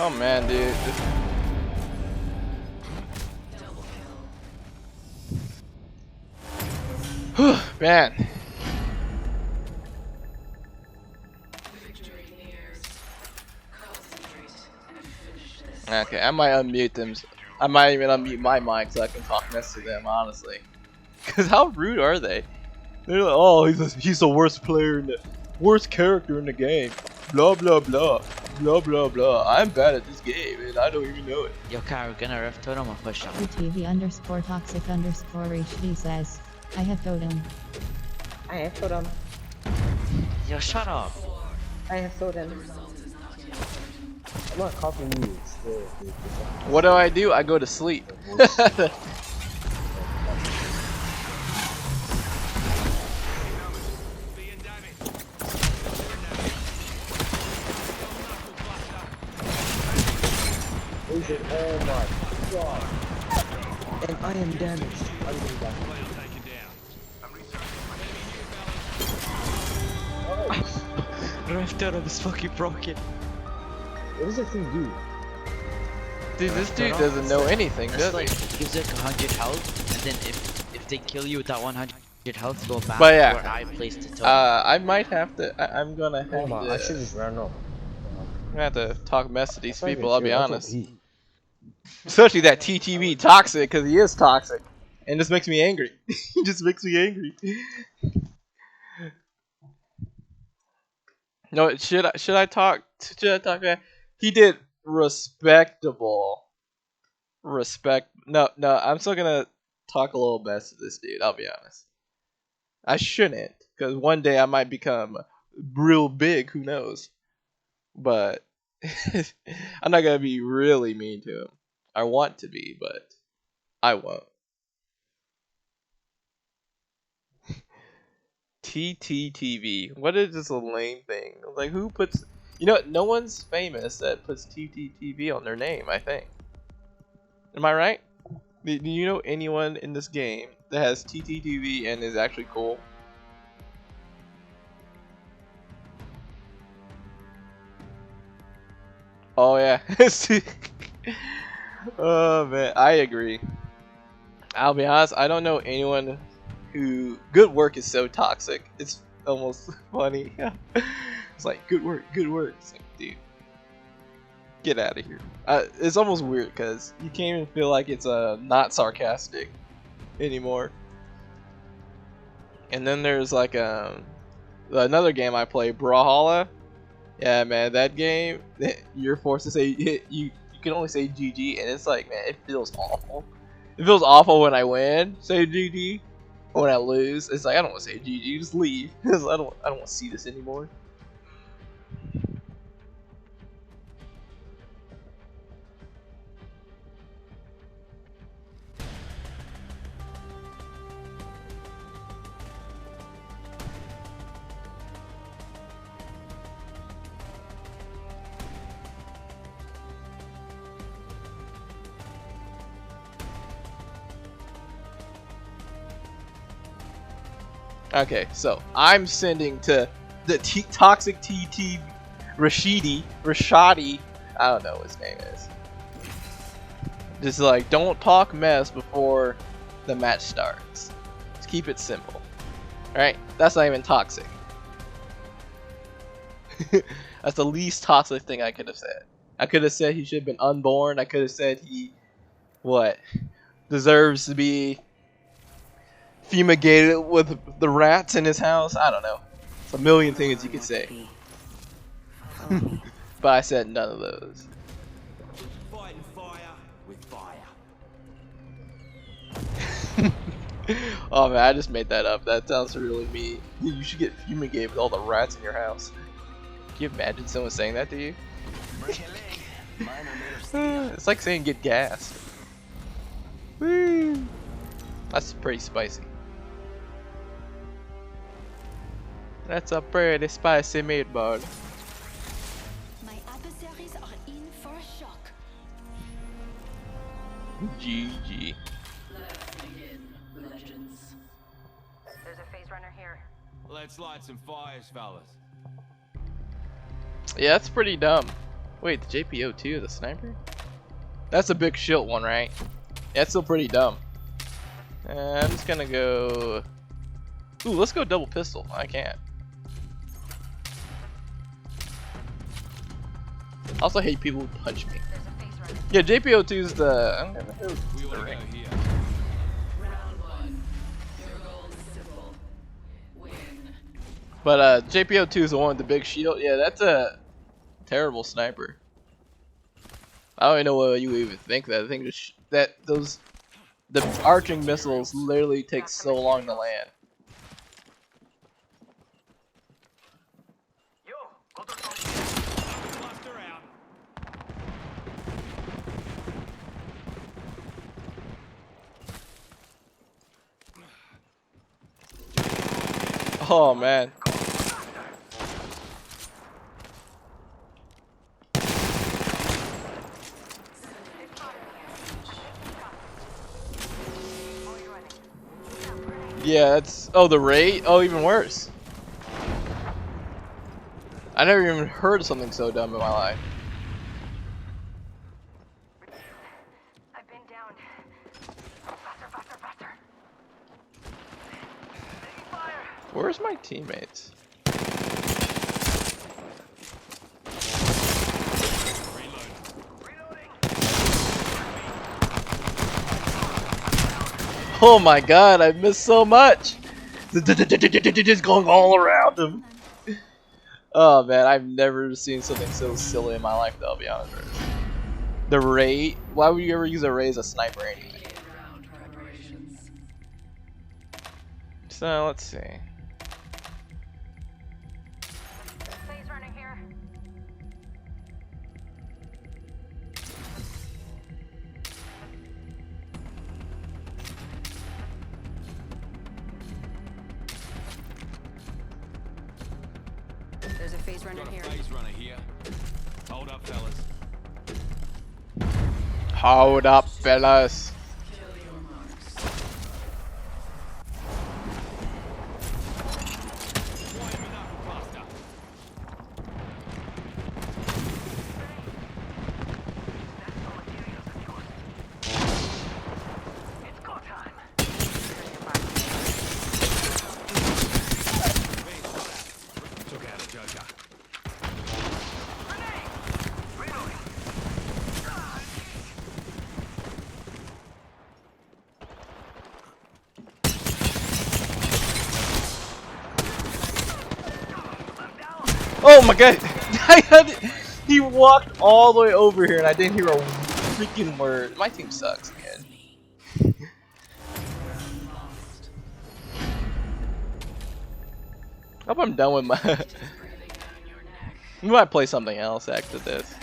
Oh man, dude. Man. Okay, I might unmute them. I might even unmute my mic so I can talk mess to them, honestly. Cause how rude are they? They're like, oh, he's the worst player in the worst character in the game. Blah blah blah. Blah blah blah. I'm bad at this game and I don't even know it. Yo, Kyle, gonna ref totem or push him? UTV_toxic_HD says, I have totem. I have totem. Yo, shut up. I have totem. I'm not copying you. What do? I go to sleep. Oh my god. And I am damaged. Ref totem is fucking broken. What does that thing do? Dude, this dude doesn't know anything, does Like, he? gives like 100 health, and then if they kill you with that 100 health, go back But yeah, where I placed the totem. I might have to. I'm gonna have Oh my, to. I should just ran off. I'm gonna have to talk mess to these That's not people. even I'll be fair, that's honest. OP. Especially that TTV toxic, because he is toxic, and this makes me angry. He just makes me angry. No, should I talk? Should I talk? He did respectable. No, I'm still gonna talk a little mess to this dude. I'll be honest. I shouldn't, because one day I might become real big. Who knows? But I'm not gonna be really mean to him. I want to be, but I won't. TTTV. What is this a lame thing? Like, who puts... You know, no one's famous that puts TTTV on their name, I think. Am I right? Do you know anyone in this game that has TTTV and is actually cool? Oh, yeah. Oh, man. I agree. I'll be honest, I don't know anyone who... Good work is so toxic. It's almost funny. It's like, good work, good work. It's like, dude, get out of here. It's almost weird because you can't even feel like it's not sarcastic anymore. And then there's like another game I play, Brawlhalla. Yeah, man, that game, you're forced to say, you can only say GG, and it's like, man, it feels awful. It feels awful when I win, say GG. When I lose, it's like, I don't want to say GG, just leave. Because I don't want to see this anymore. Okay, so I'm sending to the toxic TT Rashadi, I don't know what his name is. Just like, don't talk mess before the match starts. Just keep it simple. Alright? That's not even toxic. That's the least toxic thing I could have said. I could have said he should have been unborn. I could have said he, deserves to be fumigated with the rats in his house. I don't know. It's a million things you could say. But I said none of those. Fighting fire with fire. Oh man, I just made that up. That sounds really mean. You should get fumigated with all the rats in your house. Can you imagine someone saying that to you? It's like saying get gassed. Woo! That's pretty spicy. That's a pretty spicy meatball. My adversaries are in for a shock. GG. Let's begin, legends. There's a phase runner here. Let's light some fires, fellas. Yeah, that's pretty dumb. Wait, the GBO2, the sniper? That's a big shield one, right? Yeah, it's still pretty dumb. I'm just gonna go... Ooh, let's go double pistol. I can't. I also hate people who punch me. Yeah, GBO2 is the... I'm gonna go We the want to ring. go here. Round one. Your goal is simple. Win. But GBO2 is the one with the big shield. Yeah, that's a terrible sniper. I don't even know what you even think that. I think just the arching missiles literally take so long to land. Cluster out. Oh man. Yeah, that's... Oh, the raid? Oh, even worse. I never even heard of something so dumb in my life. I've been down. Faster, faster, faster. Where's my teammates? Oh my god, I missed so much! Just going all around him. Oh man, I've never seen something so silly in my life, though, I'll be honest with you. The raid? Why would you ever use a raid as a sniper anyway? Begin round preparations. So, let's see. Phase runner here. There's a phase runner Got a here. phase runner here. Hold up, fellas. Hold up, fellas. Kill your marks. Fire me knuckle cluster. Took out a joker. Oh my god! He walked all the way over here and I didn't hear a freaking word. My team sucks, man. I hope I'm done with my... Breathing down your neck. We might play something else after this.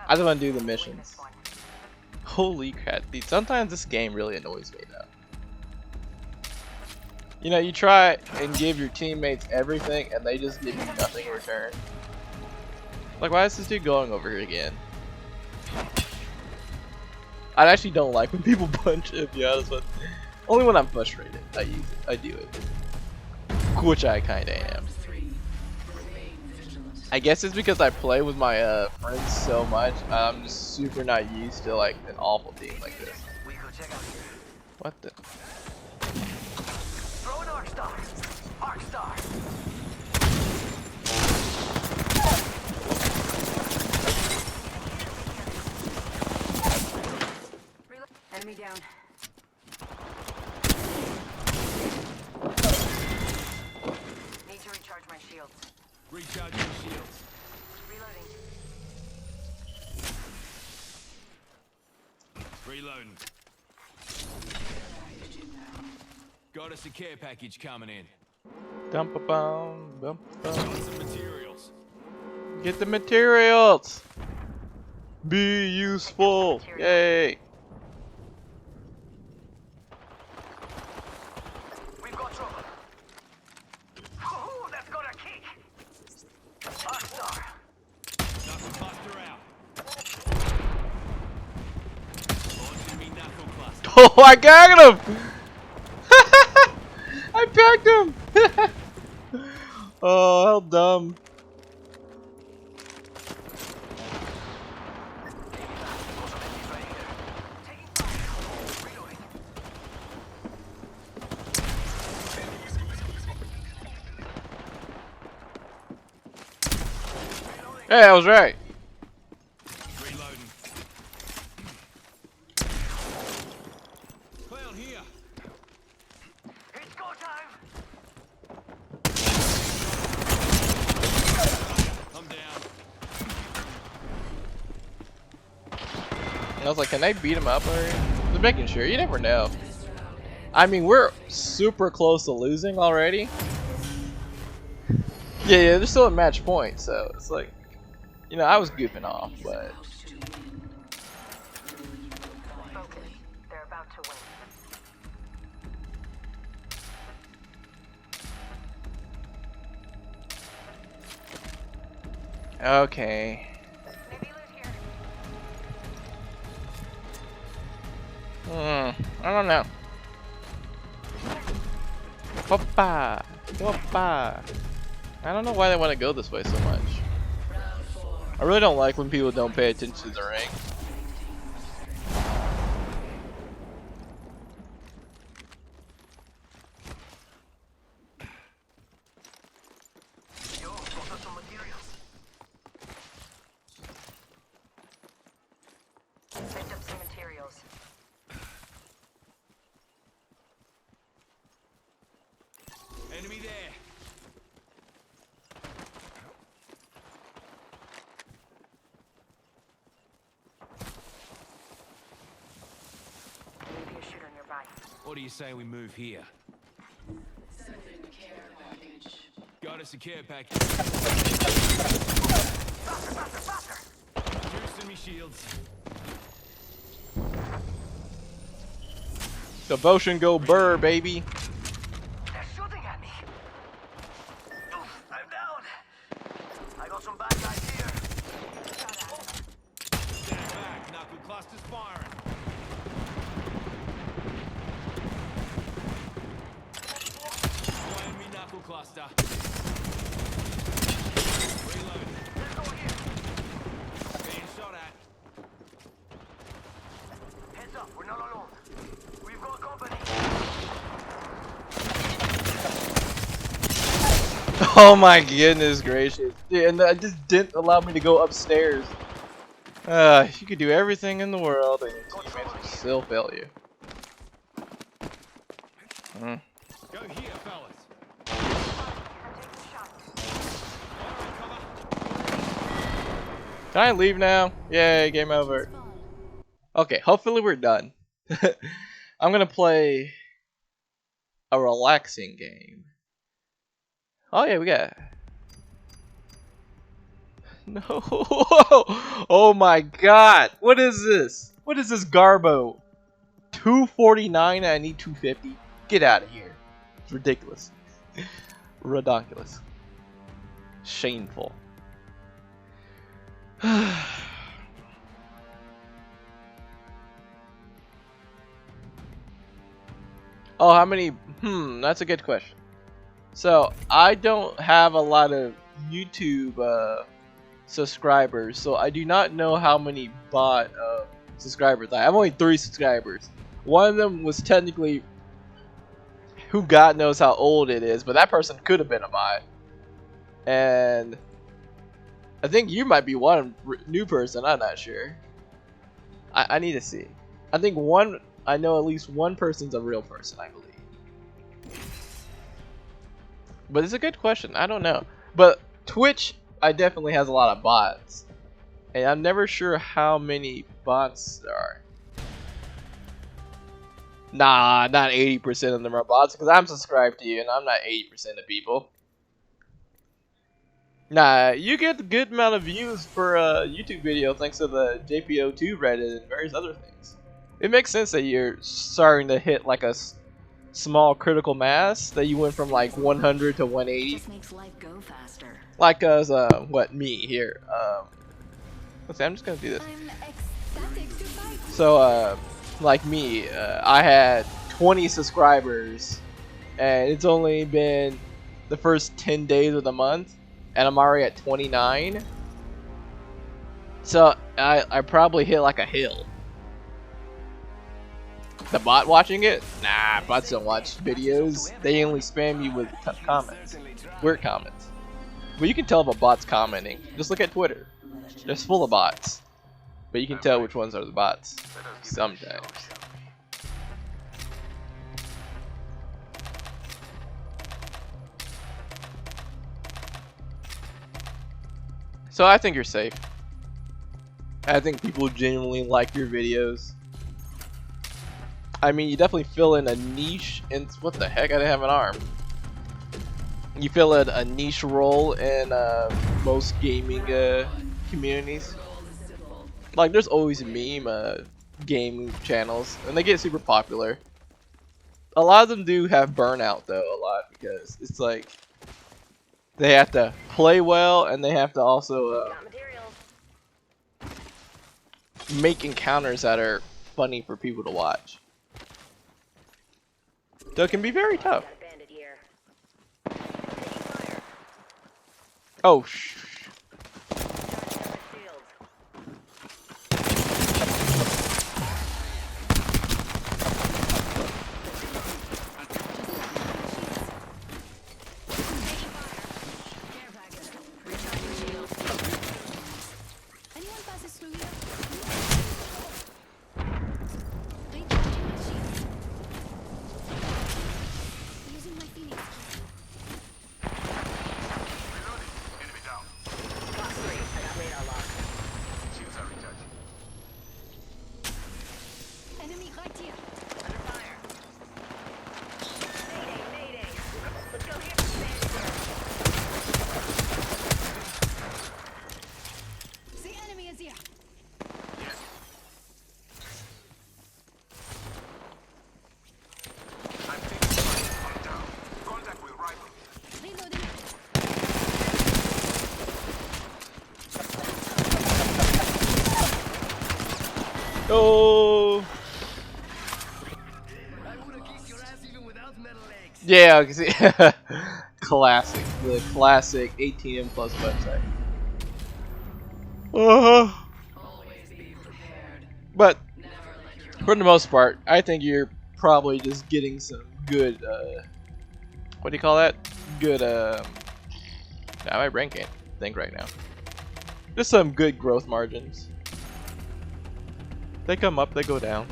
I just want to do the missions. Holy crap, dude. Sometimes this game really annoys me though. You know, you try and give your teammates everything and they just give you nothing in return. Like, why is this dude going over here again? I actually don't like when people punch, to be honest with you. Only when I'm frustrated, I use it. I do it. Which I kinda am. I guess it's because I play with my friends so much. I'm just super not used to like an awful team like this. What the? Throw an arc star. Arc star. Enemy down. Need to recharge my shields. Recharge your shields. Reloading. Reloading. Got us a care package coming in. Dump a bomb, dump a bomb. Got some materials. Get the materials. Be useful. Yay. We've got trouble. Oh, that's got a kick. Arc star. Knuckle cluster out. Launching me knuckle cluster. Oh, I got him. I packed him. Oh, how dumb. Hey, I was right. Reloading. Clown here. It's go time. I'm down. I was like, can I beat him up already? Just making sure. You never know. I mean, we're super close to losing already. Yeah, they're still at match point, so it's like, you know, I was goofing off, but They're about to win. okay. Maybe loot here. I don't know. Hoppa, hoppa. I don't know why they want to go this way so much. I really don't like when people don't pay attention to the ring. Yo, those are some materials. Picked up some materials. Enemy there. Maybe a shooter nearby. What do you say we move here? Sending care package. Got us a care package. Juicing me shields. Devotion go burr, baby. They're shooting at me. Oof, I'm down. I got some bad guys here. Stand back. Knuckle cluster's firing. Flying me knuckle cluster. Reloading. Let's go again. Being shot at. Heads up, we're not alone. We've got company. Oh my goodness gracious. Dude, and that just didn't allow me to go upstairs. You could do everything in the world and your teammates will still fail you. Go here, fellas. Can I leave now? Yay, game over. Okay, hopefully we're done. I'm gonna play a relaxing game. Oh yeah, we got. No. Oh my god. What is this? What is this garbo? 249 I need 250. Get out of here. It's ridiculous. Ridiculous. Shameful. Oh, how many? That's a good question. So I don't have a lot of YouTube subscribers, so I do not know how many bot subscribers I have. Only 3 subscribers. One of them was technically, who God knows how old it is, but that person could have been a bot. And I think you might be one new person. I'm not sure. I need to see. I think I know at least one person's a real person, I believe. But it's a good question. I don't know. But Twitch, I definitely has a lot of bots. And I'm never sure how many bots there are. Nah, not 80% of them are bots, because I'm subscribed to you and I'm not 80% of people. Nah, you get a good amount of views for a YouTube video thanks to the GBO2 Reddit and various other things. It makes sense that you're starting to hit like a small critical mass, that you went from like 100 to 180. Just makes life go faster. Like us, me here. Let's see, I'm just gonna do this. So, like me, I had 20 subscribers, and it's only been the first 10 days of the month, and I'm already at 29. So I probably hit like a hill. The bot watching it? Nah, bots don't watch videos. They only spam you with comments, weird comments. But you can tell if a bot's commenting. Just look at Twitter. It's full of bots. But you can tell which ones are the bots sometimes. So I think you're safe. I think people genuinely like your videos. I mean, you definitely fill in a niche in, what the heck, I didn't have an arm. You fill in a niche role in most gaming communities. Like, there's always meme gaming channels, and they get super popular. A lot of them do have burnout though, a lot, because it's like they have to play well, and they have to also make encounters that are funny for people to watch. So it can be very tough. Oh, oh. Yeah, I can see. Classic, the classic 18M plus website. But for the most part, I think you're probably just getting some good, what do you call that? Good, my brain can't think right now. Just some good growth margins. They come up, they go down.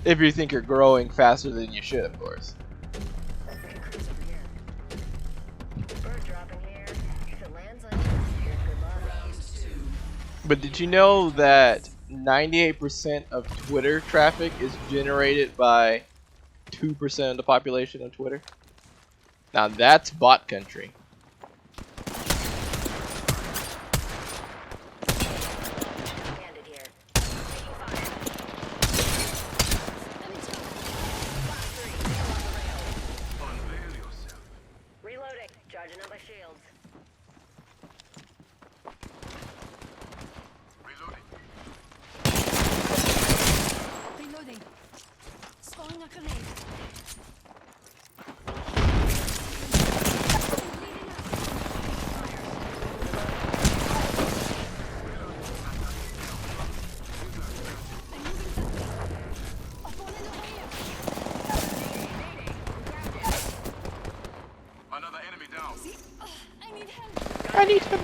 If you think you're growing faster than you should, of course. But did you know that 98% of Twitter traffic is generated by 2% of the population of Twitter? Now that's bot country. I need him.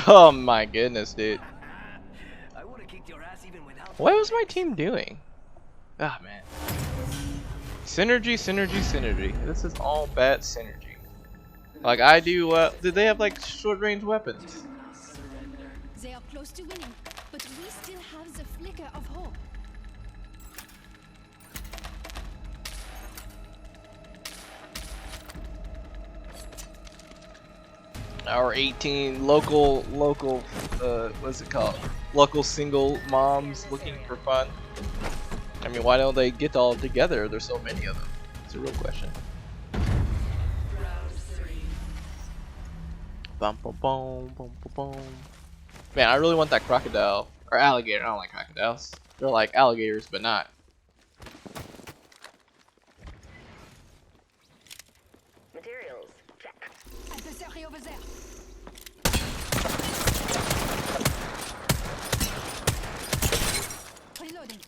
Oh my goodness, dude. I would have kicked your ass even without. What was my team doing? Ah, man. Synergy, synergy, synergy. This is all bad synergy. Like I do, did they have like short range weapons? They are close to winning, but we still have the flicker of hope. Our 18 local, what's it called? Local single moms looking for fun. I mean, why don't they get all together? There's so many of them. It's a real question. Bum, bum, bum, bum, bum, bum. Man, I really want that crocodile or alligator. I don't like crocodiles. They're like alligators, but not. Materials, check. Adversary over there. Reloading.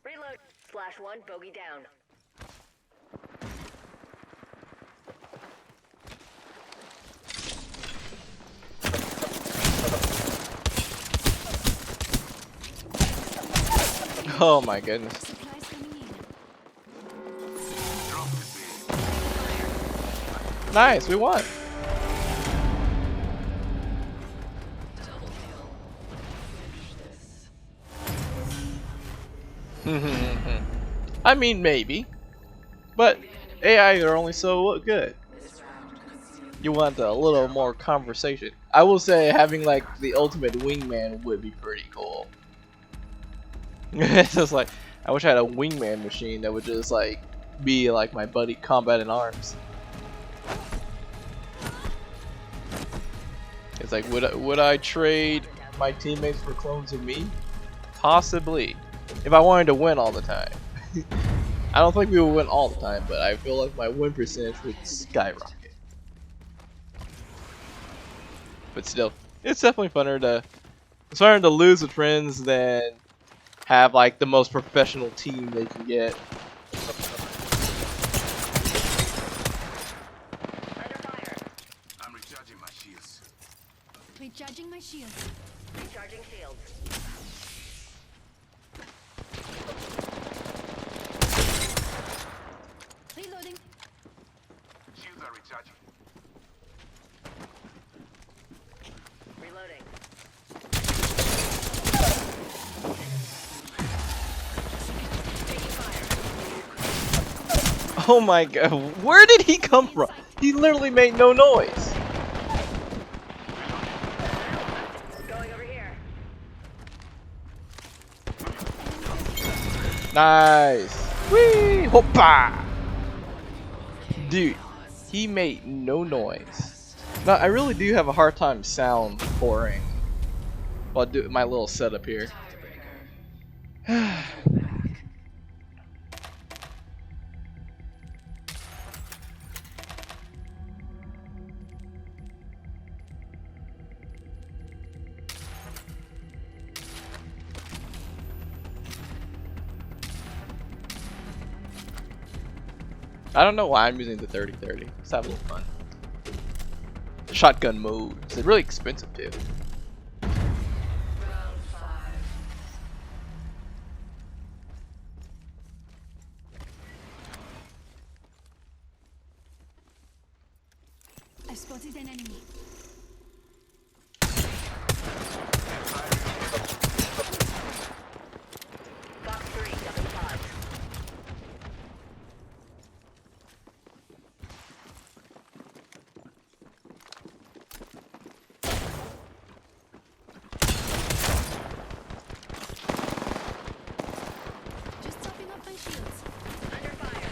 Reload. /1 bogey down. Oh my goodness. Supplies coming in. Nice, we won. I mean, maybe. But AI are only so good. You want a little more conversation. I will say having like the ultimate wingman would be pretty cool. It's just like, I wish I had a wingman machine that would just like be like my buddy combat in arms. It's like, would I trade my teammates for clones of me? Possibly, if I wanted to win all the time. I don't think we would win all the time, but I feel like my win percentage would skyrocket. But still, it's definitely funner to lose with friends than have like the most professional team they can get. Under fire. I'm recharging my shields. Recharging my shields. Recharging shields. Reloading. Shields are recharging. Reloading. Oh my god, where did he come from? He literally made no noise. Going over here. Nice. Whee! Hoppa! Dude, he made no noise. Now, I really do have a hard time sound pouring while doing my little setup here. I don't know why I'm using the 30-30. Let's have a little fun. Shotgun mode. It's really expensive too. I spotted an enemy. Box 3, double pod. Just topping up my shields. Under fire.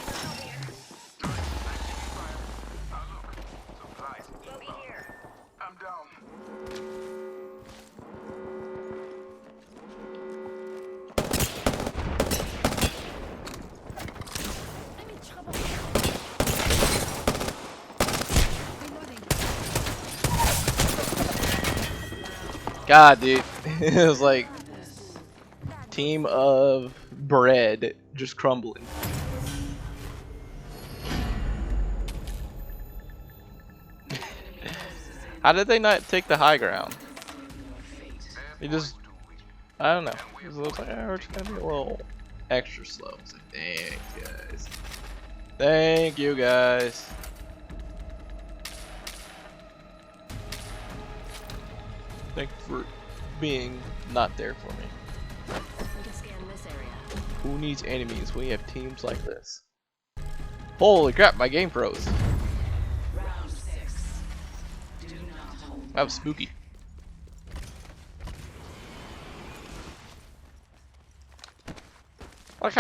Over here. Supplies. Bogey here. I'm down. I'm in trouble. Reloading. God, dude. It was like team of bread just crumbling. How did they not take the high ground? They just, I don't know. It looks like, we're just gonna be a little extra slow. It's like, dang, guys. Thank you, guys. Thank you for being not there for me. We can scan this area. Who needs enemies when you have teams like this? Holy crap, my game froze. Round 6. Do not hold. That was spooky.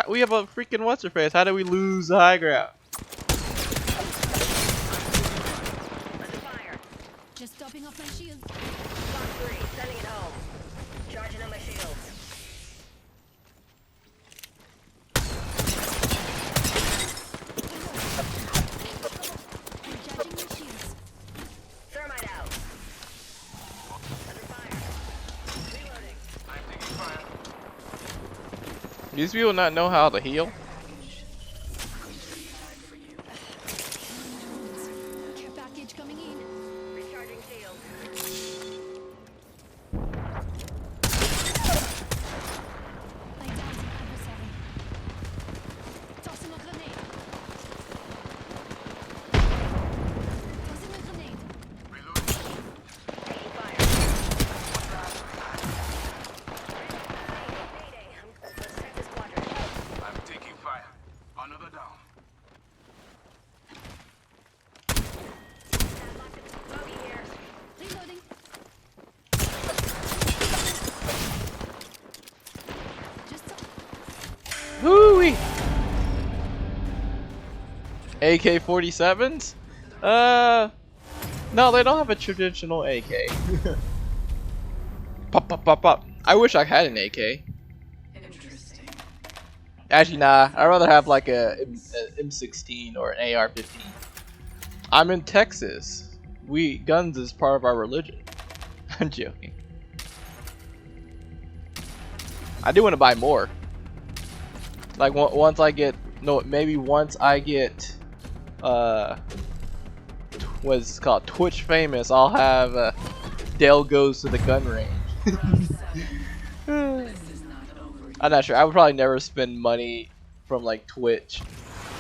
We have a freaking what's her face. How did we lose the high ground? Under fire. Just topping off my shield. Box 3, sending it home. Charging on my shields. Recharging my shields. Thermite out. Under fire. Reloading. These people not know how to heal? Care package coming in. Recharging shield. I downed an adversary. Tossing a grenade. Tossing a grenade. Taking fire. Mayday. Let's check this quadrant. I'm taking fire. Another down. Bogey here. Reloading. Just Woo-wee! AK-47s? No, they don't have a traditional AK. Pop, pop, pop, pop. I wish I had an AK. Interesting. Actually, nah. I'd rather have like a M16 or an AR-15. I'm in Texas. Guns is part of our religion. I'm joking. I do want to buy more. Like once I get, no, maybe once I get, what's it called, Twitch famous, I'll have Dale goes to the gun range. I'm not sure. I would probably never spend money from like Twitch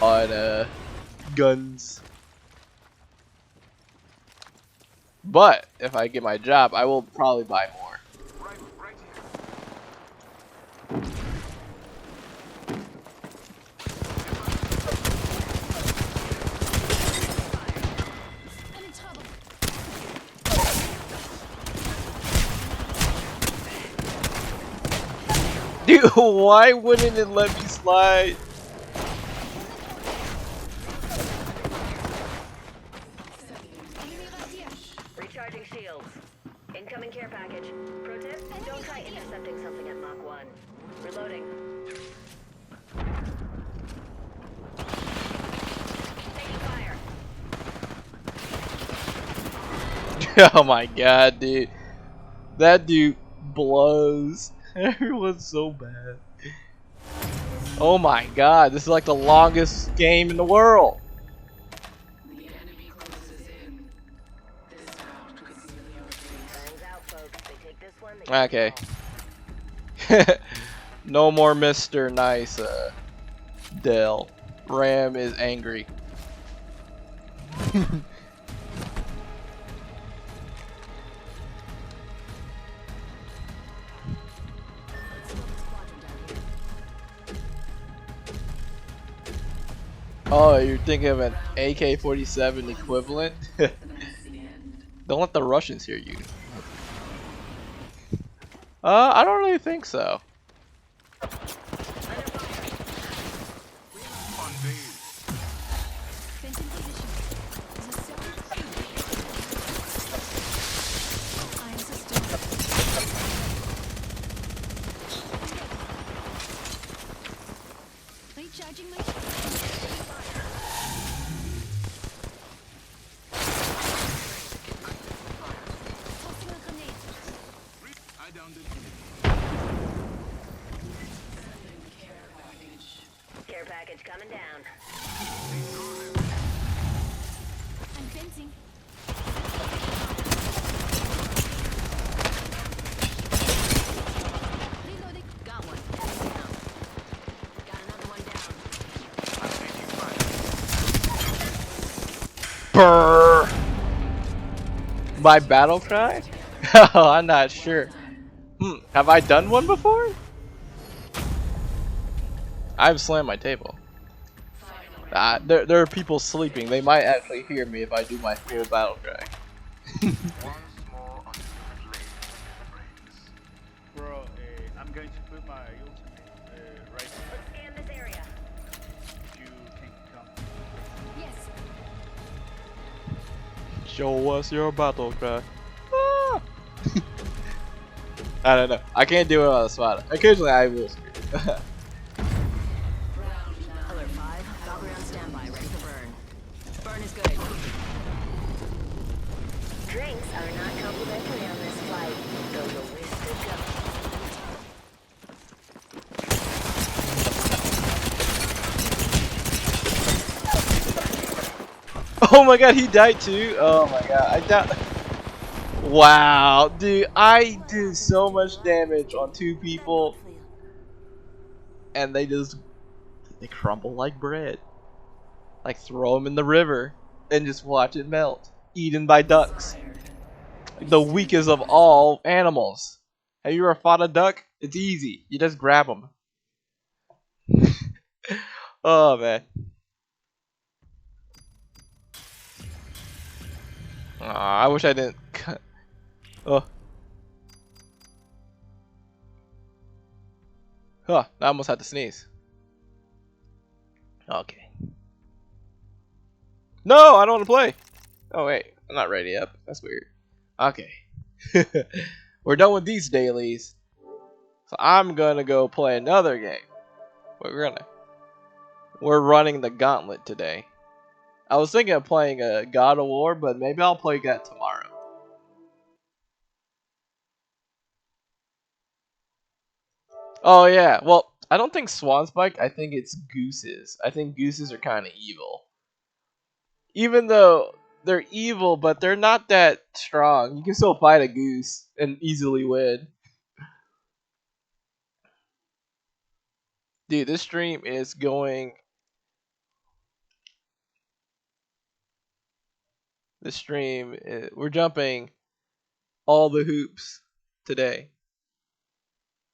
on guns. But if I get my job, I will probably buy more. Right here. I'm in trouble. Dude, why wouldn't it let me slide? Enemy right here. Recharging shields. Incoming care package. Pro tip, don't try intercepting something at Mach 1. Reloading. Taking fire. Oh my god, dude. That dude blows. Everyone's so bad. Oh my god, this is like the longest game in the world. The enemy closes in. This round could seal your fate. Bangs out, folks. They take this one. They Okay. take it all. No more Mr. Nice, Dell. Ram is angry. Oh, you're thinking of an AK-47 equivalent? Don't let the Russians hear you. I don't really think so. Fencing position. Is this so? I am sustained. Recharging my tossing a grenade. I downed it. Care package coming down. I'm fencing. Brrr. My battle cry? Oh, I'm not sure. Have I done one before? I've slammed my table. There are people sleeping. They might actually hear me if I do my full battle cry. Bro, I'm going to put my ultimate right here. Scan this area. You can come. Yes. Show us your battle cry. Ah! I don't know. I can't do it on the spot. Occasionally I will. Alert 5. Valkyrie on standby, ready for burn. Burn is good. Drinks are not complimentary on this flight. Go the risk of Oh my god, he died too. Oh my god, I doubt. Wow, dude, I do so much damage on 2 people, and they crumble like bread. Like throw them in the river and just watch it melt, eaten by ducks. The weakest of all animals. Have you ever fought a duck? It's easy. You just grab them. Oh man. Aw, I wish I didn't. Oh. Huh, I almost had to sneeze. Okay. No, I don't want to play. Oh wait, I'm not ready up. That's weird. Okay. We're done with these dailies. So I'm gonna go play another game. We're running the gauntlet today. I was thinking of playing a God of War, but maybe I'll play that tomorrow. Oh yeah, well, I don't think Swan Spike, I think it's gooses. I think gooses are kind of evil. Even though they're evil, but they're not that strong. You can still fight a goose and easily win. Dude, this stream is going... we're jumping all the hoops today.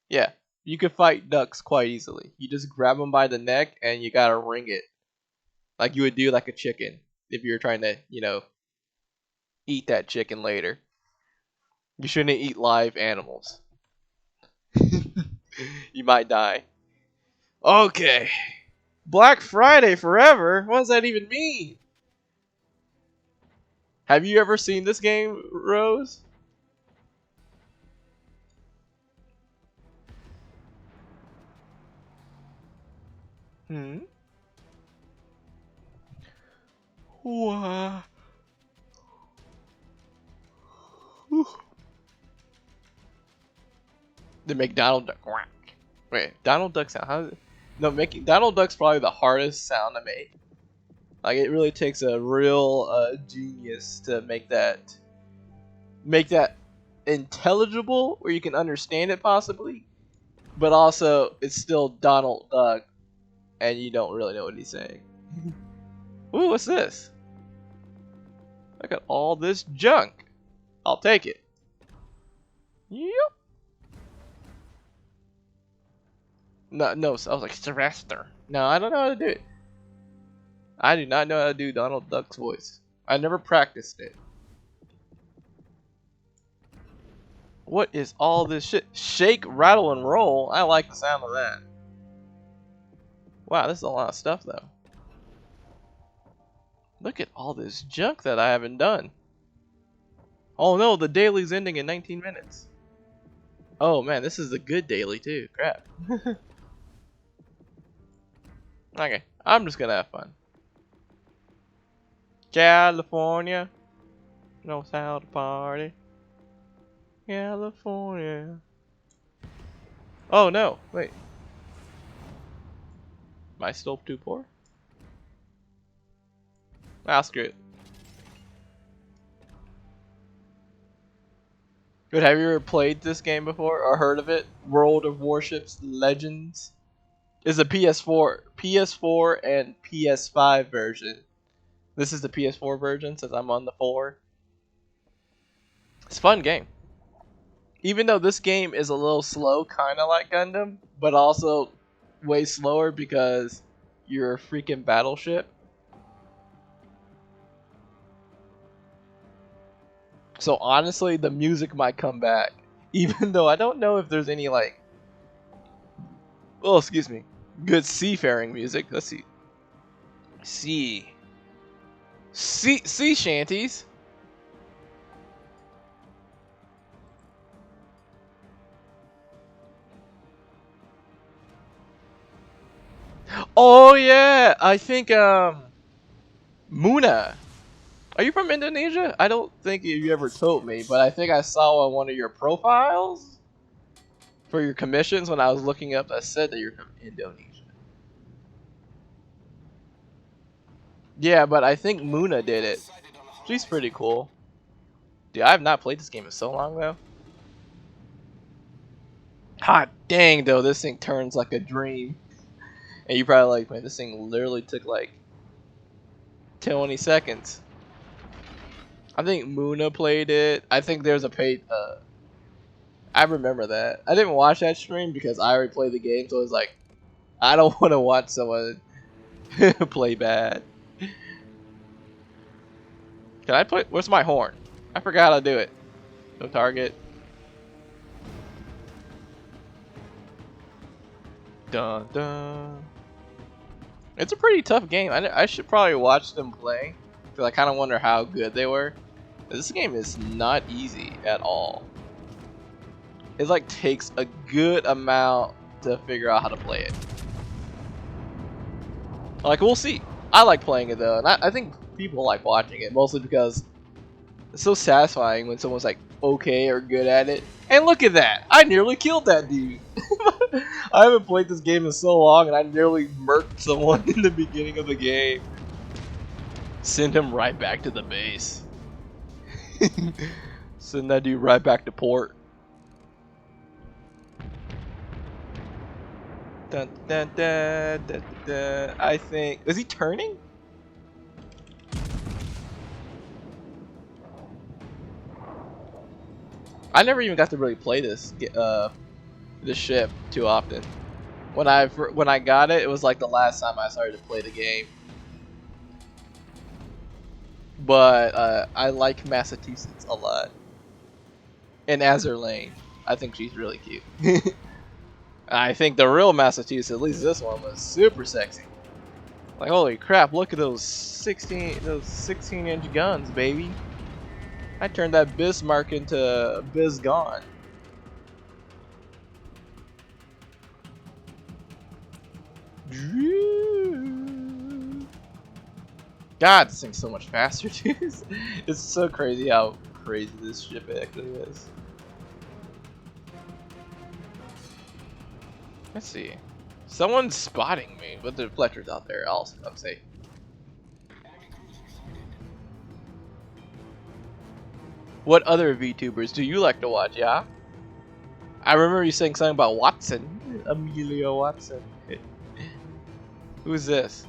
Yeah, you can fight ducks quite easily. You just grab them by the neck and you gotta ring it. Like you would do like a chicken if you're trying to, eat that chicken later. You shouldn't eat live animals. You might die. Okay. Black Friday forever? What does that even mean? Have you ever seen this game, Rose? Wow. The McDonald Duck. Wait, Donald Duck sound? No, making Donald Duck's probably the hardest sound to make. Like it really takes a real genius to make that intelligible, where you can understand it possibly, but also it's still Donald Duck, and you don't really know what he's saying. Ooh, what's this? Look at all this junk. I'll take it. Yep. No, I was like Sylvester. No, I don't know how to do it. I do not know how to do Donald Duck's voice. I never practiced it. What is all this shit? Shake, rattle, and roll. I like the sound of that. Wow, this is a lot of stuff though. Look at all this junk that I haven't done. Oh no, the daily's ending in 19 minutes. Oh man, this is a good daily too. Crap. Okay, I'm just gonna have fun. California knows how to party. California. Oh no, wait. Am I still too poor? Ah, screw it. But have you ever played this game before or heard of it? World of Warships Legends is a PS4 and PS5 version. This is the PS4 version since I'm on the 4. It's a fun game. Even though this game is a little slow, kind of like Gundam, but also way slower because you're a freaking battleship. So honestly, the music might come back. Even though I don't know if there's any like, oh excuse me, good seafaring music. Let's see. Sea shanties. Oh yeah, I think Muna. Are you from Indonesia? I don't think you ever told me, but I think I saw on one of your profiles for your commissions when I was looking up that said that you're from Indonesia. Yeah, but I think Muna did it. She's pretty cool. Dude, I have not played this game in so long though. Hot dang though, this thing turns like a dream. And you probably like, man, this thing literally took like 20 seconds. I think Muna played it. I think there's a paid. I remember that. I didn't watch that stream because I already played the game, so it was like, I don't want to watch someone play bad. Can I play? Where's my horn? I forgot how to do it. No target. Dun dun. It's a pretty tough game. I should probably watch them play because I kind of wonder how good they were. This game is not easy at all. It like takes a good amount to figure out how to play it. Like, we'll see. I like playing it though, and I think people like watching it mostly because it's so satisfying when someone's like okay or good at it. And look at that! I nearly killed that dude. I haven't played this game in so long, and I nearly murked someone in the beginning of the game. Send him right back to the base. Send that dude right back to port. Dun, dun, dun, dun, dun, dun. I think... Is he turning? I never even got to really play this ship too often. When I got it, it was like the last time I started to play the game. But I like Massachusetts a lot. And Azur Lane. I think she's really cute. I think the real Massachusetts, at least this one, was super sexy. Like, holy crap, look at those 16-inch guns, baby. I turned that Bismarck into Bisgone. God, this thing's so much faster, dude. It's so crazy how crazy this ship actually is. Let's see. Someone's spotting me, but the deflector's out there. I'm safe. What other VTubers do you like to watch, yeah? I remember you saying something about Watson. Amelia Watson. Who's this?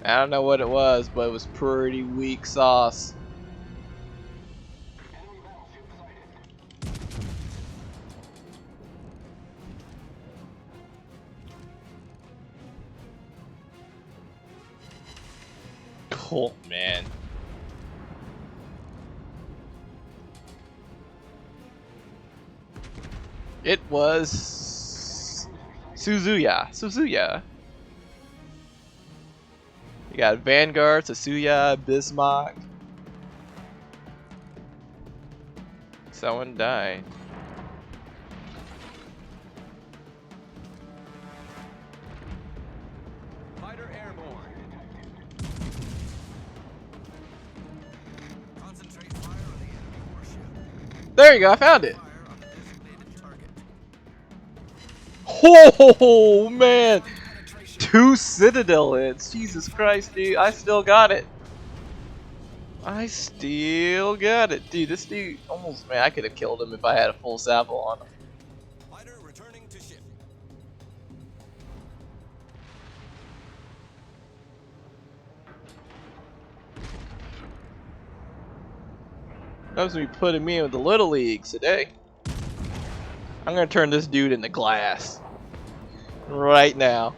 I don't know what it was, but it was pretty weak sauce. Oh man. It was Suzuya. You got Vanguard, Suzuya, Bismarck. Someone died. Fighter airborne. Concentrate fire on the enemy warship. There you go, I found it. Fire on the designated target. Oh man, 2 Citadel hits. Jesus Christ, dude, I still got it. Dude, this dude almost, man, I could have killed him if I had a full salvo on him. Fighter returning to ship. Comes to be putting me in with the little leagues today. I'm gonna turn this dude into glass right now.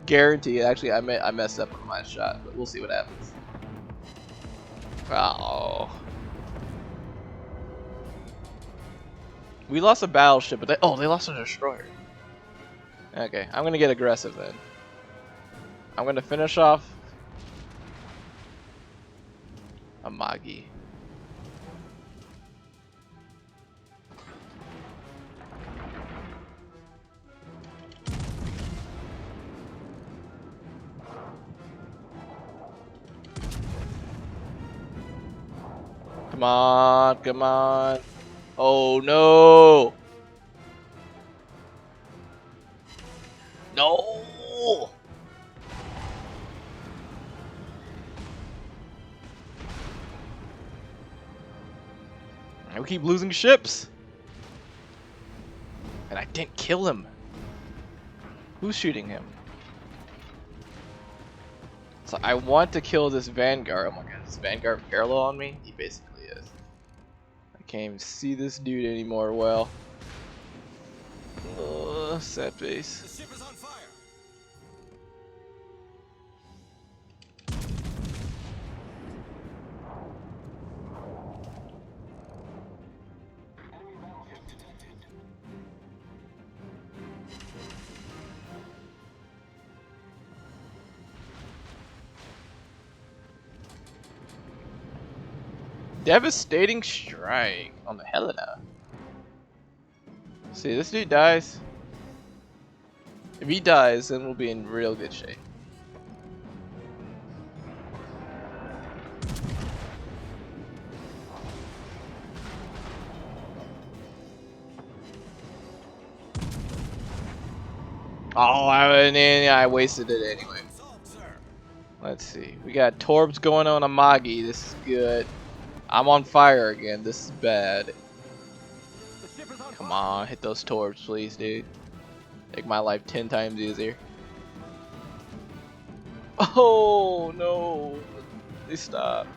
Guaranteed. Actually, I messed up on my shot, but we'll see what happens. Oh. We lost a battleship, but they lost a destroyer. Okay, I'm gonna get aggressive then. I'm gonna finish off a Magi. Come on, come on. Oh no! No! We keep losing ships. And I didn't kill him. Who's shooting him? So I want to kill this Vanguard. Oh my god, is this Vanguard parallel on me? He basically is. I can't even see this dude anymore well. Sad face. The ship is on fire. Devastating strike on the Helena. See, this dude dies. If he dies, then we'll be in real good shape. Oh, I wasted it anyway. Let's see. We got Torbs going on a Magi. This is good. I'm on fire again. This is bad. Come on, hit those Torbs, please, dude. Make my life 10 times easier. Oh no! They stopped.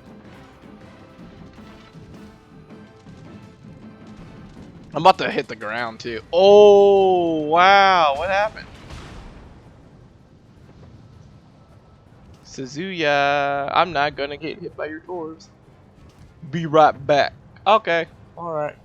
I'm about to hit the ground too. Oh wow! What happened? Suzuya, I'm not gonna get hit by your Torbs. Be right back. Okay. Alright.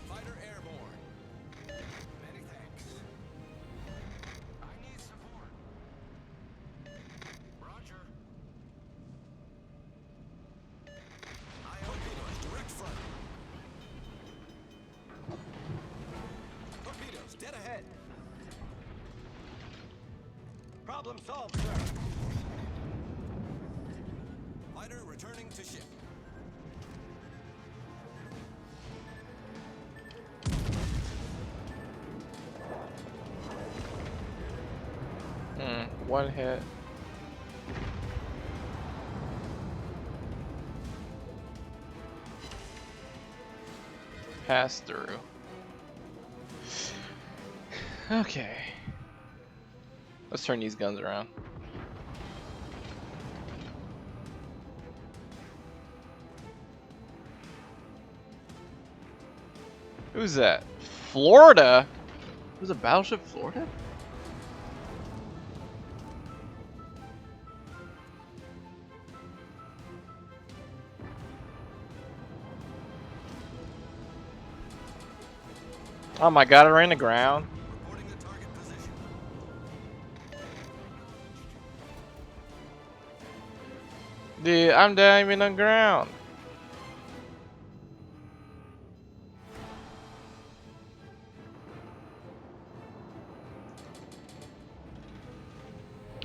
Fighter airborne. Many thanks. I need support. Roger. Torpedoes, direct front. Torpedoes, dead ahead. Problem solved, sir. Fighter returning to ship. One hit. Pass through. Okay. Let's turn these guns around. Who's that? Florida? There's a battleship Florida? Oh my god, I ran the ground. Reporting the target position. Dude, I'm diving on ground.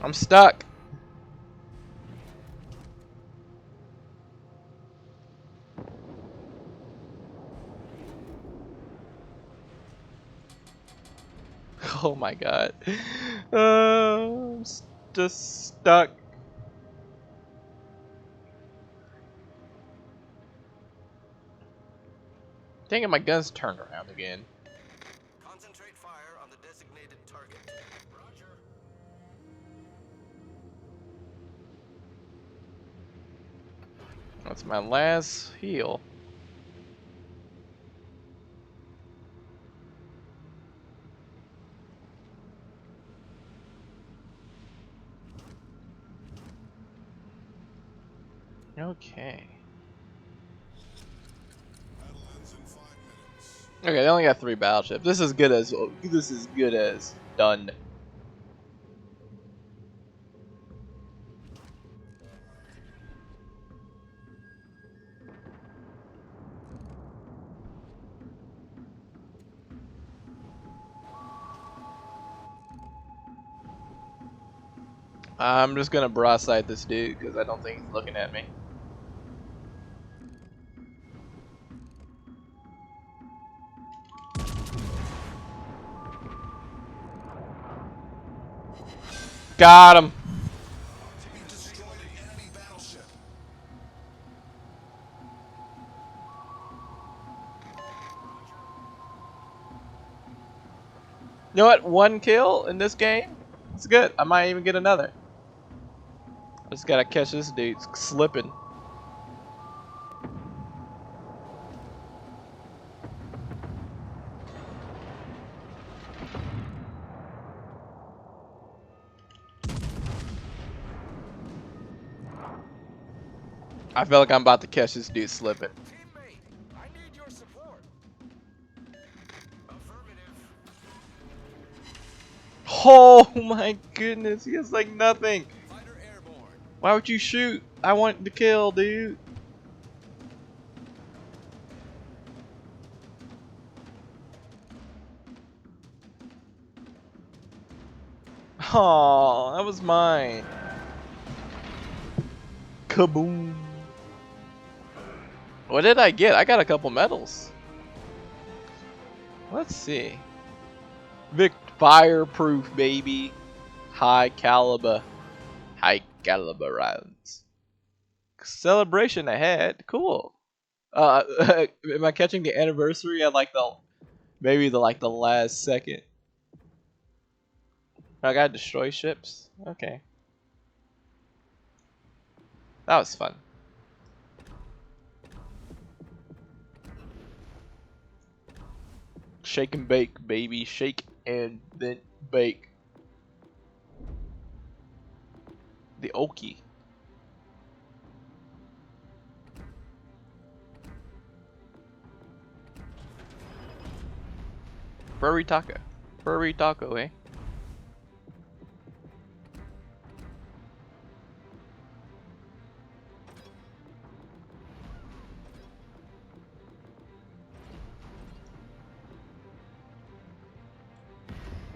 I'm stuck. Oh my god. I'm just stuck. Dang it, my gun's turned around again. Concentrate fire on the designated target. Roger. That's my last heal. Okay. Okay, they only got 3 battleships. This is good as done. I'm just gonna broadside this dude because I don't think he's looking at me. Got him. You know what? 1 kill in this game? It's good. I might even get another. I just gotta catch this dude slipping. I feel like I'm about to catch this dude slipping. Teammate, I need your support. Affirmative. Oh my goodness, he has like nothing. Fighter airborne. Why would you shoot? I want to kill, dude. Oh, that was mine. Kaboom. What did I get? I got a couple medals. Let's see. Fireproof, baby. High caliber rounds. Celebration ahead. Cool. Am I catching the anniversary at like the last second? I gotta destroy ships. Okay. That was fun. Shake and bake, baby. Shake and then bake. The Okie. Furry taco. Furry taco, eh?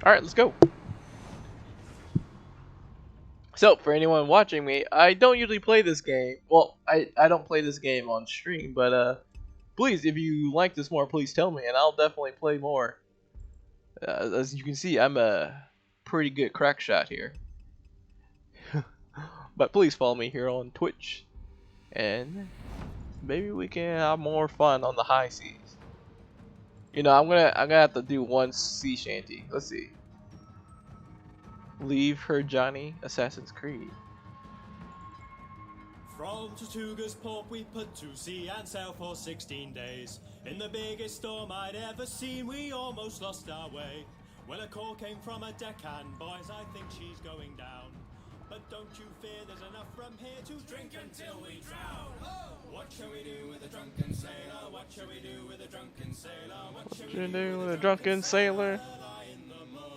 Alright, let's go. So, for anyone watching me, I don't usually play this game. Well, I don't play this game on stream, but please, if you like this more, please tell me, and I'll definitely play more. As you can see, I'm a pretty good crack shot here. But please follow me here on Twitch, and maybe we can have more fun on the high seas. You know, I'm gonna have to do one sea shanty. Let's see. Leave her, Johnny. Assassin's Creed. From Tortuga's port we put to sea and sailed for 16 days. In the biggest storm I'd ever seen, we almost lost our way. When a call came from a deckhand, boys, I think she's going down. But don't you fear, there's enough from here to drink until we drown. Oh! What shall we do with a drunken sailor? What shall we do with a drunken sailor? What shall we do with a drunken sailor?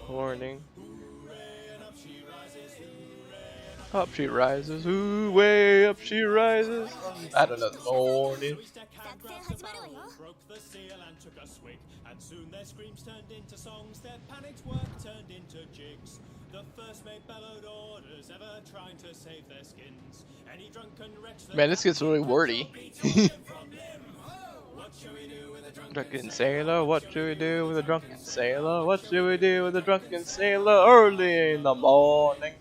Morning. Hooray, and up she rises, hooray, Up she rises, ooh, way up she rises. I don't know, the morning. broke the seal and took a swig, and soon their screams turned into songs, their panicked work turned into jigs. The first mate bellowed orders, ever trying to save their skins. Any drunken wretch that Man, this gets really wordy. what Drunken sailor, what should we do with a drunken sailor? What should we do with a drunken sailor early in the morning?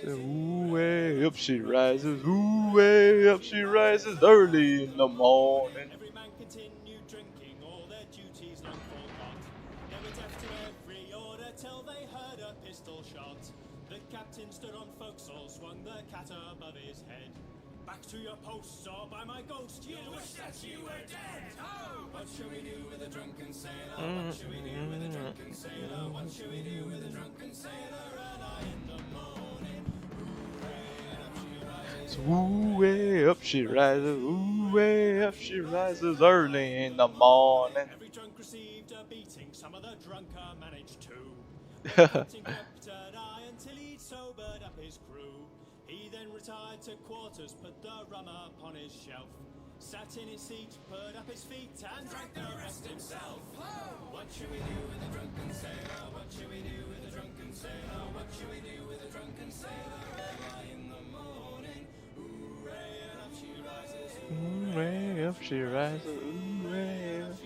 Ooh, way up she rises, ooh, way up she rises early in the morning. Every man continued drinking, all their duties long forgot. They were deaf to every order till they heard a pistol shot. The captain stood on forecastle, swung the cat above his head. Back to your posts, or by my ghost, you'll wish that you were dead. Oh, what shall we do with a drunken sailor? What shall we do with a drunken sailor? What shall we do with a drunken sailor? Early in the morning, So ooh, way up she rises, ooh, way up she rises early in the morning. every drunk received a beating, some of the drunker managed to. The captain kept an eye until he'd sobered up his crew. He then retired to quarters, put the rum upon his shelf, sat in his seat, put up his feet, and drank the rest himself. What should we do with a drunken sailor? What should we do with a drunken sailor? What should we do with a drunken sailor? Early in the morning, hooray, and up she rises. Ooh, way up she rises, ooh, way up.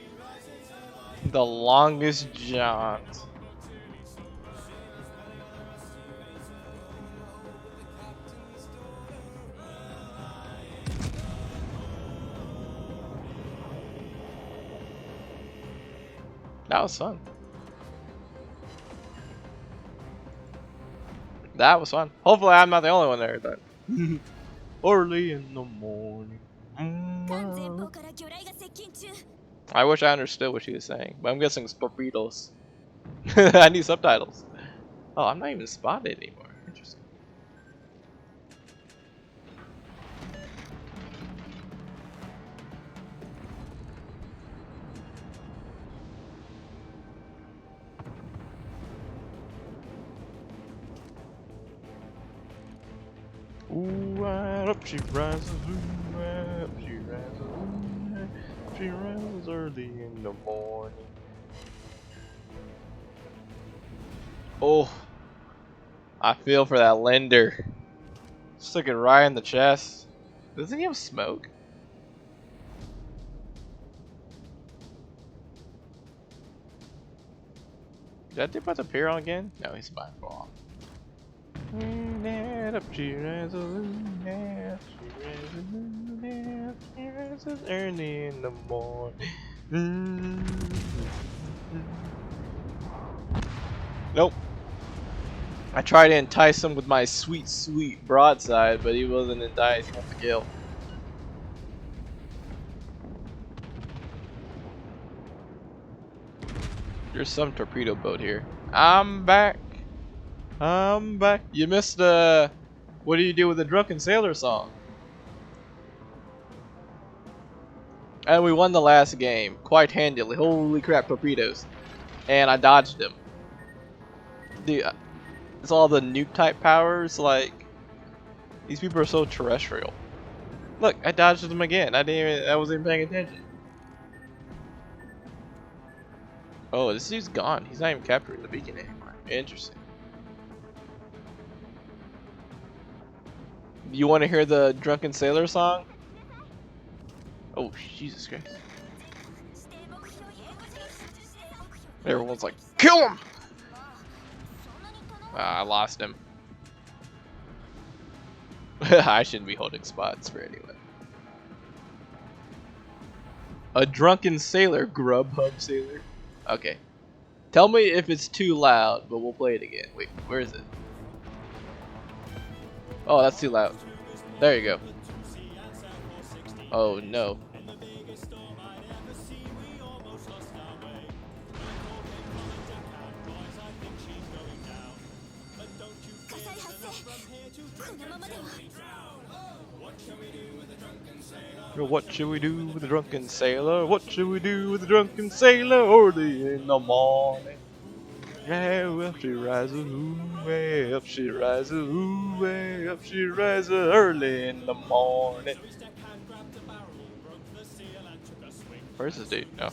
The longest jaunt. That was fun. That was fun. Hopefully I'm not the only one there, but early in the morning. I wish I understood what she was saying, but I'm guessing it's torpedoes. I need subtitles. Oh, I'm not even spotted anymore. Interesting. Ooh, right up she rises, ooh, right up she rises, ooh, right up she rises early in the morning. Oh, I feel for that lender. Stick it right in the chest. Doesn't he have smoke? Did that dude about to appear on again? No, he's by fall. Up she rises, up she rises early in the morning. Nope. I tried to entice him with my sweet, sweet broadside, but he wasn't enticed. He wants to kill. There's some torpedo boat here. I'm back. I'm back. You missed the what do you do with the drunken sailor song? And we won the last game quite handily. Holy crap, torpedoes. And I dodged them. Dude, it's all the nuke type powers. Like, these people are so terrestrial. Look, I dodged them again. I wasn't even paying attention. Oh, this dude's gone. He's not even capturing the beacon anymore. Interesting. You want to hear the drunken sailor song? Oh, Jesus Christ. Everyone's like, kill him! I lost him. I shouldn't be holding spots for anyone. A drunken sailor, Grubhub sailor. Okay. Tell me if it's too loud, but we'll play it again. Wait, where is it? Oh, that's too loud. There you go. Oh no. What should we do with the drunken sailor? What should we do with the drunken sailor early in the morning? Yeah, well she rises, ooh, way up she rises, ooh, way up she rises early in the morning. Where's this dude? No.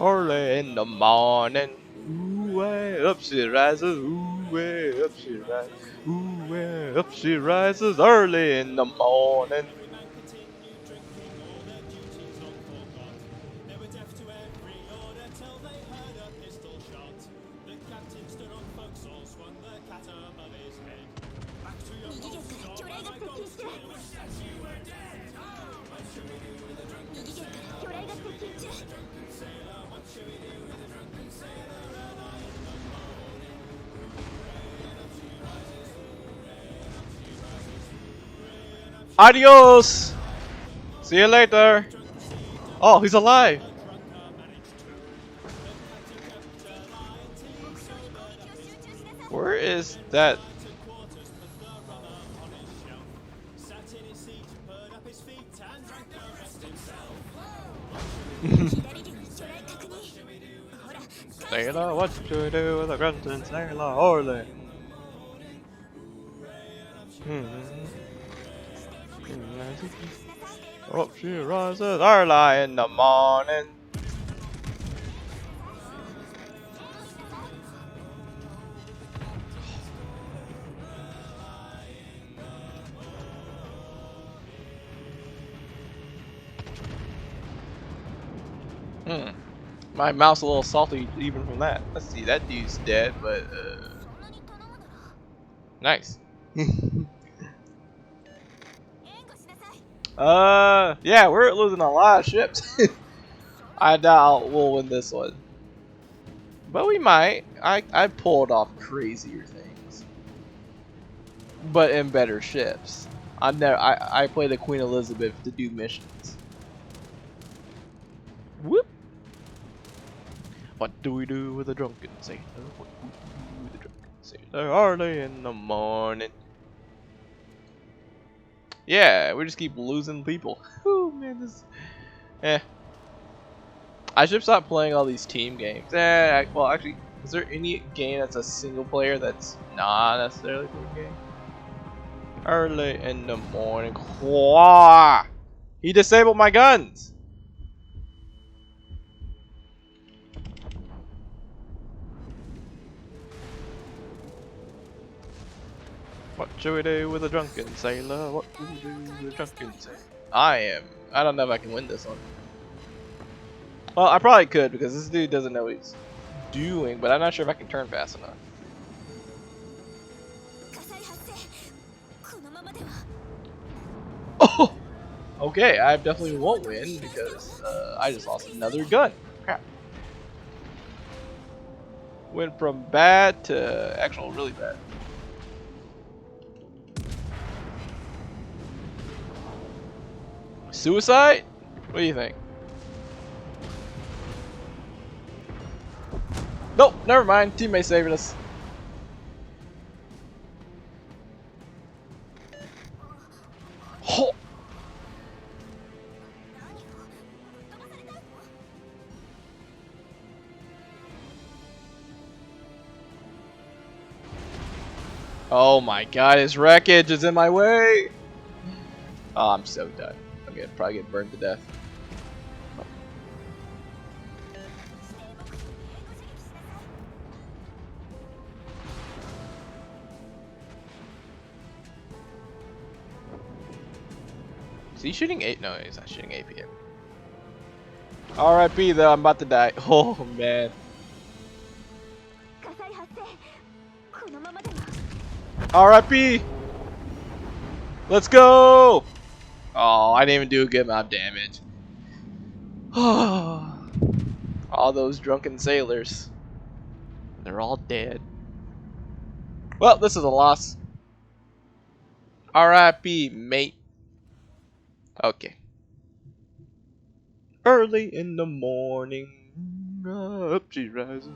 Early in the morning. Ooh, way up she rises. Ooh, way up she rises. Ooh, way up she rises early in the morning. Merry men continued drinking, all their duties long forgot. They were deaf to every order till they heard a pistol shot. The captain stood on forecastle, swung the cat above his head. Back to your post, or by my ghost, I wish that you were dead. Oh, what should we do with a drunken sailor? What should we do with a drunken sailor? What should we do with a drunken sailor? Early in the morning, hooray, and up she rises, hooray, and up she rises, hooray, and up she Adios! See you later! Oh, he's alive! Where is that? Sailor, what should we do with a grunting sailor Orley? Up she rises early in the morning. My mouse a little salty even from that. Let's see, that dude's dead, but nice. Yeah, we're losing a lot of ships. I doubt we'll win this one, but we might. I pulled off crazier things, but in better ships. I play the Queen Elizabeth to do missions. Whoop. What do we do with a drunken sailor? What do we do with a drunken sailor early in the morning? Yeah, we just keep losing people. Oh man, this. I should stop playing all these team games. Well, actually, is there any game that's a single player that's not necessarily a team game? Early in the morning. Wah! He disabled my guns! What should we do with a drunken sailor? What do we do with a drunken sailor? I don't know if I can win this one. Well, I probably could because this dude doesn't know what he's doing, but I'm not sure if I can turn fast enough. Oh! Okay, I definitely won't win because I just lost another gun. Crap. Went from bad to actual really bad. Suicide? What do you think? Nope, never mind. Teammate saving us. Oh. Oh my god, his wreckage is in my way! Oh, I'm so done. I'm gonna probably get burned to death. Is he shooting 8? No, he's not shooting APM. RIP though, I'm about to die. Oh man. RIP! Let's go! Oh, I didn't even do a good amount of damage. All those drunken sailors. They're all dead. Well, this is a loss. RIP, mate. Okay. Early in the morning, up she rises.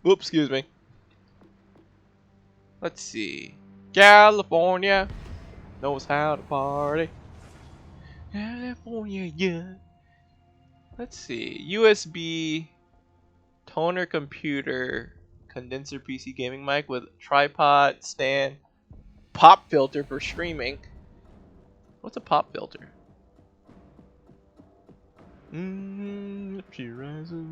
Oops, excuse me. Let's see. California knows how to party. California, yeah. Let's see. USB toner computer condenser PC gaming mic with tripod stand pop filter for streaming. What's a pop filter? Up she rises,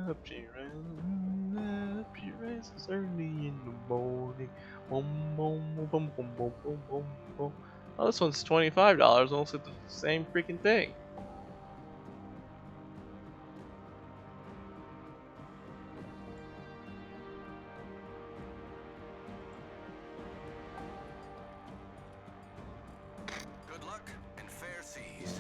up she rises, up she rises early in the morning. Boom, boom, boom, boom, boom, boom, boom, boom. Oh, this one's $25. Almost the same freaking thing. Good luck and fair seas.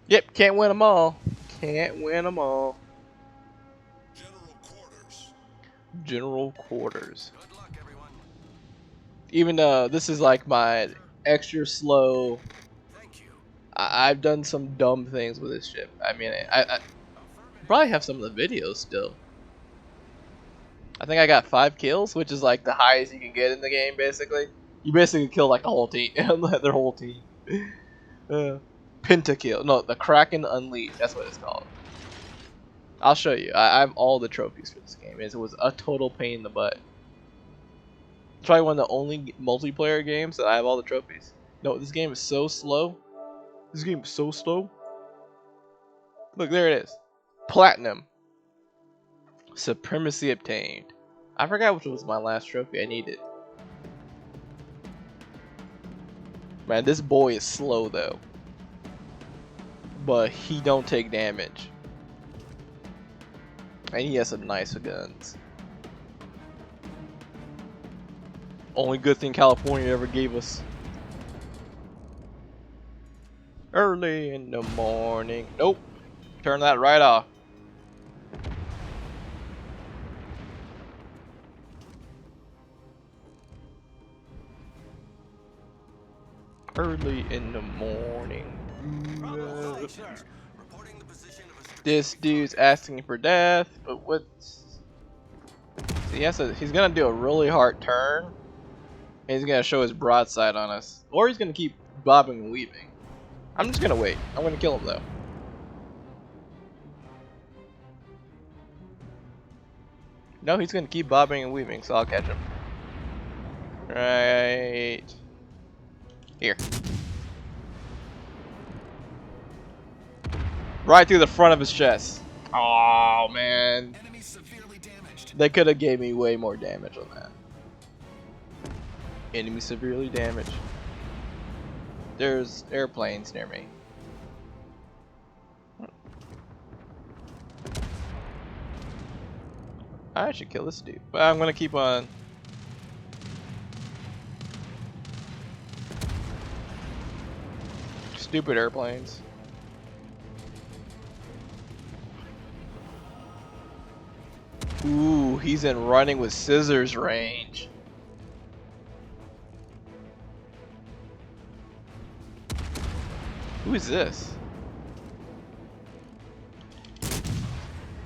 Yep, can't win them all. Can't win them all. General quarters. Good luck, everyone. Even though this is like my extra slow, Thank you. I've done some dumb things with this ship. I mean, I probably have some of the videos still. I think I got 5 kills, which is like the highest you can get in the game, basically. You basically kill like the whole team, their whole team. Pentakill. No, the Kraken Unleashed. That's what it's called. I'll show you. I have all the trophies for this game. It was a total pain in the butt. It's probably one of the only multiplayer games that I have all the trophies. No, this game is so slow. This game is so slow. Look, there it is. Platinum. Supremacy obtained. I forgot which was my last trophy I needed. Man, this boy is slow though. But he don't take damage. And he has some nice guns. Only good thing California ever gave us. Early in the morning. Nope. Turn that right off. Early in the morning. This dude's asking for death, but what's... He's gonna do a really hard turn. And he's gonna show his broadside on us. Or he's gonna keep bobbing and weaving. I'm just gonna wait. I'm gonna kill him though. No, he's gonna keep bobbing and weaving, so I'll catch him. Right here. Right through the front of his chest. Oh man. They could have gave me way more damage on that. Enemy severely damaged. There's airplanes near me. I should kill this dude, but I'm gonna keep on. Stupid airplanes. Ooh, he's in running with scissors range. Who is this?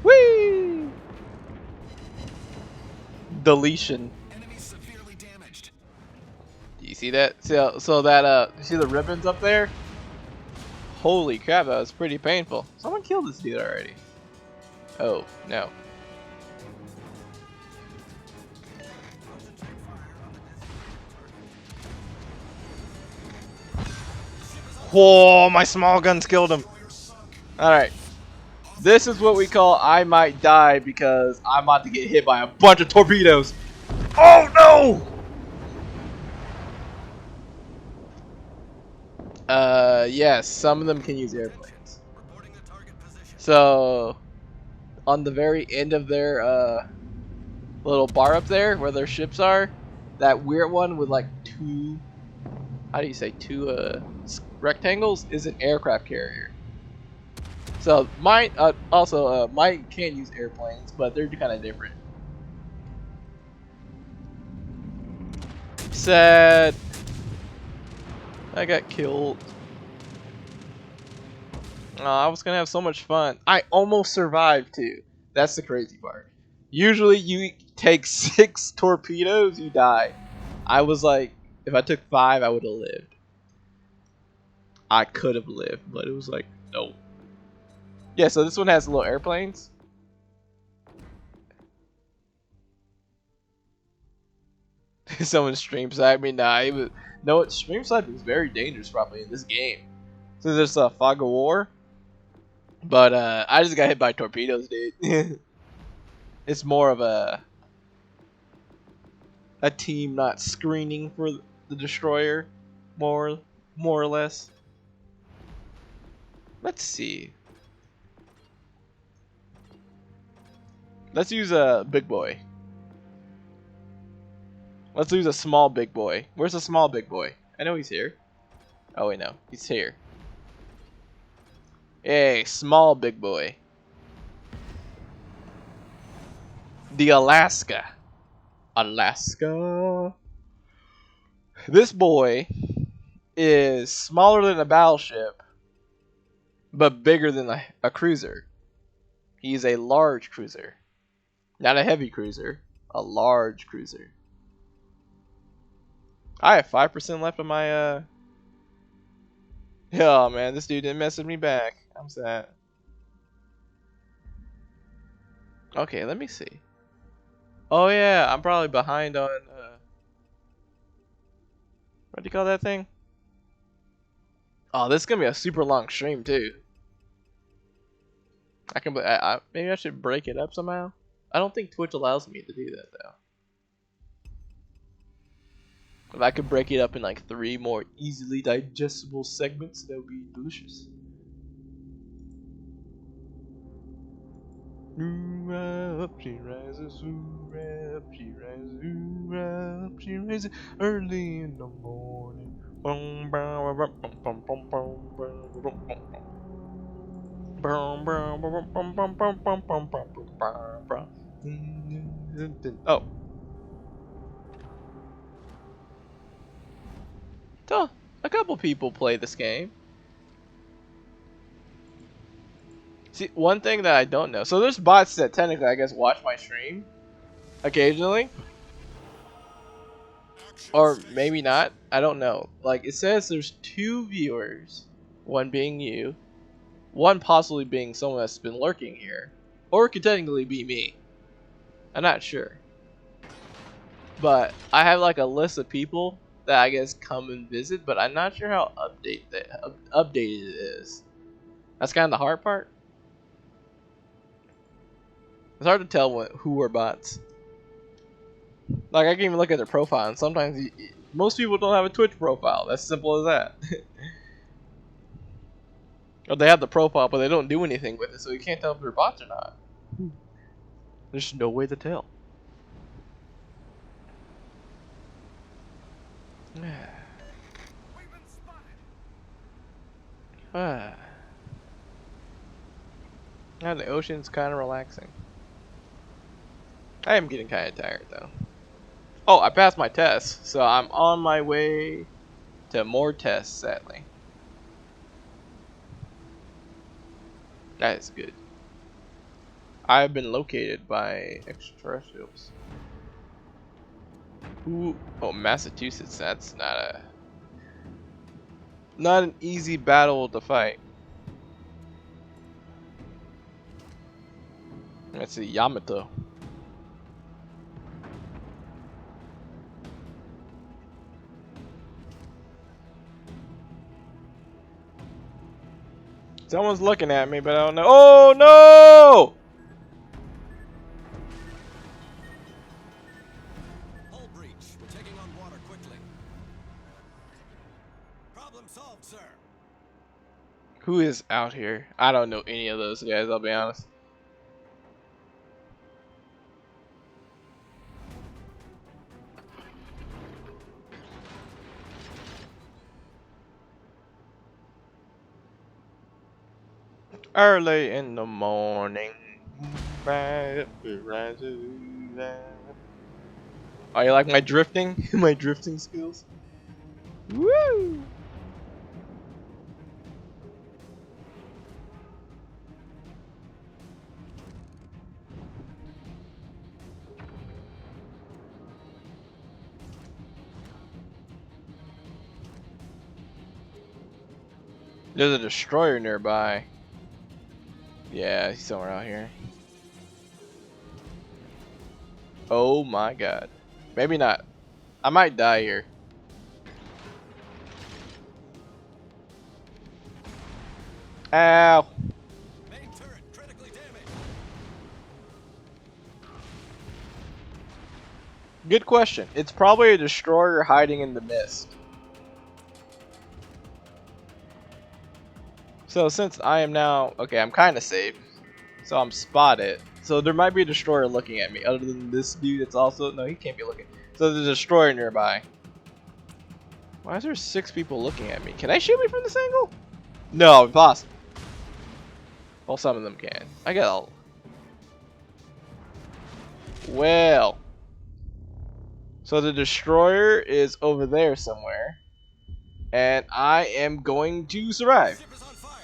Whee! Deletion. Do you see that? So that you see the ribbons up there? Holy crap, that was pretty painful. Someone killed this dude already. Oh, no. Whoa, my small guns killed him. Alright. This is what we call I might die because I'm about to get hit by a bunch of torpedoes. Oh no! Yes, some of them can use airplanes. So, on the very end of their little bar up there where their ships are, that weird one with like two, how do you say, two rectangles is an aircraft carrier. So mine mine can use airplanes, but they're kind of different. Sad. I got killed. I was gonna have so much fun. I almost survived too. That's the crazy part. Usually you take 6 torpedoes, you die. I was like, if I took 5, I would have lived. I could have lived, but it was like, no. Yeah, so this one has little airplanes. Someone stream sniped me. Nah, it was no. Stream sniping is very dangerous, probably in this game. So there's a fog of war, but I just got hit by torpedoes, dude. It's more of a team not screening for the destroyer, more or less. Let's see. Let's use a big boy. Let's use a small big boy. Where's the small big boy? I know he's here. Oh wait, no, he's here. Hey, small big boy. The Alaska. This boy is smaller than a battleship, but bigger than a cruiser. He's a large cruiser. Not a heavy cruiser, a large cruiser. I have 5% left of my Oh man, this dude didn't message me back. I'm sad. Okay, let me see. Oh yeah, I'm probably behind on what do you call that thing? Oh, this is gonna be a super long stream too. Maybe I should break it up somehow. I don't think Twitch allows me to do that though. If I could break it up in like 3 more easily digestible segments, that would be delicious. Up she rises, up she rises, up she rises early in the morning. Oh. So, a couple people play this game. See, one thing that I don't know. So there's bots that technically, I guess, watch my stream occasionally. Or maybe not. I don't know. Like, it says there's 2 viewers. One being you. One possibly being someone that's been lurking here. Or it could technically be me. I'm not sure. But I have like a list of people that I guess come and visit, but I'm not sure how updated it is. That's kind of the hard part. It's hard to tell who are bots. Like, I can even look at their profile, and sometimes most people don't have a Twitch profile. That's simple as that. Or they have the profile, but they don't do anything with it, so you can't tell if they're bots or not. There's no way to tell. Now the ocean's kind of relaxing. I am getting kind of tired though. Oh, I passed my test, so I'm on my way to more tests, sadly. That is good. I have been located by extraterrestrials. Ooh, oh, Massachusetts. That's not an easy battle to fight. Let's see, Yamato. Someone's looking at me, but I don't know. Oh no! Hull breach. We're taking on water quickly. Problem solved, sir. Who is out here? I don't know any of those guys, I'll be honest. Early in the morning. Oh, you like my drifting? My drifting skills? Woo! There's a destroyer nearby. Yeah, he's somewhere out here. Oh my god. Maybe not. I might die here. Ow. Main turret critically damaged. Good question. It's probably a destroyer hiding in the mist. So since I am now... Okay, I'm kind of safe. So I'm spotted. So there might be a destroyer looking at me. Other than this dude that's also... No, he can't be looking. So there's a destroyer nearby. Why is there 6 people looking at me? Can they shoot me from this angle? No, impossible. Well, some of them can. I got all... Well... So the destroyer is over there somewhere. And I am going to survive. Ship is on fire.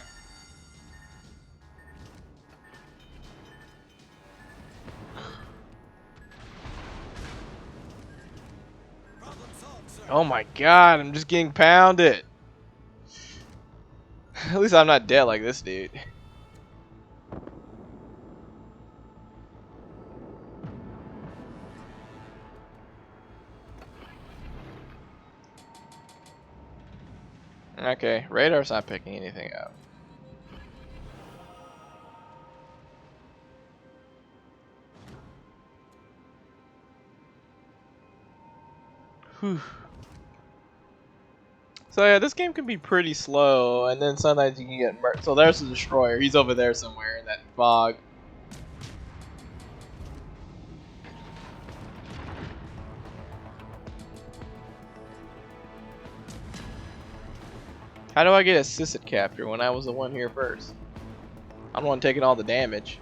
Problem solved, sir. Oh my god, I'm just getting pounded. At least I'm not dead like this dude. Okay, radar's not picking anything up. Whew. So yeah, this game can be pretty slow, and then sometimes you can get murked. So there's the destroyer. He's over there somewhere in that fog. How do I get assisted capture when I was the one here first? I'm the one taking all the damage.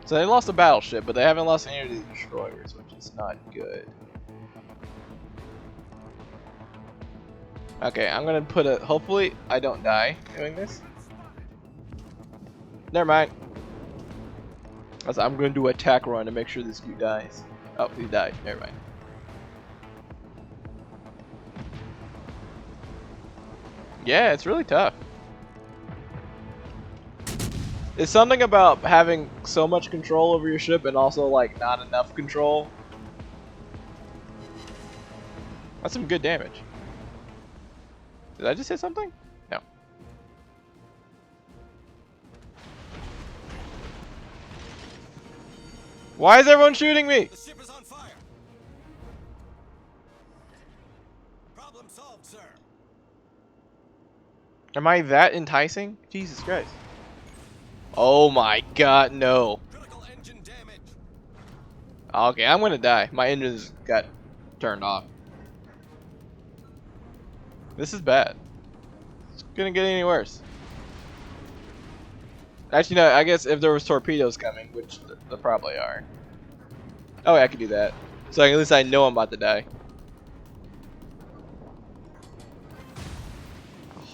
So they lost a battleship, but they haven't lost any of the destroyers, which is not good. Okay, I'm gonna put a... Hopefully I don't die doing this. Never mind. I'm gonna do an attack run to make sure this dude dies. Oh, he died. Never mind. Yeah, it's really tough. It's something about having so much control over your ship and also like not enough control. That's some good damage. Did I just hit something? No. Why is everyone shooting me? The ship is on fire. Problem solved, sir. Am I that enticing? Jesus Christ. Oh my god, no. Critical engine damage. Okay, I'm gonna die. My engines got turned off. This is bad. It's gonna get any worse. Actually, no, I guess if there was torpedoes coming, which there probably are. Oh, yeah, I could do that. So at least I know I'm about to die.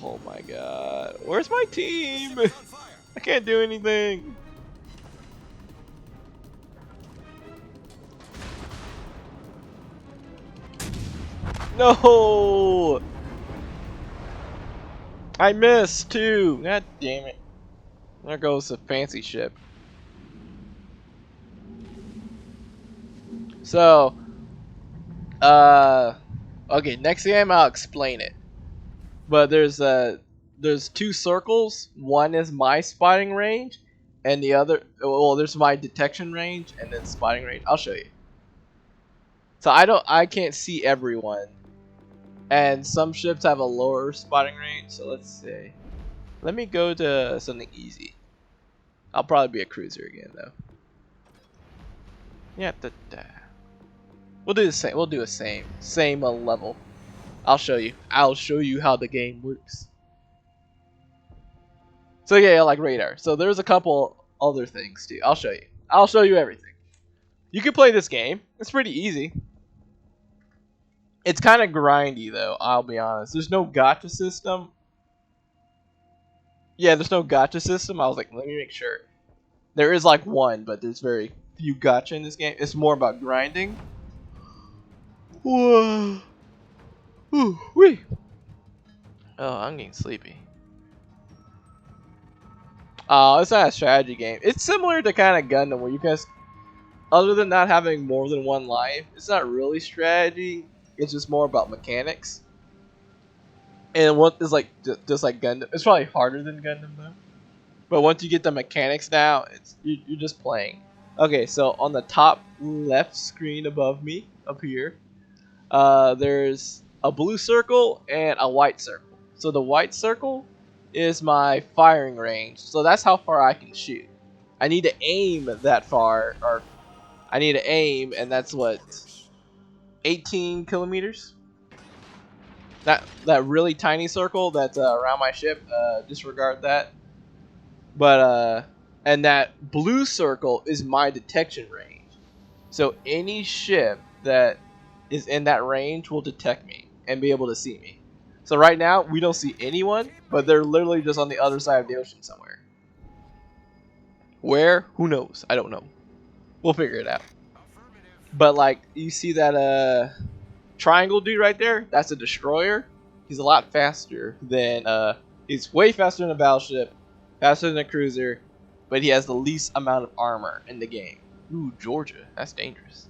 Oh my god. Where's my team? I can't do anything. No! I missed too. God damn it. There goes the fancy ship. So, okay, next game I'll explain it. But there's 2 circles. One is my spotting range, and the other, well, there's my detection range and then spotting range. I'll show you. So I can't see everyone, and some ships have a lower spotting range. So let's see. Let me go to something easy. I'll probably be a cruiser again though. Yeah, we'll do the same. We'll do a same level. I'll show you. I'll show you how the game works. So yeah, like radar. So there's a couple other things too. I'll show you. I'll show you everything. You can play this game. It's pretty easy. It's kind of grindy though, I'll be honest. There's no gacha system. Yeah, there's no gacha system. I was like, let me make sure. There is like one, but there's very few gacha in this game. It's more about grinding. Whoa. Ooh, wee. Oh, I'm getting sleepy. It's not a strategy game. It's similar to kind of Gundam where you guys... other than not having more than one life, it's not really strategy. It's just more about mechanics. And what is like just like Gundam, it's probably harder than Gundam though. But once you get the mechanics now, you're just playing. Okay, so on the top left screen above me, up here, there's a blue circle and a white circle. So the white circle is my firing range. So that's how far I can shoot. I need to aim that far, or I need to aim, and that's what, 18 kilometers? That really tiny circle that's around my ship, disregard that. But and that blue circle is my detection range. So any ship that is in that range will detect me and be able to see me. So right now we don't see anyone, but they're literally just on the other side of the ocean somewhere. Where? Who knows? I don't know. We'll figure it out. But like, you see that triangle dude right there? That's a destroyer. He's a lot faster than he's way faster than a battleship, faster than a cruiser, but he has the least amount of armor in the game. Ooh, Georgia, that's dangerous.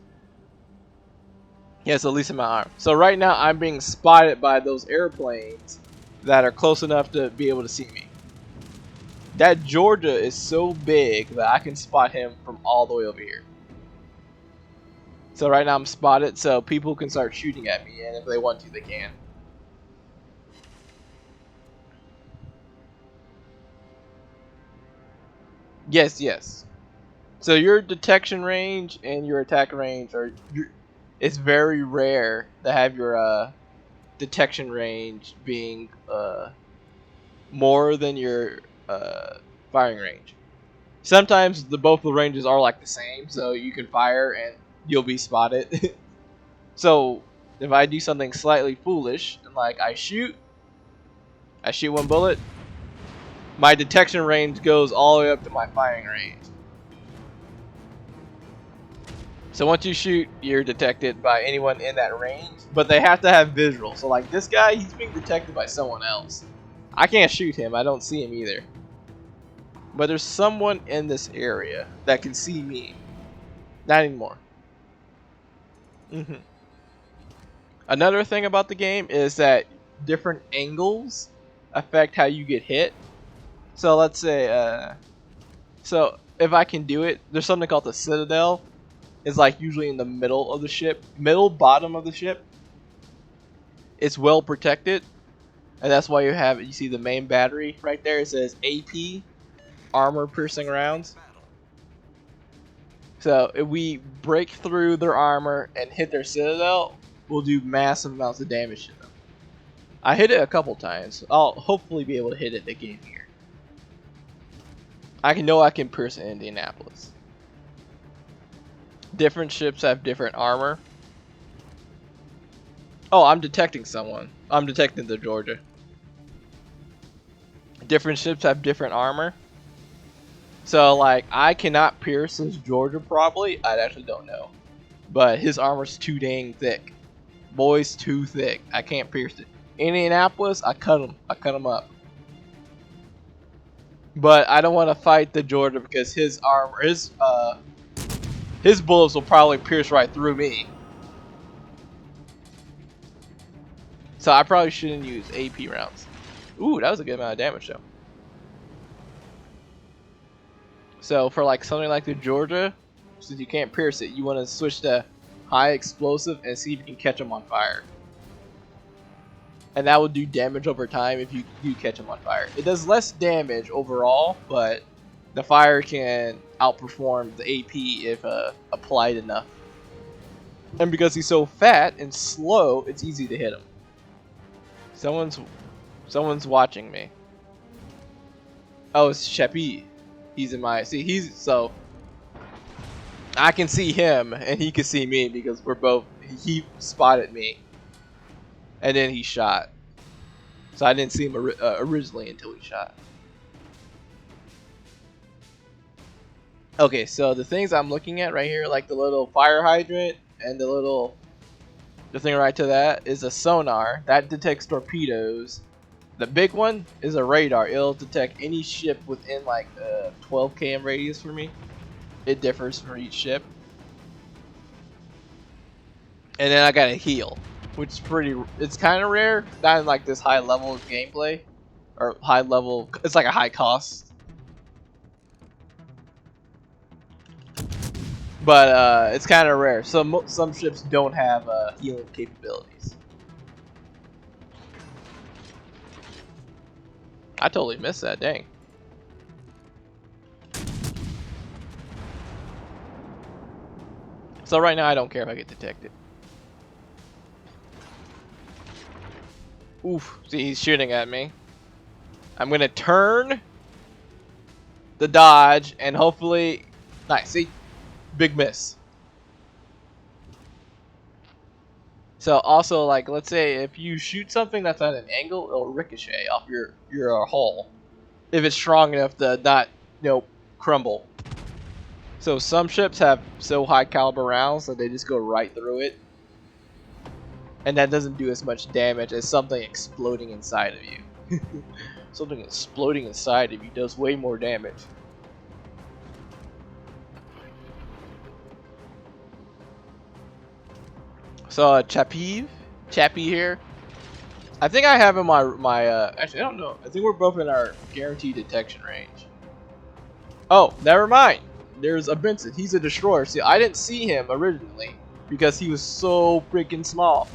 He has the least amount of armor. So right now I'm being spotted by those airplanes that are close enough to be able to see me. That Georgia is so big that I can spot him from all the way over here. So right now I'm spotted, so people can start shooting at me, and if they want to, they can. Yes, yes. So your detection range and your attack range are, it's very rare to have your detection range being more than your firing range. Sometimes both the ranges are like the same, so you can fire and you'll be spotted. So if I do something slightly foolish, and like I shoot one bullet, my detection range goes all the way up to my firing range. So once you shoot, you're detected by anyone in that range, but they have to have visual. So like this guy, he's being detected by someone else. I can't shoot him, I don't see him either. But there's someone in this area that can see me. Not anymore. Another thing about the game is that different angles affect how you get hit. So let's say, so if I can do it, there's something called the Citadel. It's like usually in the middle of the ship, middle bottom of the ship. It's well protected, and that's why you see the main battery right there. It says AP, armor piercing rounds. So if we break through their armor and hit their Citadel, we'll do massive amounts of damage to them. I hit it a couple times. I'll hopefully be able to hit it again here. I can pierce Indianapolis. Different ships have different armor. Oh, I'm detecting someone. I'm detecting the Georgia. Different ships have different armor. So like, I cannot pierce his Georgia probably. I actually don't know. But his armor's too dang thick. Boy's too thick. I can't pierce it. Indianapolis, I cut him up. But I don't want to fight the Georgia because his armor, his bullets will probably pierce right through me. So I probably shouldn't use AP rounds. Ooh, that was a good amount of damage though. So for like something like the Georgia, since you can't pierce it, you want to switch to high explosive and see if you can catch them on fire. And that will do damage over time if you do catch them on fire. It does less damage overall, but the fire can outperform the AP if applied enough. And because he's so fat and slow, it's easy to hit him. Someone's watching me. Oh, it's Sheppy. He's in my... See, so... I can see him, and he can see me because we're both... He spotted me. And then he shot. So I didn't see him originally until he shot. Okay, so the things I'm looking at right here, like the little fire hydrant and the thing right to that is a sonar that detects torpedoes. The big one is a radar. It'll detect any ship within like a 12 km radius for me. It differs for each ship. and then I gotta heal, which is it's kind of rare, not in like this high level of gameplay, or high level, it's like a high cost. But it's kind of rare. Some ships don't have healing capabilities. I totally missed that, dang. So right now I don't care if I get detected. Oof, see, he's shooting at me. I'm gonna turn the dodge and hopefully, nice, see, big miss. So also, like, let's say if you shoot something that's at an angle, it'll ricochet off your hull if it's strong enough to not, crumble. So some ships have so high caliber rounds that they just go right through it, and that doesn't do as much damage as something exploding inside of you. Something exploding inside of you does way more damage. So Chappie here. I think I have in my actually I don't know. I think we're both in our guaranteed detection range. Oh, never mind. There's a Benson. He's a destroyer. See, I didn't see him originally because he was so freaking small.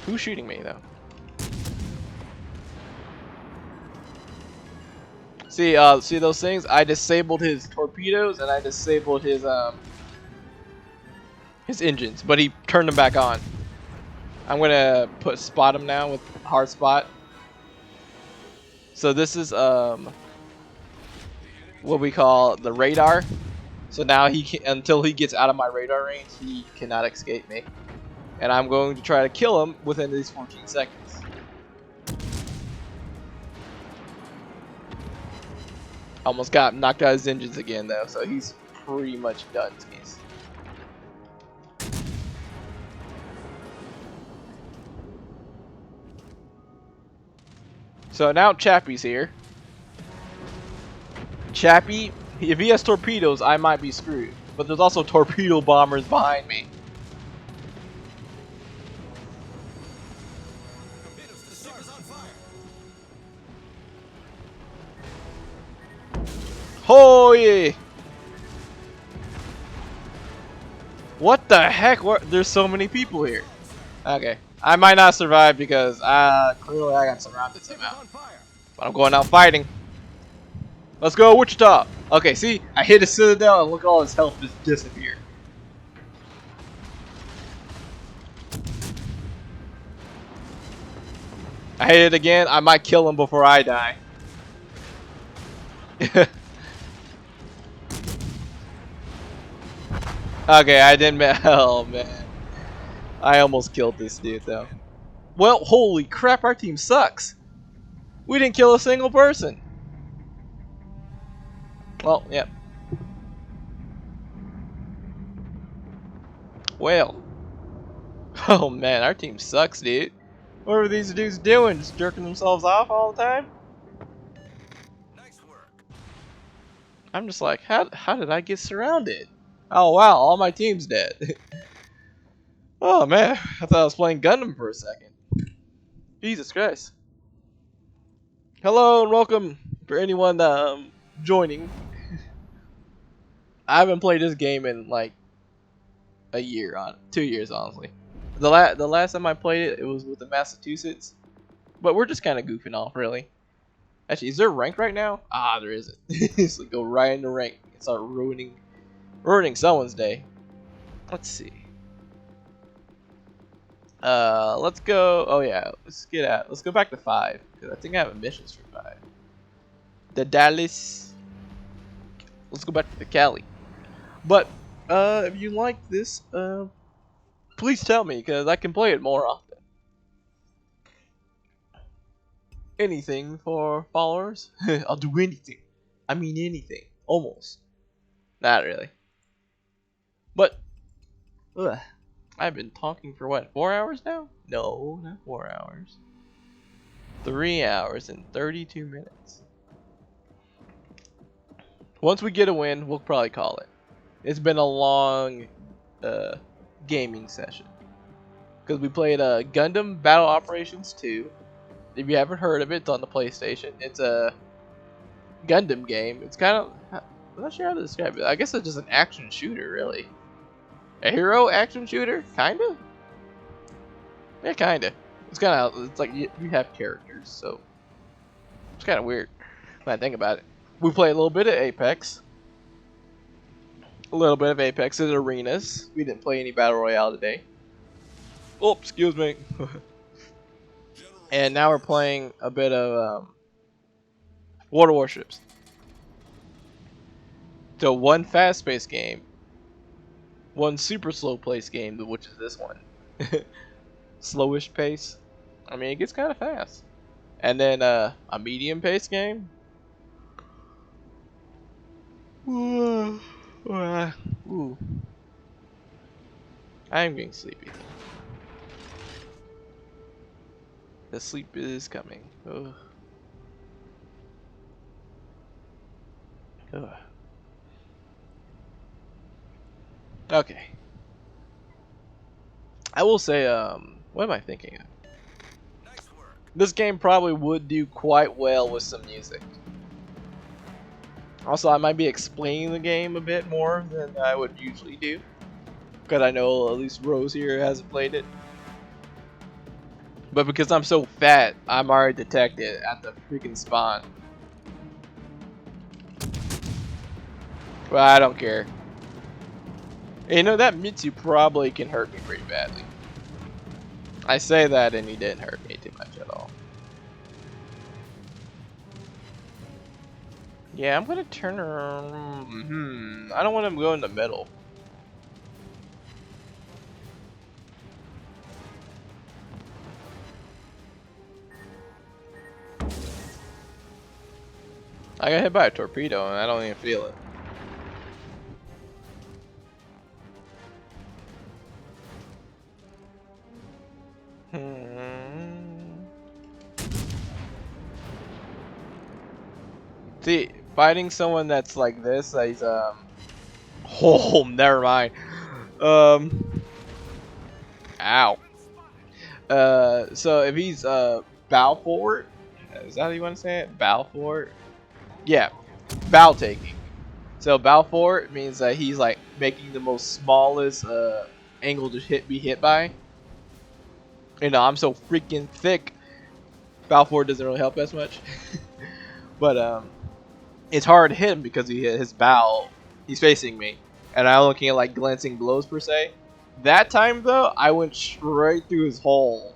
Who's shooting me though? See those things? I disabled his torpedoes and I disabled his engines, but he turned them back on. I'm gonna spot him now with hard spot. So this is what we call the radar. So now until he gets out of my radar range, he cannot escape me. And I'm going to try to kill him within these 14 seconds. Almost got knocked out his engines again though, so he's pretty much done to me. So now Chappie's here. Chappie, if he has torpedoes, I might be screwed. But there's also torpedo bombers behind me. Oh yeah! What the heck? There's so many people here. Okay, I might not survive because clearly I got surrounded somehow. But I'm going out fighting. Let's go, Wichita! Okay, see, I hit a citadel and look, all his health just disappeared. I hit it again. I might kill him before I die. Okay, I didn't. Oh man, I almost killed this dude though. Well, holy crap, our team sucks. We didn't kill a single person. Well, yeah. Well. Oh man, our team sucks, dude. What are these dudes doing? Just jerking themselves off all the time? Nice work. I'm just like, how did I get surrounded? Oh wow, all my team's dead. Oh man, I thought I was playing Gundam for a second. Jesus Christ. Hello and welcome for anyone joining. I haven't played this game in like a year, 2 years honestly. The last time I played it, it was with the Massachusetts, but we're just kind of goofing off, really. Actually, is there rank right now? Ah, there isn't. It's like go right into rank and start ruining someone's day. Let's see. Let's go. Oh yeah, let's get out. Let's go back to 5 because I think I have missions for 5. The Dallas. Let's go back to the Cali. But if you like this, please tell me because I can play it more often. Anything for followers? I'll do anything. I mean anything. Almost. Not really. But I've been talking for what, 4 hours now? No, not 4 hours. 3 hours and 32 minutes. Once we get a win, we'll probably call it. It's been a long gaming session. Because we played Gundam Battle Operations 2. If you haven't heard of it, it's on the PlayStation. It's a Gundam game. It's kind of... I'm not sure how to describe it. I guess it's just an action shooter, really. A hero action shooter? Kinda? Yeah, kinda. It's kind of... It's like you have characters, so... It's kind of weird when I think about it. We play a little bit of Apex. A little bit of Apex in arenas. We didn't play any Battle Royale today. Oh, excuse me. And now we're playing a bit of Water Warships. So one fast-paced game, one super slow-paced game, which is this one. Slowish pace. I mean, it gets kind of fast. And then a medium-paced game. Ooh. I'm getting sleepy. The sleep is coming. Ugh. Ugh. Okay. I will say, what am I thinking of? This game probably would do quite well with some music. Also, I might be explaining the game a bit more than I would usually do. Because I know at least Rose here hasn't played it. But because I'm so fat, I'm already detected at the freaking spawn. Well, I don't care. You know, that Mitsu probably can hurt me pretty badly. I say that and he didn't hurt me too much at all. Yeah, I'm gonna turn around. I don't want him to go in the middle. I got hit by a torpedo and I don't even feel it. See, fighting someone that's like this, he's oh, never mind. Ow. So if he's bow forward, is that how you want to say it? Bow forward? Yeah, bow taking. So bow forward means that he's like making the most smallest angle to be hit by. You know, I'm so freaking thick. Bow forward doesn't really help as much. But it's hard to hit him because he hit his bow. He's facing me, and I'm looking at like glancing blows per se. That time though, I went straight through his hole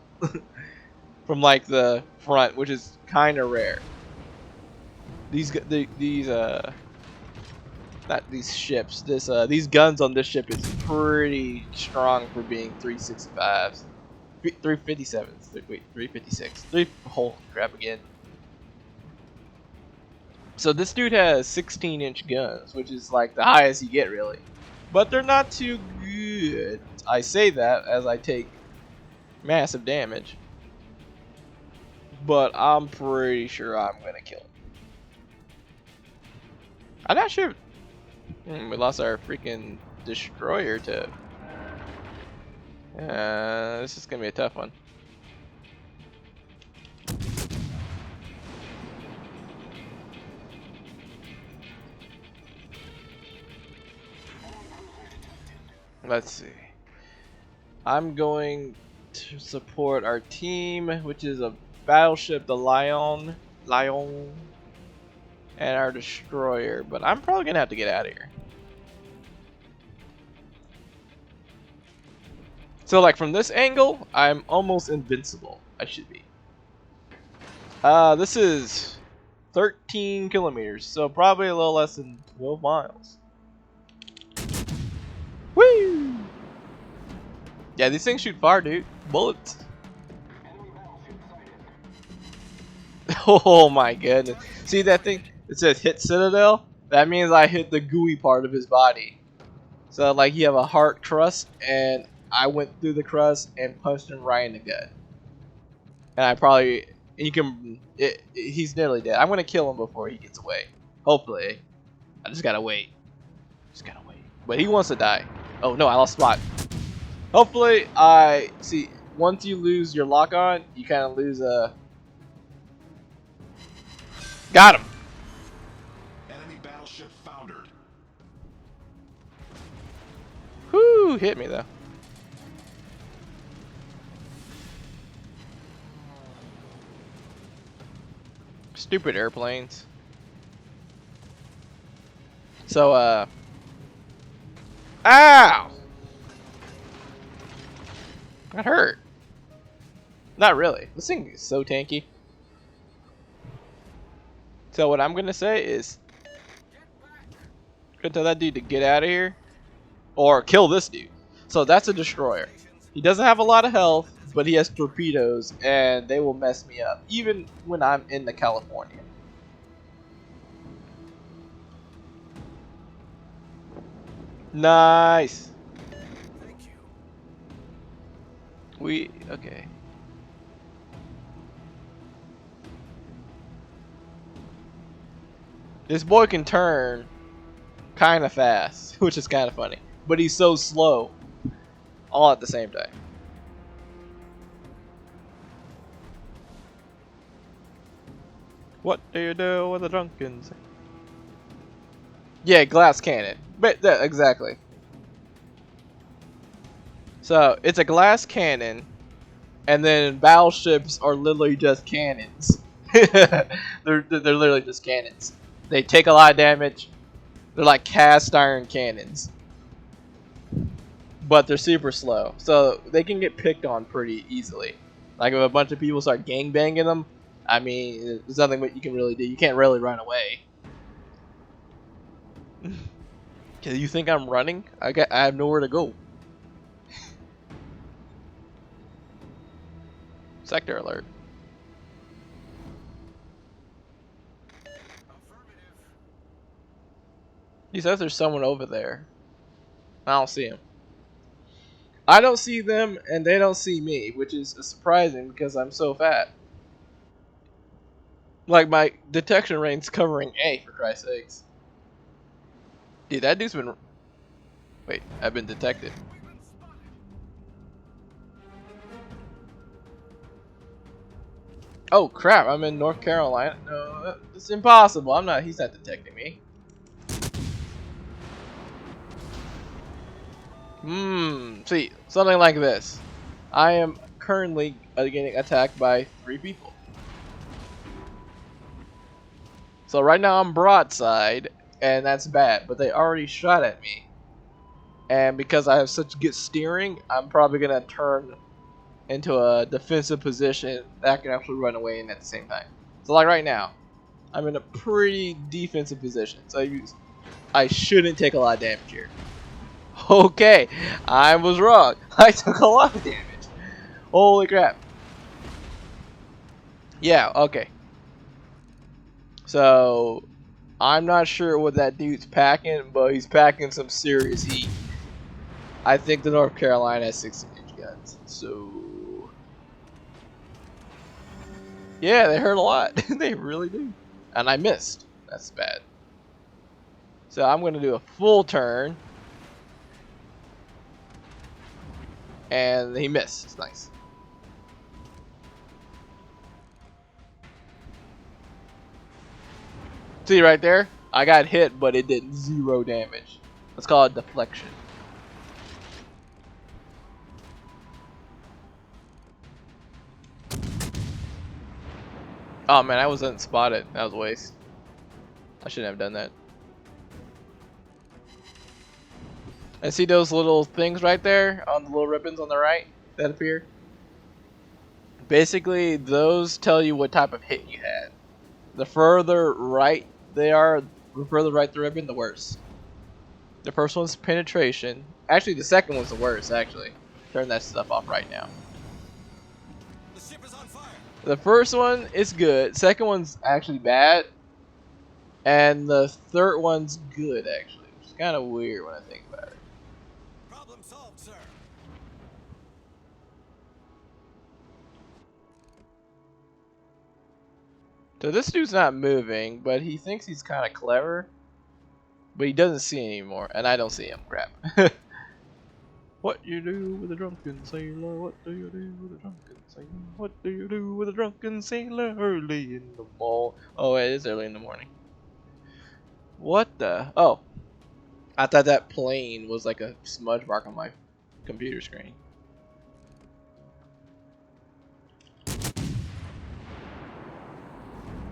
from like the front, which is kind of rare. These guns on this ship is pretty strong for being 365s, 357s. Wait, 356. Oh crap again. So this dude has 16-inch guns, which is like the highest you get really. But they're not too good. I say that as I take massive damage. But I'm pretty sure I'm gonna kill him. I'm not sure. We lost our freaking destroyer to... this is gonna be a tough one. Let's see. I'm going to support our team, which is a battleship, the Lion, and our destroyer. But I'm probably gonna have to get out of here. So, like from this angle, I'm almost invincible. I should be. This is 13 kilometers, so probably a little less than 12 miles. Woo! Yeah, these things shoot far, dude. Bullets. Oh my goodness. See that thing? It says hit Citadel? That means I hit the gooey part of his body. So like you have a heart crust, and I went through the crust and punched him right in the gut. And I probably... he's nearly dead. I'm gonna kill him before he gets away. Hopefully. I just gotta wait. But he wants to die. Oh no, I lost spot. Hopefully, I see. Once you lose your lock on, you kind of lose a. Got him. Enemy battleship foundered. Whoo! Hit me though. Stupid airplanes. So, ow! That hurt. Not really. This thing is so tanky. So what I'm gonna say is, gonna tell that dude to get out of here, or kill this dude. So that's a destroyer. He doesn't have a lot of health, but he has torpedoes, and they will mess me up, even when I'm in the California. Nice. Okay. This boy can turn kind of fast, which is kind of funny, but he's so slow all at the same time. What do you do with a drunken sailor? Yeah, glass cannon. But exactly. So it's a glass cannon, and then battleships are literally just cannons. they're literally just cannons. They take a lot of damage. They're like cast iron cannons, but they're super slow, so they can get picked on pretty easily. Like if a bunch of people start gangbanging them, I mean, there's nothing that you can really do. You can't really run away. You think I'm running? I have nowhere to go. Sector alert. He says there's someone over there. I don't see him. I don't see them, and they don't see me, which is surprising because I'm so fat. Like, my detection range's covering A, for Christ's sakes. Dude, that dude's been... Wait, I've been detected. Oh, crap, I'm in North Carolina. No, it's impossible. He's not detecting me. See, something like this. I am currently getting attacked by 3 people. So right now I'm broadside, and that's bad, but they already shot at me. And because I have such good steering, I'm probably going to turn into a defensive position that I can actually run away in at the same time. So like right now, I'm in a pretty defensive position, so I shouldn't take a lot of damage here. Okay, I was wrong. I took a lot of damage. Holy crap. Yeah, okay. So, I'm not sure what that dude's packing, but he's packing some serious heat. I think the North Carolina has 16-inch guns, so... Yeah, they hurt a lot. They really do. And I missed. That's bad. So I'm going to do a full turn. And he missed. It's nice. See right there? I got hit, but it did 0 damage. Let's call it deflection. Oh man, I wasn't spotted. That was a waste. I shouldn't have done that. And see those little things right there on the little ribbons on the right that appear? Basically, those tell you what type of hit you had. The further right they are, the further right the ribbon, the worse. The first one's penetration. Actually, the second one's the worst, actually. Turn that stuff off right now. The ship is on fire. The first one is good. Second one's actually bad. And the third one's good, actually. Which is kind of weird when I think about it. Problem solved, sir. So this dude's not moving, but he thinks he's kind of clever. But he doesn't see anymore, and I don't see him. Crap. What you do with a drunken sailor? What do you do with a drunken sailor? What do you do with a drunken sailor early in the morning? Oh, it is early in the morning. What the? Oh, I thought that plane was like a smudge mark on my computer screen.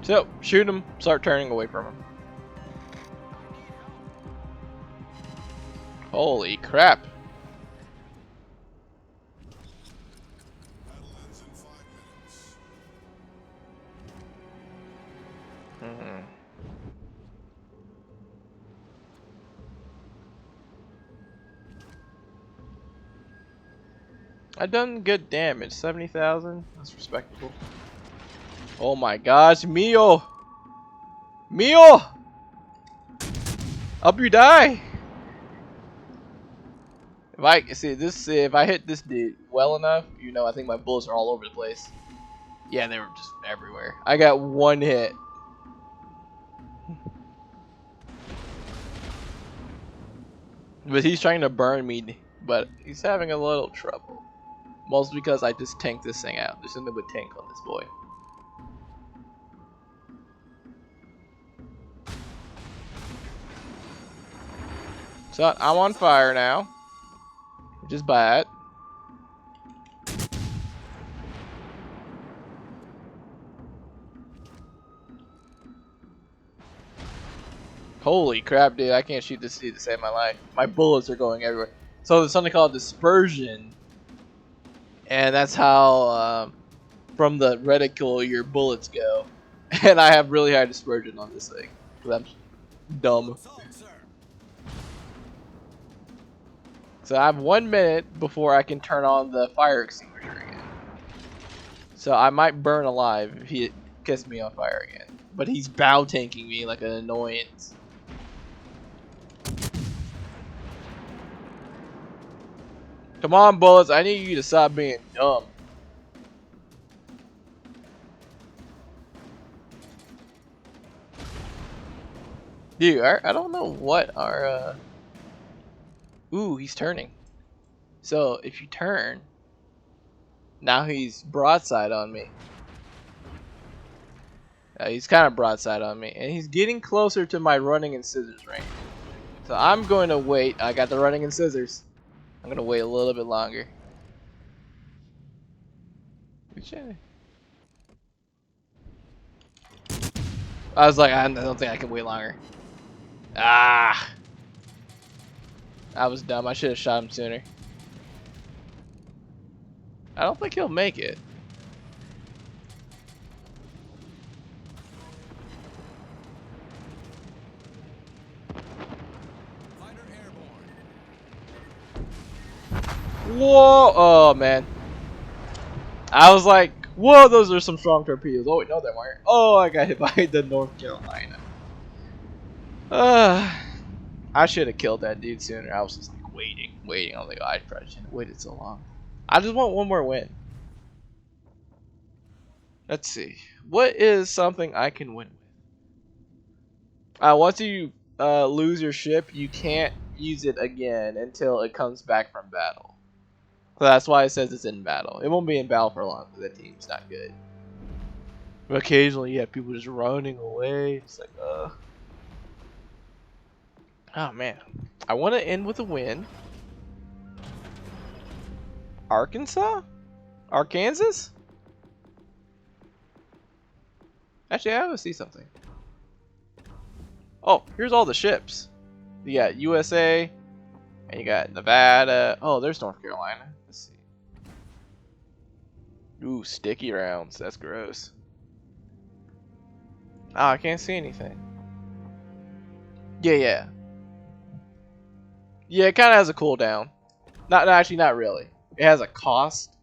So, shoot him, start turning away from him. Holy crap. I've done good damage, 70,000. That's respectable. Oh my gosh, Mio! Mio! Up you die! If I hit this dude well enough, you know, I think my bullets are all over the place. Yeah, they were just everywhere. I got one hit. But he's trying to burn me, but he's having a little trouble. Mostly because I just tanked this thing out. There's nothing but tank on this boy. So I'm on fire now, which is bad. Holy crap, dude! I can't shoot this dude to save my life. My bullets are going everywhere. So there's something called dispersion, and that's how from the reticle your bullets go. And I have really high dispersion on this thing because I'm dumb. So I have 1 minute before I can turn on the fire extinguisher again. So I might burn alive if he gets me on fire again. But he's bow tanking me like an annoyance. Come on, bullets. I need you to stop being dumb. Dude, I don't know what our... Ooh, he's turning. So, if you turn... Now he's broadside on me. He's kind of broadside on me. And he's getting closer to my running and scissors range. So I'm going to wait. I got the running and scissors. I'm going to wait a little bit longer. I was like, I don't think I can wait longer. Ah! I was dumb. I should have shot him sooner. I don't think he'll make it. Whoa! Oh man. I was like, whoa, those are some strong torpedoes. Oh wait, no, they weren't. Oh, I got hit by the North Carolina. I should have killed that dude sooner. I was just like waiting. I was like, oh, I probably shouldn't have waited so long. I just want one more win. Let's see. What is something I can win with? Once you lose your ship, you can't use it again until it comes back from battle. So that's why it says it's in battle. It won't be in battle for long because the team's not good. But occasionally, you have people just running away. It's like, oh man. I want to end with a win. Arkansas? Arkansas? Actually, I want to see something. Oh, here's all the ships. You got USA, and you got Nevada. Oh, there's North Carolina. Let's see. Ooh, sticky rounds. That's gross. Oh, I can't see anything. Yeah. Yeah, it kind of has a cooldown. Actually, not really. It has a cost,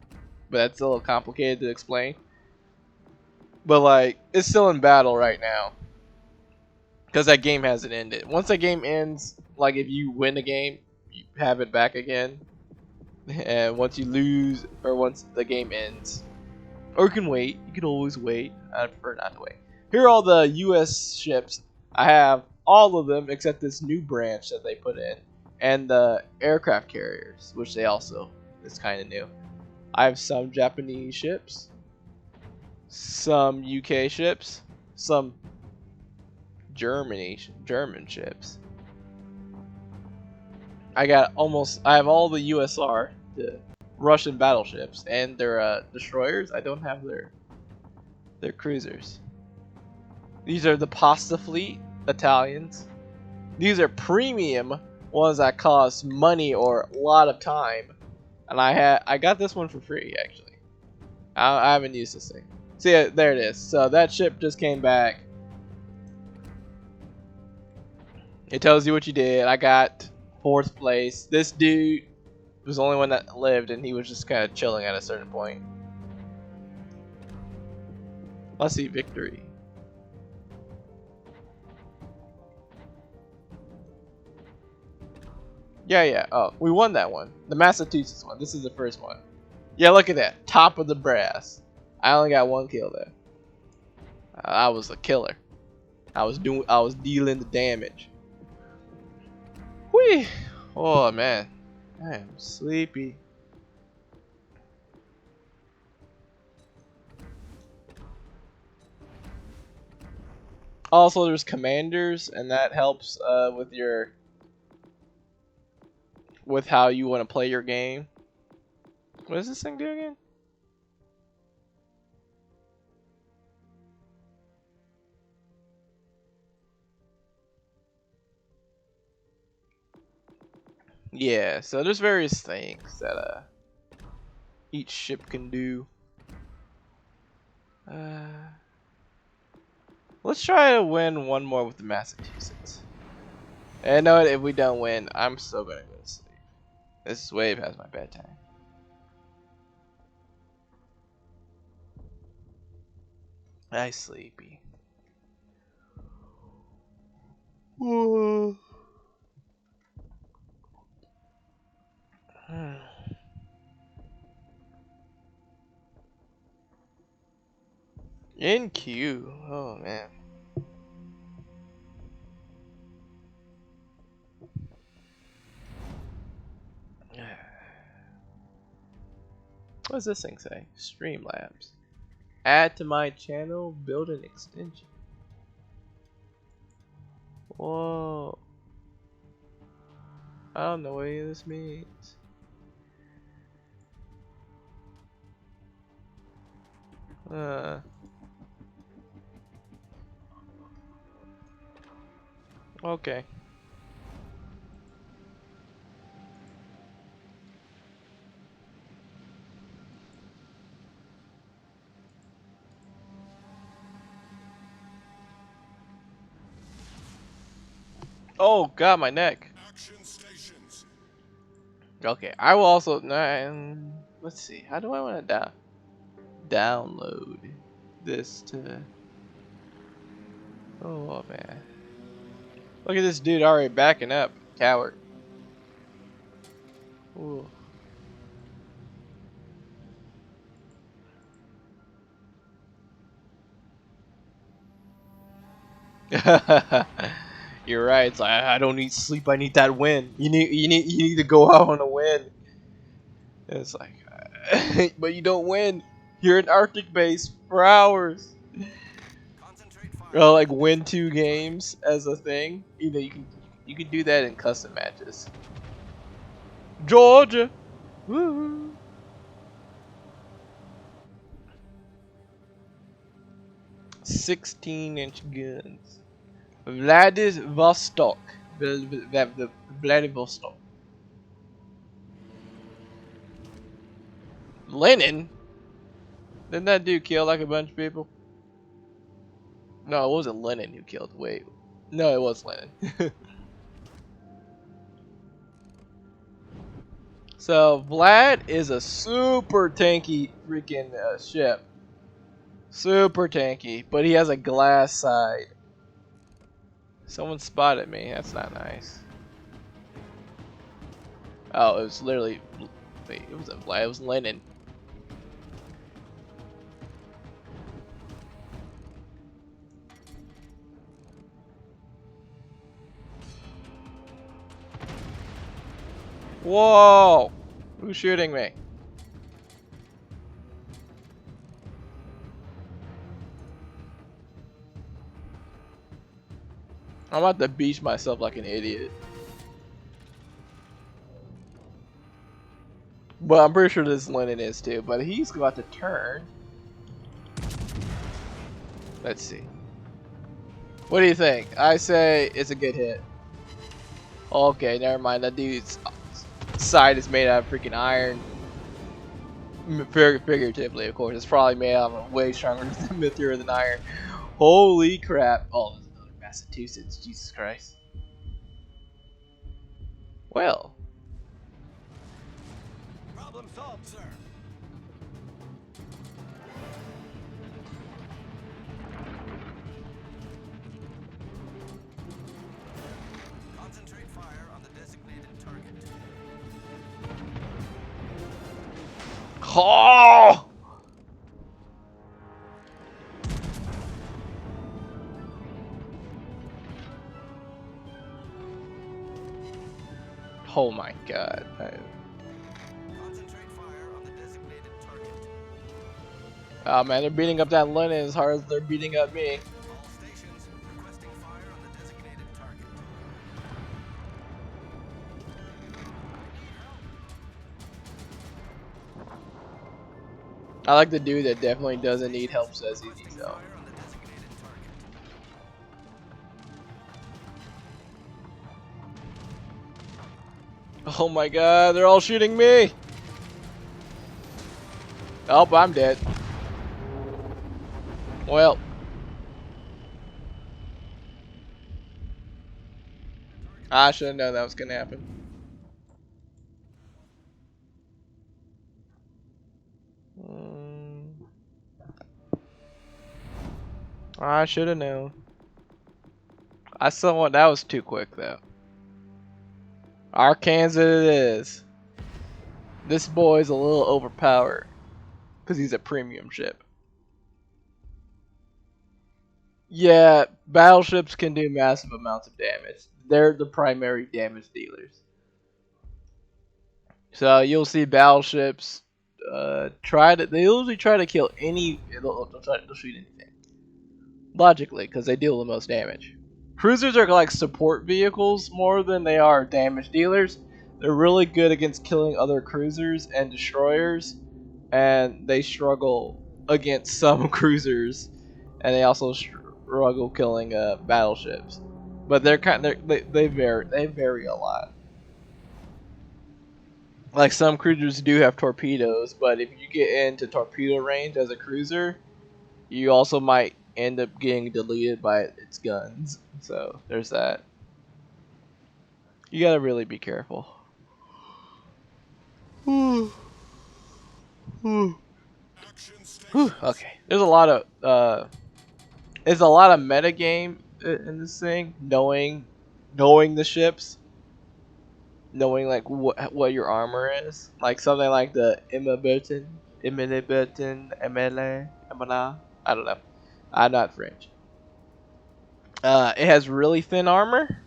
but that's a little complicated to explain. But like, it's still in battle right now because that game hasn't ended. Once that game ends, like if you win the game, you have it back again. And once you lose, or once the game ends, or you can wait. You can always wait. I prefer not to wait. Here are all the U.S. ships. I have all of them except this new branch that they put in. and the aircraft carriers, which they also is kind of new. I have some Japanese ships, some UK ships, some German ships. I have all the USR, the Russian battleships, and their destroyers. I don't have their cruisers. These are the Pasta Fleet Italians. These are premium ones that cost money or a lot of time, and I got this one for free actually. I haven't used this thing. See, there it is. So that ship just came back. It tells you what you did. I got 4th place. This dude was the only one that lived, and he was just kind of chilling at a certain point. Let's see, victory. Yeah. Oh, we won that one. The Massachusetts one. This is the first one. Yeah, look at that. Top of the brass. I only got 1 kill there. I was a killer. I was dealing the damage. Whee! Oh man, I am sleepy. Also, there's commanders, and that helps with how you want to play your game. What does this thing do again? Yeah, so there's various things that each ship can do. Let's try to win one more with the Massachusetts. And know what? If we don't win, I'm still gonna go to sleep. This is way past my bedtime. I sleepy. In queue. Oh man. What does this thing say? Streamlabs. Add to my channel, build an extension. Whoa. I don't know what any of this means. Okay. Oh god, my neck. Okay, I will also let's see. How do I want to download this to? Oh man. Look at this dude already backing up. Coward. Ooh. You're right. It's like I don't need sleep. I need that win. You need to go out on a win. And it's like, but you don't win. You're in Arctic base for hours. Or like win 2 games as a thing. You know, you can do that in custom matches. Georgia. Woo. "16-inch guns." Vladivostok. Vladivostok. Lenin? Didn't that dude kill like a bunch of people? No, it wasn't Lenin who killed. Wait. No, it was Lenin. So, Vlad is a super tanky freaking ship. Super tanky, but he has a glass side. Someone spotted me. That's not nice. Oh, it was literally. Wait, it wasn't Vlad. It was Lenin. Whoa! Who's shooting me? I'm about to beach myself like an idiot. But I'm pretty sure this Lennon is too, but he's about to turn. Let's see. What do you think? I say it's a good hit. Okay, never mind. That dude's side is made out of freaking iron. Figuratively, of course. It's probably made out of way stronger material than iron. Holy crap. Oh, there's another Massachusetts. Jesus Christ. Well. Problem solved, sir. Concentrate fire on the designated target. Oh! Oh my god. Concentrate fire on the designated target. Oh man, they're beating up that Lennon as hard as they're beating up me. All stations requesting fire on the designated target. I like the dude that definitely doesn't need help says he needs help. Fire on the designated target. Oh my god, they're all shooting me! Oh, I'm dead. Well. I should have known that was gonna happen. I should have known. I still want that was too quick though. Arkansas it is. This boy's a little overpowered because he's a premium ship. Yeah, battleships can do massive amounts of damage. They're the primary damage dealers. So you'll see battleships they usually try to kill any, they'll shoot anything. Logically, because they deal the most damage. Cruisers are like support vehicles more than they are damage dealers. They're really good against killing other cruisers and destroyers, and they struggle against some cruisers, and they also struggle killing battleships. But they're they vary a lot. Like some cruisers do have torpedoes, but if you get into torpedo range as a cruiser, you also might end up getting deleted by its guns. So there's that. You gotta really be careful. Okay, there's a lot of meta game in this thing. Knowing the ships, knowing like what your armor is, like something like the Emila, I don't know. I'm not French. It has really thin armor,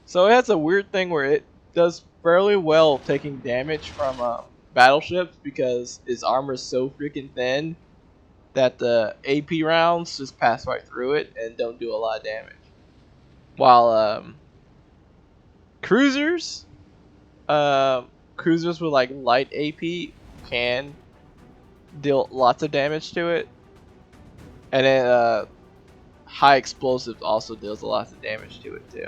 so it has a weird thing where it does fairly well taking damage from battleships because its armor is so freaking thin that the AP rounds just pass right through it and don't do a lot of damage. While cruisers with like light AP can deal lots of damage to it, and then high explosives also deals a lot of damage to it too.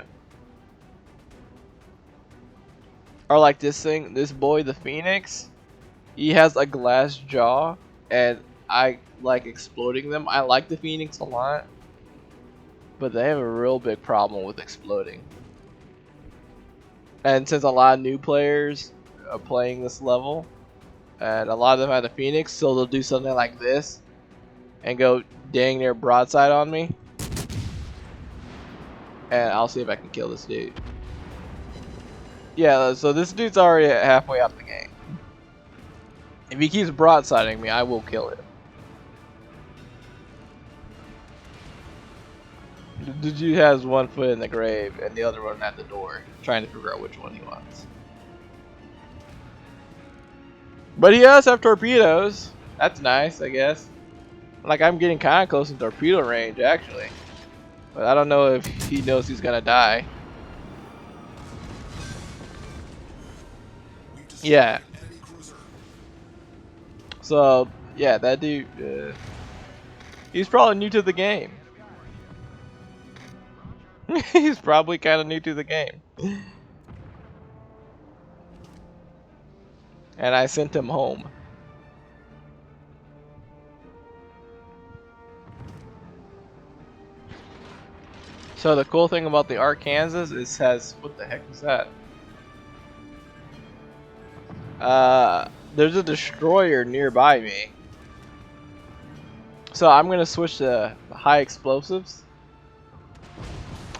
Or like this boy, the Phoenix, he has a glass jaw, and I like exploding them. I like the Phoenix a lot, but they have a real big problem with exploding. And since a lot of new players are playing this level, and a lot of them have the Phoenix, so they'll do something like this and go dang near broadside on me. And I'll see if I can kill this dude. Yeah, so this dude's already halfway up the game. If he keeps broadsiding me, I will kill him. The dude has one foot in the grave and the other one at the door, trying to figure out which one he wants. But he does have torpedoes. That's nice, I guess. Like, I'm getting kind of close in torpedo range, actually. But I don't know if he knows he's gonna die. Yeah. So, yeah, that dude, he's probably new to the game. He's probably kind of new to the game. And I sent him home. So the cool thing about the Arkansas is has, what the heck was that? There's a destroyer nearby me. So I'm gonna switch to high explosives.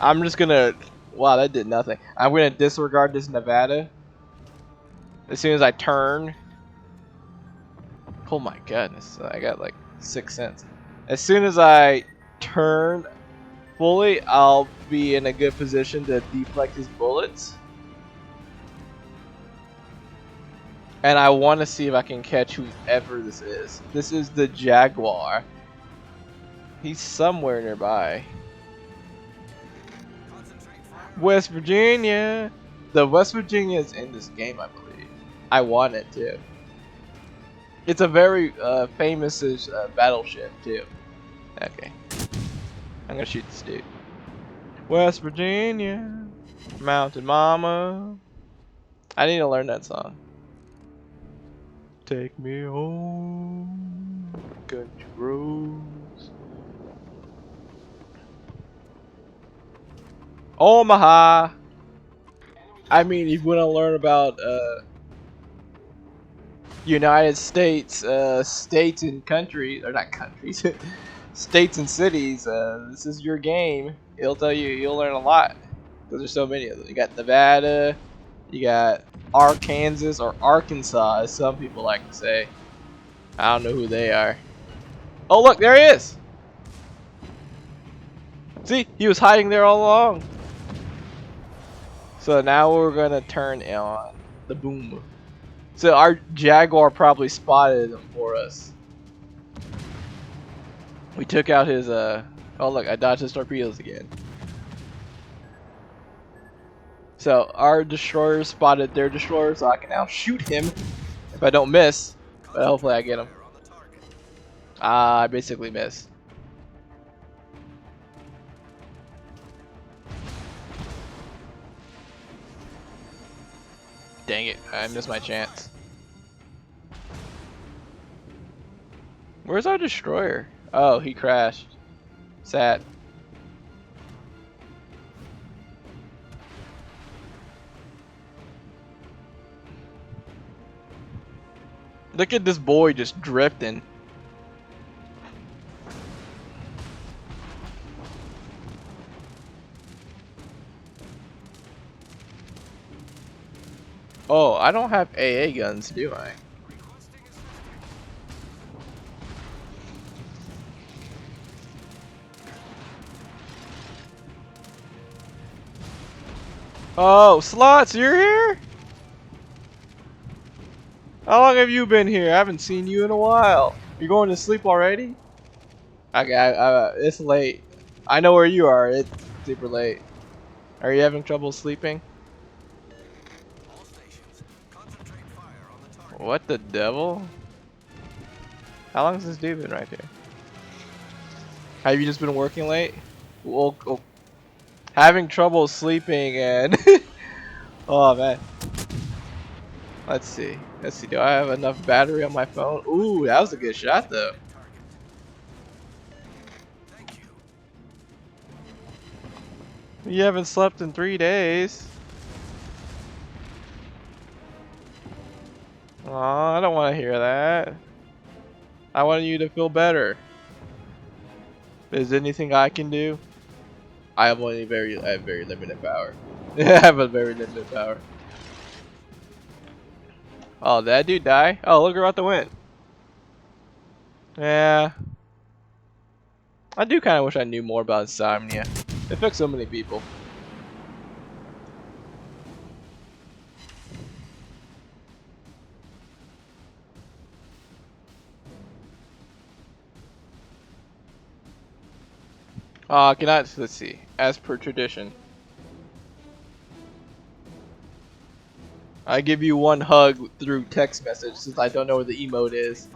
I'm just gonna, wow, that did nothing. I'm gonna disregard this Nevada. As soon as I turn. Oh my goodness, I got like 6 cents. As soon as I turn fully, I'll be in a good position to deflect his bullets. And I want to see if I can catch whoever this is. This is the Jaguar. He's somewhere nearby. West Virginia. The West Virginia is in this game, I believe. I want it too. It's a very famous battleship too. Okay. I'm gonna shoot this dude. West Virginia, Mountain Mama. I need to learn that song. Take me home, country roads. Omaha. I mean, if you want to learn about United States, states and countries, or not countries, states and cities, this is your game. It'll tell you, you'll learn a lot. Because there's so many of them. You got Nevada, you got Arkansas, or Arkansas, as some people like to say. I don't know who they are. Oh look, there he is! See, he was hiding there all along. So now we're gonna turn on the boom. So our Jaguar probably spotted him for us. We took out his oh look, I dodged his torpedoes again. So our destroyer spotted their destroyer, so I can now shoot him if I don't miss. But hopefully I get him. I basically missed. Dang it, I missed my chance. Where's our destroyer? Oh, he crashed. Sad. Look at this boy just drifting. Oh, I don't have AA guns, do I? Oh, Slots, you're here? How long have you been here? I haven't seen you in a while. You going to sleep already? Okay, it's late. I know where you are. It's super late. Are you having trouble sleeping? What the devil? How long has this dude been right here? Have you just been working late? Well, oh. Having trouble sleeping and oh man. Let's see. Let's see. Do I have enough battery on my phone? Ooh, that was a good shot though. You haven't slept in 3 days. Aw, I don't want to hear that. I want you to feel better. Is there anything I can do? I have very limited power. I have a very limited power. Oh, did that dude die? Oh, look out the wind. Yeah. I do kind of wish I knew more about insomnia. It affects so many people. Cannot. Let's see. As per tradition, I give you one hug through text message since I don't know where the emote is.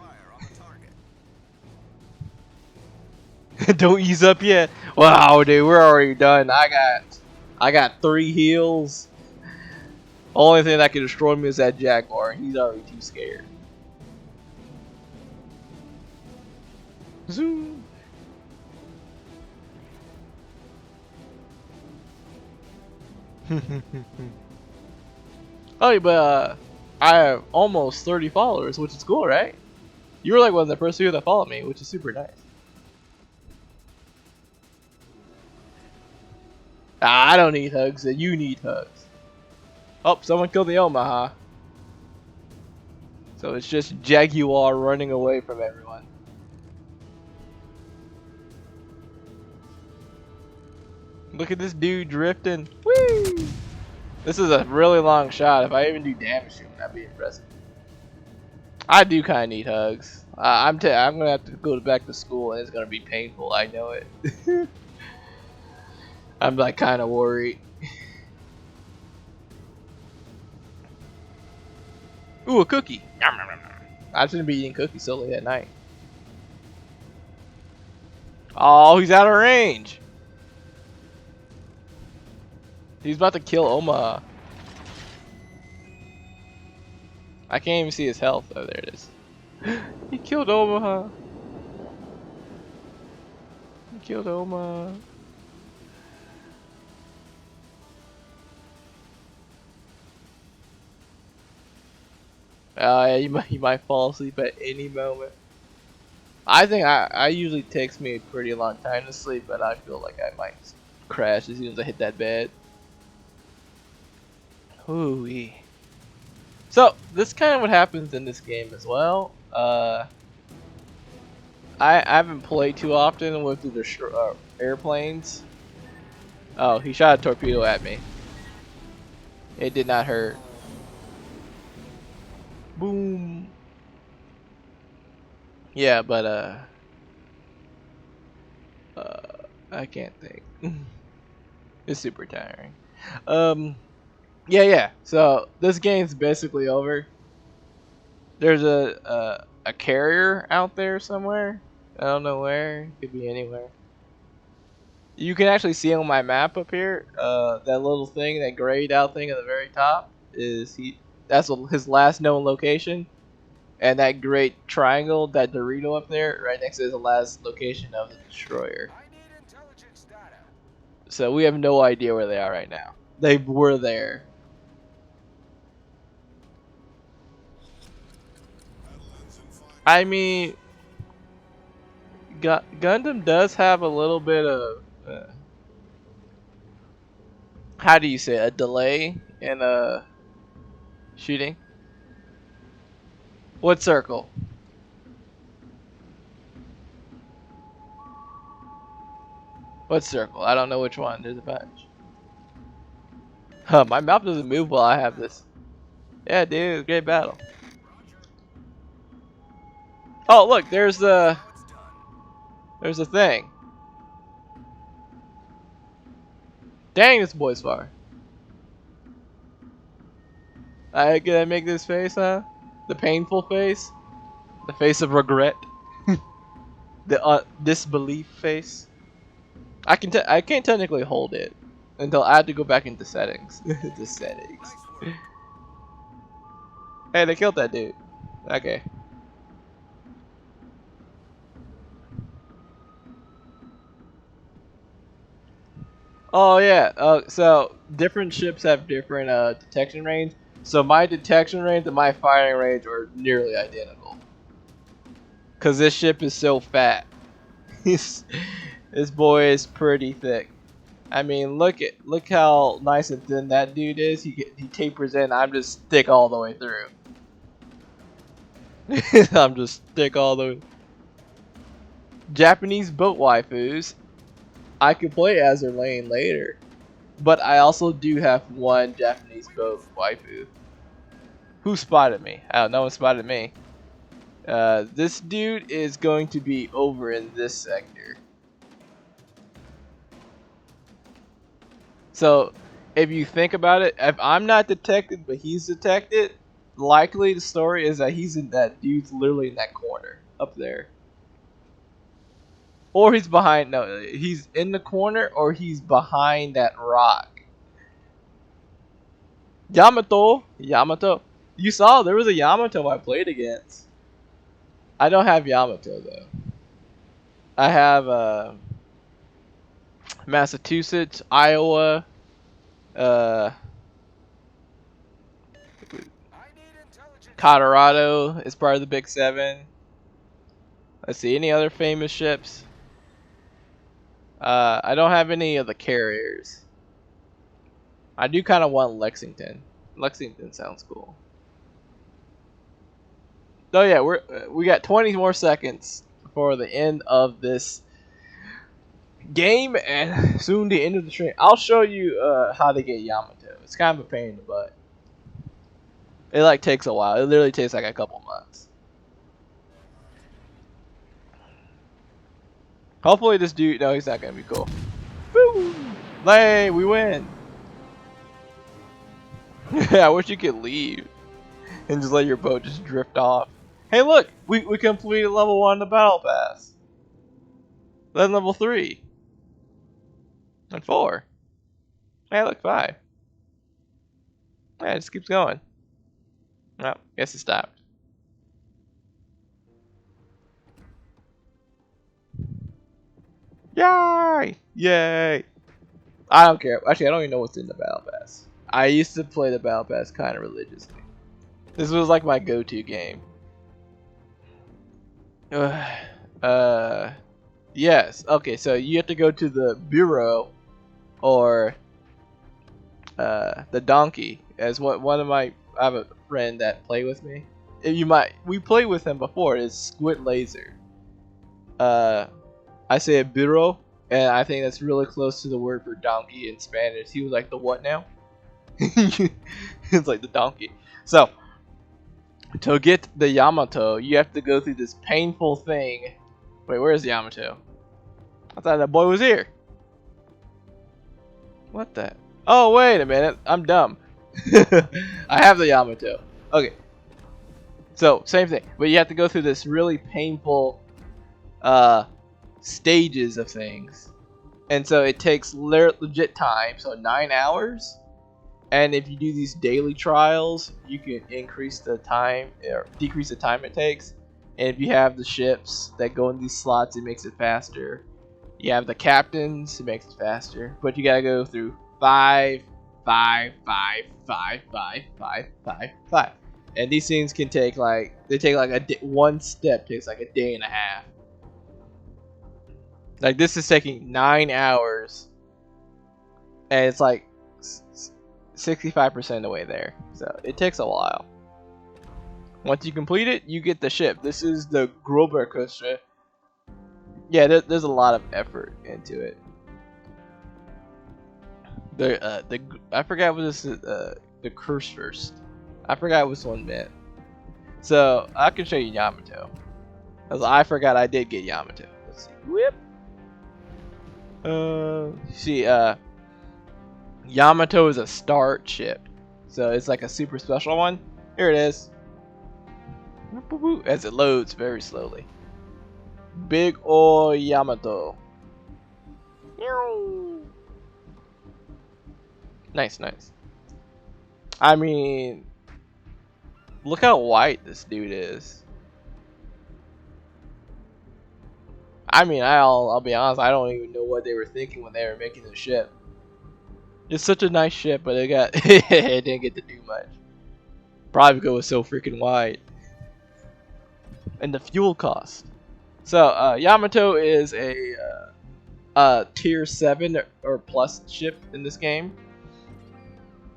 Don't ease up yet. Wow, dude, we're already done. I got 3 heals. Only thing that can destroy me is that Jaguar, and he's already too scared. Zoom. Oh, but I have almost 30 followers, which is cool, right? You were like one of the first few that followed me, which is super nice. I don't need hugs, you need hugs. Oh, someone killed the Omaha. So it's just Jaguar running away from everyone. Look at this dude drifting. Woo! This is a really long shot. If I even do damage to him, that'd be impressive. I do kind of need hugs. I'm gonna have to go back to school, and it's gonna be painful. I know it. I'm like kind of worried. Ooh, a cookie. I shouldn't be eating cookies so late at night. Oh, he's out of range. He's about to kill Omaha. I can't even see his health. Oh, there it is. He killed Omaha. He killed Omaha. Yeah, you might fall asleep at any moment. I think I usually takes me a pretty long time to sleep, but I feel like I might crash as soon as I hit that bed. Ooh-wee. So this kind of what happens in this game as well. I haven't played too often with the airplanes. Oh, he shot a torpedo at me. It did not hurt. Boom. Yeah, but I can't think. It's super tiring. Yeah. So this game's basically over. There's a carrier out there somewhere. I don't know where. It could be anywhere. You can actually see on my map up here. That little thing, that grayed out thing at the very top, that's his last known location. And that great triangle, that Dorito up there, right next to is the last location of the destroyer. So we have no idea where they are right now. They were there. I mean, Gundam does have a little bit of, how do you say, a delay in shooting. What circle? What circle? I don't know which one. There's a bunch. Huh, my mouth doesn't move while I have this. Yeah, dude, great battle. Oh, look, there's a thing. Dang, this boy's far. Can I make this face, huh? The painful face? The face of regret? The disbelief face? I can't technically hold it until I have to go back into settings. The settings. Hey, they killed that dude. Okay. Oh yeah. So different ships have different detection range. So my detection range and my firing range are nearly identical. Cause this ship is so fat. This boy is pretty thick. I mean, look how nice and thin that dude is. He tapers in. I'm just thick all the way through. I'm just thick all the way. Japanese boat waifus. I could play as their lane later, but I also do have one Japanese boat waifu. Who spotted me? Oh, no one spotted me. This dude is going to be over in this sector. So if you think about it, if I'm not detected but he's detected, likely the story is that that dude's literally in that corner up there. Or he's behind, no, he's in the corner or he's behind that rock. Yamato. You saw there was a Yamato I played against. I don't have Yamato though. I have Massachusetts, Iowa, Colorado is part of the Big Seven. Let's see, any other famous ships? I don't have any of the carriers. I do kind of want Lexington. Lexington sounds cool. So yeah, we got 20 more seconds before the end of this game and soon the end of the stream. I'll show you how to get Yamato. It's kind of a pain in the butt. It like takes a while. It literally takes like a couple months. Hopefully this dude, no, he's not gonna be cool. Woo! Hey, we win. I wish you could leave and just let your boat just drift off. Hey, look, we completed level 1 in the battle pass. Then level 3 and 4. Hey, look, 5. Yeah, it just keeps going. Oh, guess it stopped. Yay! Yay! I don't care. Actually, I don't even know what's in the battle pass. I used to play the battle pass kind of religiously. This was like my go-to game. Yes. Okay, so you have to go to the bureau or the donkey. As one of my, I have a friend that played with me. We played with him before. It's Squid Laser. I say a bureau, and I think that's really close to the word for donkey in Spanish. He was like, the what now? It's like the donkey. So, to get the Yamato, you have to go through this painful thing. Wait, where's Yamato? I thought that boy was here. What the? Oh, wait a minute. I'm dumb. I have the Yamato. Okay. So, same thing. But you have to go through this really painful stages of things. And so it takes legit time. So 9 hours. And if you do these daily trials, you can increase the time or decrease the time it takes. And if you have the ships that go in these slots, it makes it faster. You have the captains, it makes it faster. But you gotta go through 5, 5, 5, 5, 5, 5, 5, 5. And these things can take like, one step takes like a day and a half. Like this is taking 9 hours. And it's like 65% of the way there. So it takes a while. Once you complete it, you get the ship. This is the Groberkuste. Yeah, there's a lot of effort into it. I forgot what this is. The curse first. I forgot what this one meant. So I can show you Yamato. Cause I forgot I did get Yamato. Let's see. Whip. Yamato is a start ship, so it's like a super special one. Here it is. As it loads very slowly. Big ol' Yamato. Nice, nice. I mean, look how white this dude is. I mean, I'll be honest, I don't even know what they were thinking when they were making the ship. It's such a nice ship, but it didn't get to do much. Probably because it was so freaking wide. And the fuel cost. So Yamato is a tier 7 or plus ship in this game.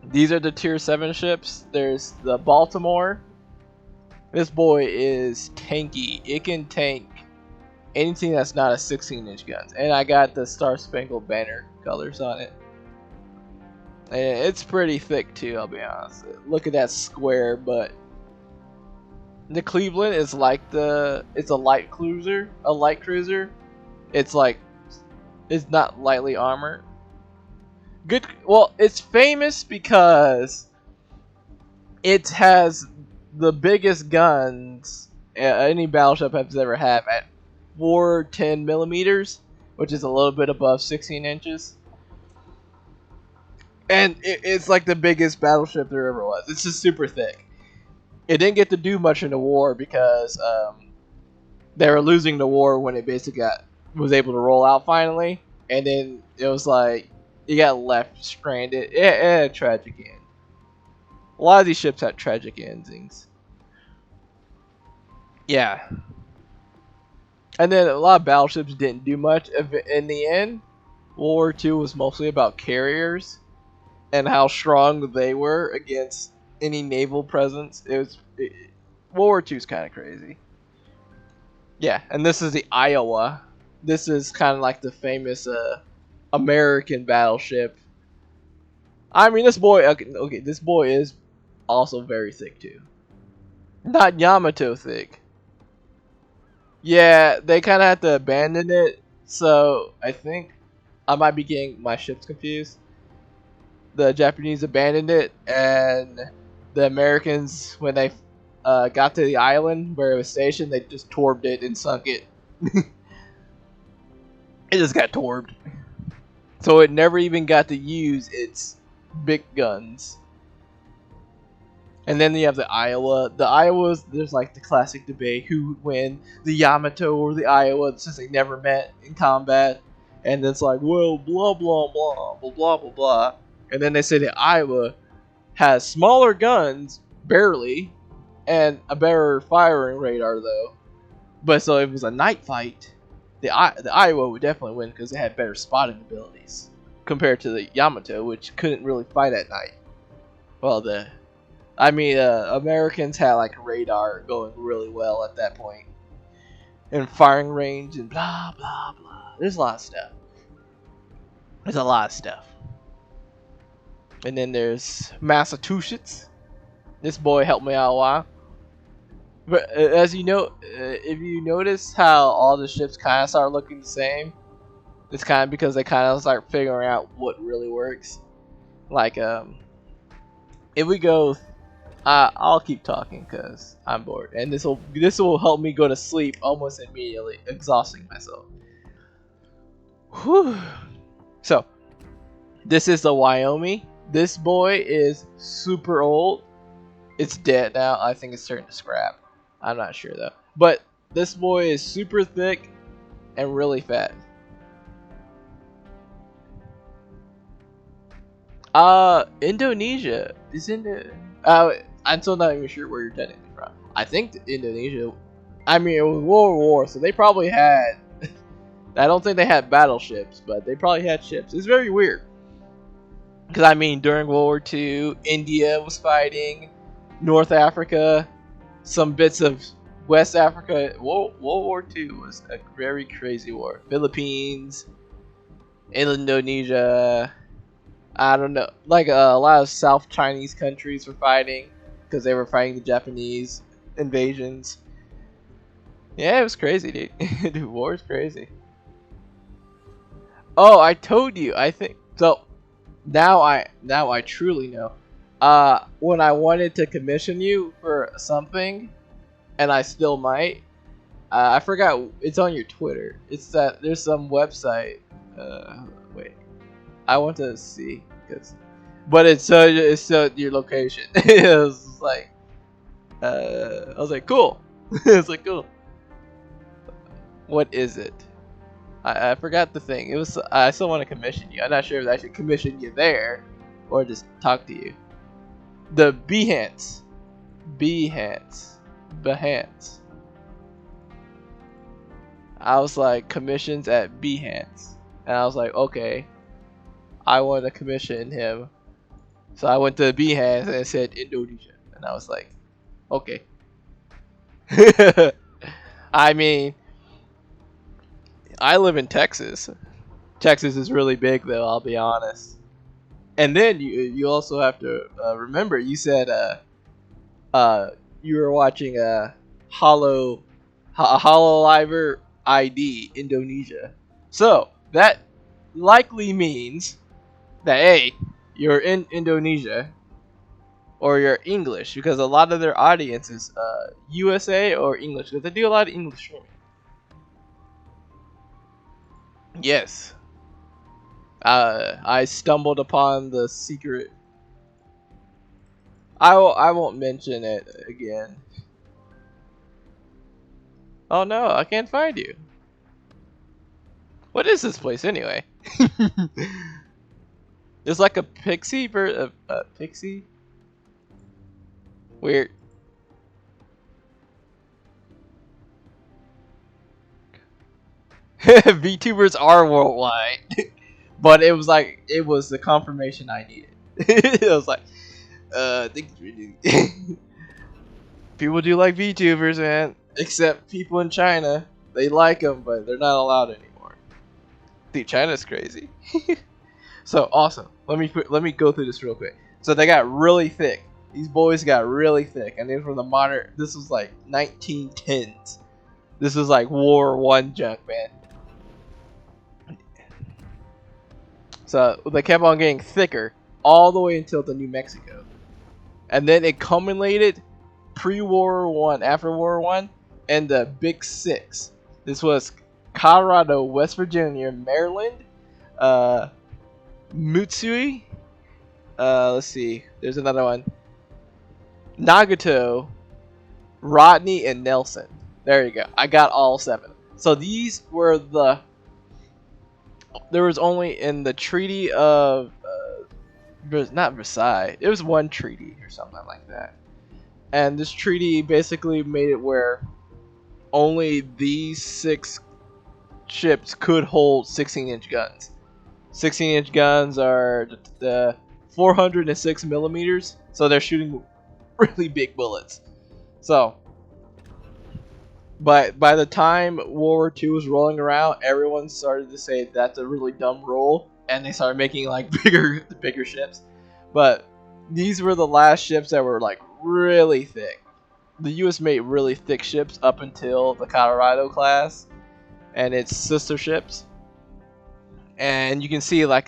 These are the tier 7 ships. There's the Baltimore. This boy is tanky. It can tank anything that's not a 16-inch gun. And I got the Star Spangled Banner colors on it. And it's pretty thick too, I'll be honest. Look at that square butt. The Cleveland is like it's a light cruiser. It's like, it's not lightly armored. Good. Well, it's famous because it has the biggest guns any battleship has ever had at 410 millimeters, which is a little bit above 16 inches. And it's like the biggest battleship there ever was. It's just super thick. It didn't get to do much in the war because they were losing the war when it basically was able to roll out finally, and then it was like it got left stranded. It had a tragic end. A lot of these ships had tragic endings. Yeah. And then a lot of battleships didn't do much. In the end, World War II was mostly about carriers and how strong they were against any naval presence. World War II is kind of crazy. Yeah, and this is the Iowa. This is kind of like the famous American battleship. I mean, this boy. Okay, this boy is also very thick too. Not Yamato thick. Yeah, they kind of had to abandon it. So I think I might be getting my ships confused. The Japanese abandoned it, and the Americans, when they got to the island where it was stationed, they just torped it and sunk it. It just got torped. So it never even got to use its big guns. And then you have the Iowa. The Iowas, there's like the classic debate who would win, the Yamato or the Iowa, since they never met in combat. And it's like, well, blah, blah, blah, blah, blah, blah, blah. And then they say the Iowa has smaller guns, barely, and a better firing radar, though. But so if it was a night fight, the Iowa would definitely win because they had better spotting abilities compared to the Yamato, which couldn't really fight at night. Well, Americans had like radar going really well at that point, and firing range and blah blah blah. There's a lot of stuff. There's a lot of stuff. And then there's Massachusetts. This boy helped me out a while. But as you know, if you notice how all the ships kind of start looking the same, it's kind of because they kind of start figuring out what really works. Like, if we go, I'll keep talking because I'm bored, and this will help me go to sleep almost immediately, exhausting myself. Whew. So, this is the Wyoming. This boy is super old. It's dead now. I think it's turning to scrap. I'm not sure though. But this boy is super thick and really fat. Indonesia is in the. I'm still not even sure where you're technically from. I think Indonesia. I mean, it was World War, so they probably had. I don't think they had battleships, but they probably had ships. It's very weird. Because, I mean, during World War II, India was fighting, North Africa, some bits of West Africa. World War II was a very crazy war. Philippines, Indonesia, I don't know. Like, a lot of South Chinese countries were fighting because they were fighting the Japanese invasions. Yeah, it was crazy, dude. Dude, war is crazy. Oh, I told you. I think so. Now I truly know. When I wanted to commission you for something, and I still might. I forgot. It's on your Twitter. It's that there's some website. Wait. I want to see but it's your location. It was like. I was like, cool. It's like cool. What is it? I forgot the thing. It was. I still want to commission you. I'm not sure if I should commission you there, or just talk to you. The Behance. I was like, commissions at Behance, and I was like, okay, I want to commission him. So I went to Behance and it said Indonesia, and I was like, okay. I mean. I live in Texas. Texas is really big, though. I'll be honest. And then you also have to remember. You said you were watching a Hololiver ID Indonesia. So that likely means that hey, you're in Indonesia or you're English, because a lot of their audience is USA or English, because they do a lot of English streaming. Yes. I stumbled upon the secret. I won't mention it again. Oh no, I can't find you. What is this place anyway? It's like a pixie pixie. Weird. VTubers are worldwide. But it was like, it was the confirmation I needed. It was like, people do like VTubers, man. Except people in China, they like them, but they're not allowed anymore. Dude, China's crazy. So awesome. Let me go through this real quick. So they got really thick. These boys got really thick, and then from the modern, this was like 1910s. This was like World War I junk, man. So they kept on getting thicker all the way until the New Mexico, and then it culminated pre-World War I, after World War I, and the Big Six. This was Colorado, West Virginia, Maryland, Mutsui. Let's see. There's another one. Nagato, Rodney, and Nelson. There you go. I got all 7. So these were the. There was only in the Treaty of, not Versailles. It was one treaty or something like that. And this treaty basically made it where only these 6 ships could hold 16-inch guns. 16-inch guns are the 406 millimeters, so they're shooting really big bullets. So, but by the time World War II was rolling around, everyone started to say that's a really dumb rule, and they started making like bigger ships. But these were the last ships that were like really thick. The U.S. made really thick ships up until the Colorado class and its sister ships. And you can see like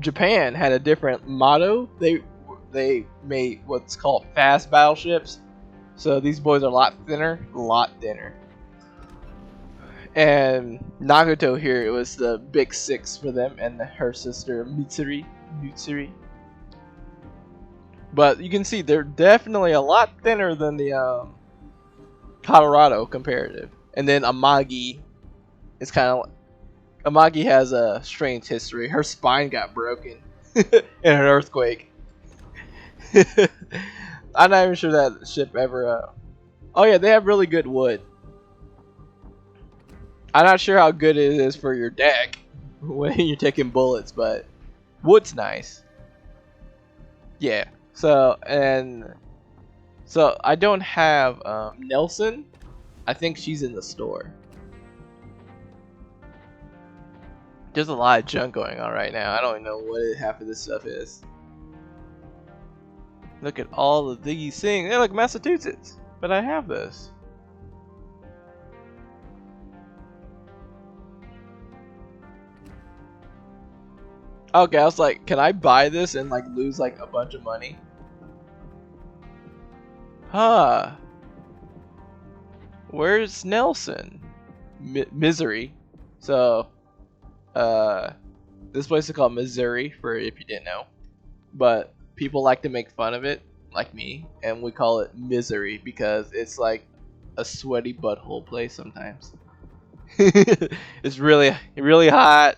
Japan had a different motto. They made what's called fast battleships. So these boys are a lot thinner. And Nagato here, it was the Big Six for them, and her sister Mitsuri. But you can see they're definitely a lot thinner than the Colorado comparative. And then Amagi is kind of. Amagi has a strange history. Her spine got broken in an earthquake. I'm not even sure that ship ever. Oh yeah, they have really good wood. I'm not sure how good it is for your deck when you're taking bullets, but wood's nice. Yeah. So I don't have Nelson. I think she's in the store. There's a lot of junk going on right now. I don't even know what half of this stuff is. Look at all of these things. They're like Massachusetts, but I have this. Okay, I was like, can I buy this and like lose like a bunch of money? Huh. Where's Nelson? Misery. So, this place is called Missouri, for if you didn't know. But people like to make fun of it, like me, and we call it Misery because it's like a sweaty butthole place sometimes. It's really hot,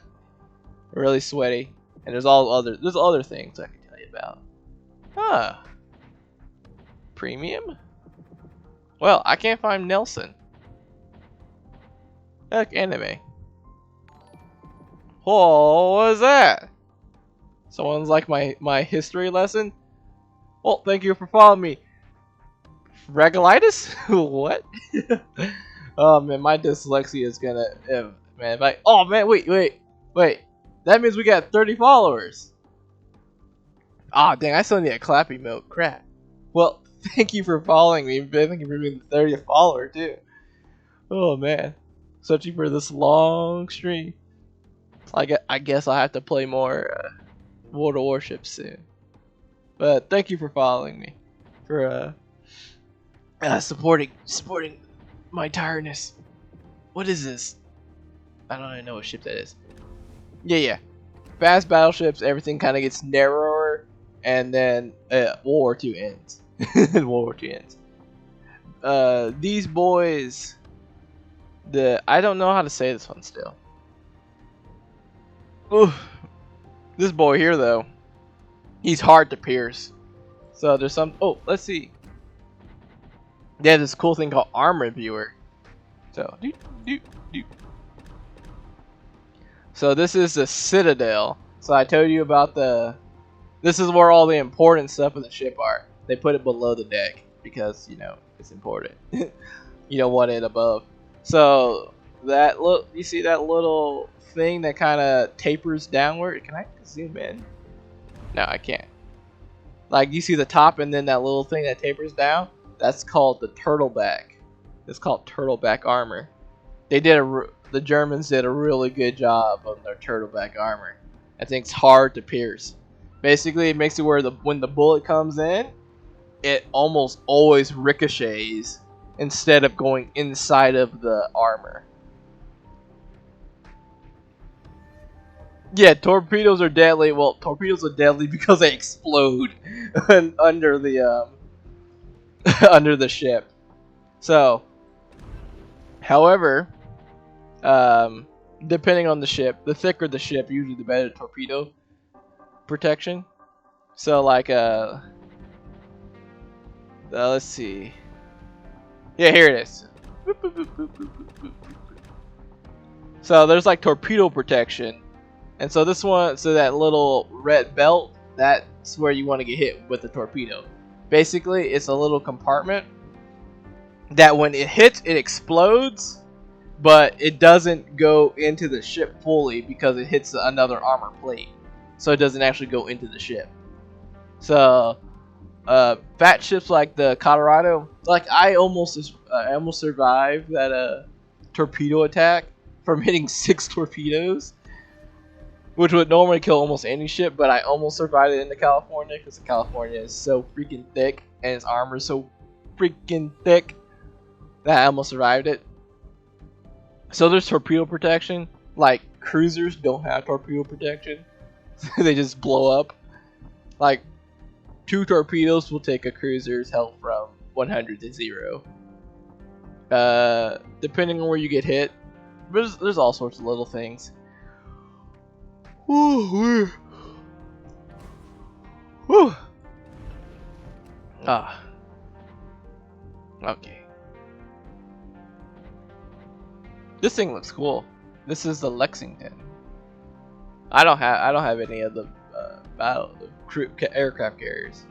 really sweaty, and there's other things I can tell you about. Huh. Premium? Well, I can't find Nelson. Heck, anime. Oh, what is that? Someone's like my history lesson? Well, thank you for following me. Regalitis? What? Oh man, my dyslexia is gonna man. Oh man, wait. That means we got 30 followers. Ah, dang, I still need a clap emote. Crap. Well, thank you for following me. Thank you for being the 30th follower too. Oh man, searching for this long stream. I guess I'll have to play more World of Warships soon. But thank you for following me, for supporting my tiredness. What is this? I don't even know what ship that is. Yeah. Fast battleships, everything kind of gets narrower, and then World War II ends. World War II ends. These boys, I don't know how to say this one still. Oof. This boy here though, he's hard to pierce. So there's some. Oh, let's see. They have this cool thing called Armor Viewer. So So this is the Citadel. So I told you about this is where all the important stuff in the ship are. They put it below the deck because, you know, it's important. You don't want it above. So that look, you see that little thing that kind of tapers downward? Can I zoom in? No, I can't. Like, you see the top and then that little thing that tapers down? That's called the Turtleback. It's called Turtleback Armor. The Germans did a really good job on their Turtleback Armor. I think it's hard to pierce. Basically, it makes it where when the bullet comes in, it almost always ricochets instead of going inside of the armor. Yeah, torpedoes are deadly. Well, torpedoes are deadly because they explode under the under the ship. So, however, depending on the ship, the thicker the ship, usually the better torpedo protection. So, like, let's see. Yeah, here it is. So there's like torpedo protection, and so this one, so that little red belt, that's where you want to get hit with the torpedo. Basically, it's a little compartment that when it hits, it explodes, but it doesn't go into the ship fully because it hits another armor plate, so it doesn't actually go into the ship. So fat ships like the Colorado, like I almost survived that torpedo attack from hitting 6 torpedoes, which would normally kill almost any ship, but I almost survived it in the California because the California is so freaking thick and its armor is so freaking thick that I almost survived it. So there's torpedo protection. Like, cruisers don't have torpedo protection. They just blow up. Like, 2 torpedoes will take a cruiser's health from 100 to 0. Depending on where you get hit, there's all sorts of little things. Woo. Ah. Okay. This thing looks cool. This is the Lexington. I don't have any of the aircraft carriers.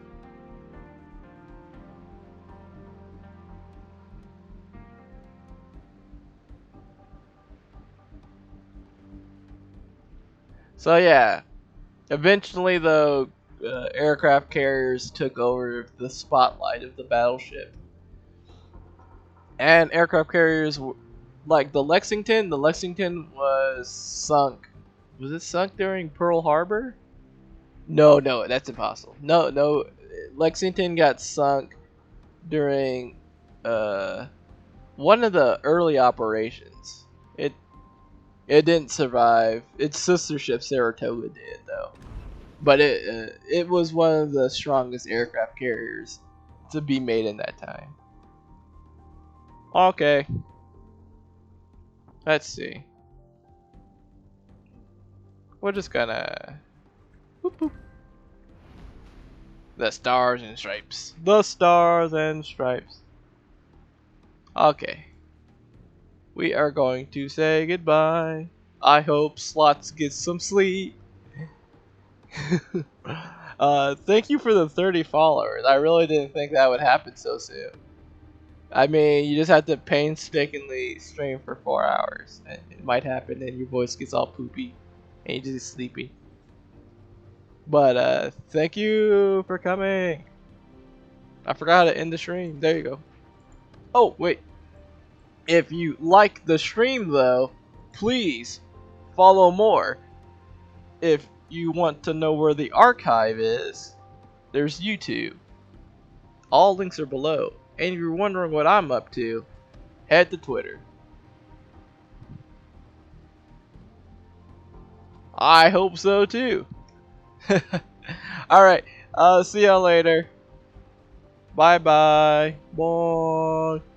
So yeah, eventually the aircraft carriers took over the spotlight of the battleship, and aircraft carriers like the Lexington was sunk. Was it sunk during Pearl Harbor? No, that's impossible. No, Lexington got sunk during one of the early operations. It didn't survive. Its sister ship Saratoga did though, but it was one of the strongest aircraft carriers to be made in that time. Okay, let's see. We're just gonna boop, boop. The stars and stripes. The stars and stripes. Okay. We are going to say goodbye. I hope Slots gets some sleep. Thank you for the 30 followers. I really didn't think that would happen so soon. I mean, you just have to painstakingly stream for 4 hours. And it might happen and your voice gets all poopy. And you're just sleepy. But, thank you for coming. I forgot how to end the stream. There you go. Oh, wait. If you like the stream, though, please follow more. If you want to know where the archive is, there's YouTube. All links are below. And if you're wondering what I'm up to, head to Twitter. I hope so too. Alright, see y'all later. Bye bye. Bye.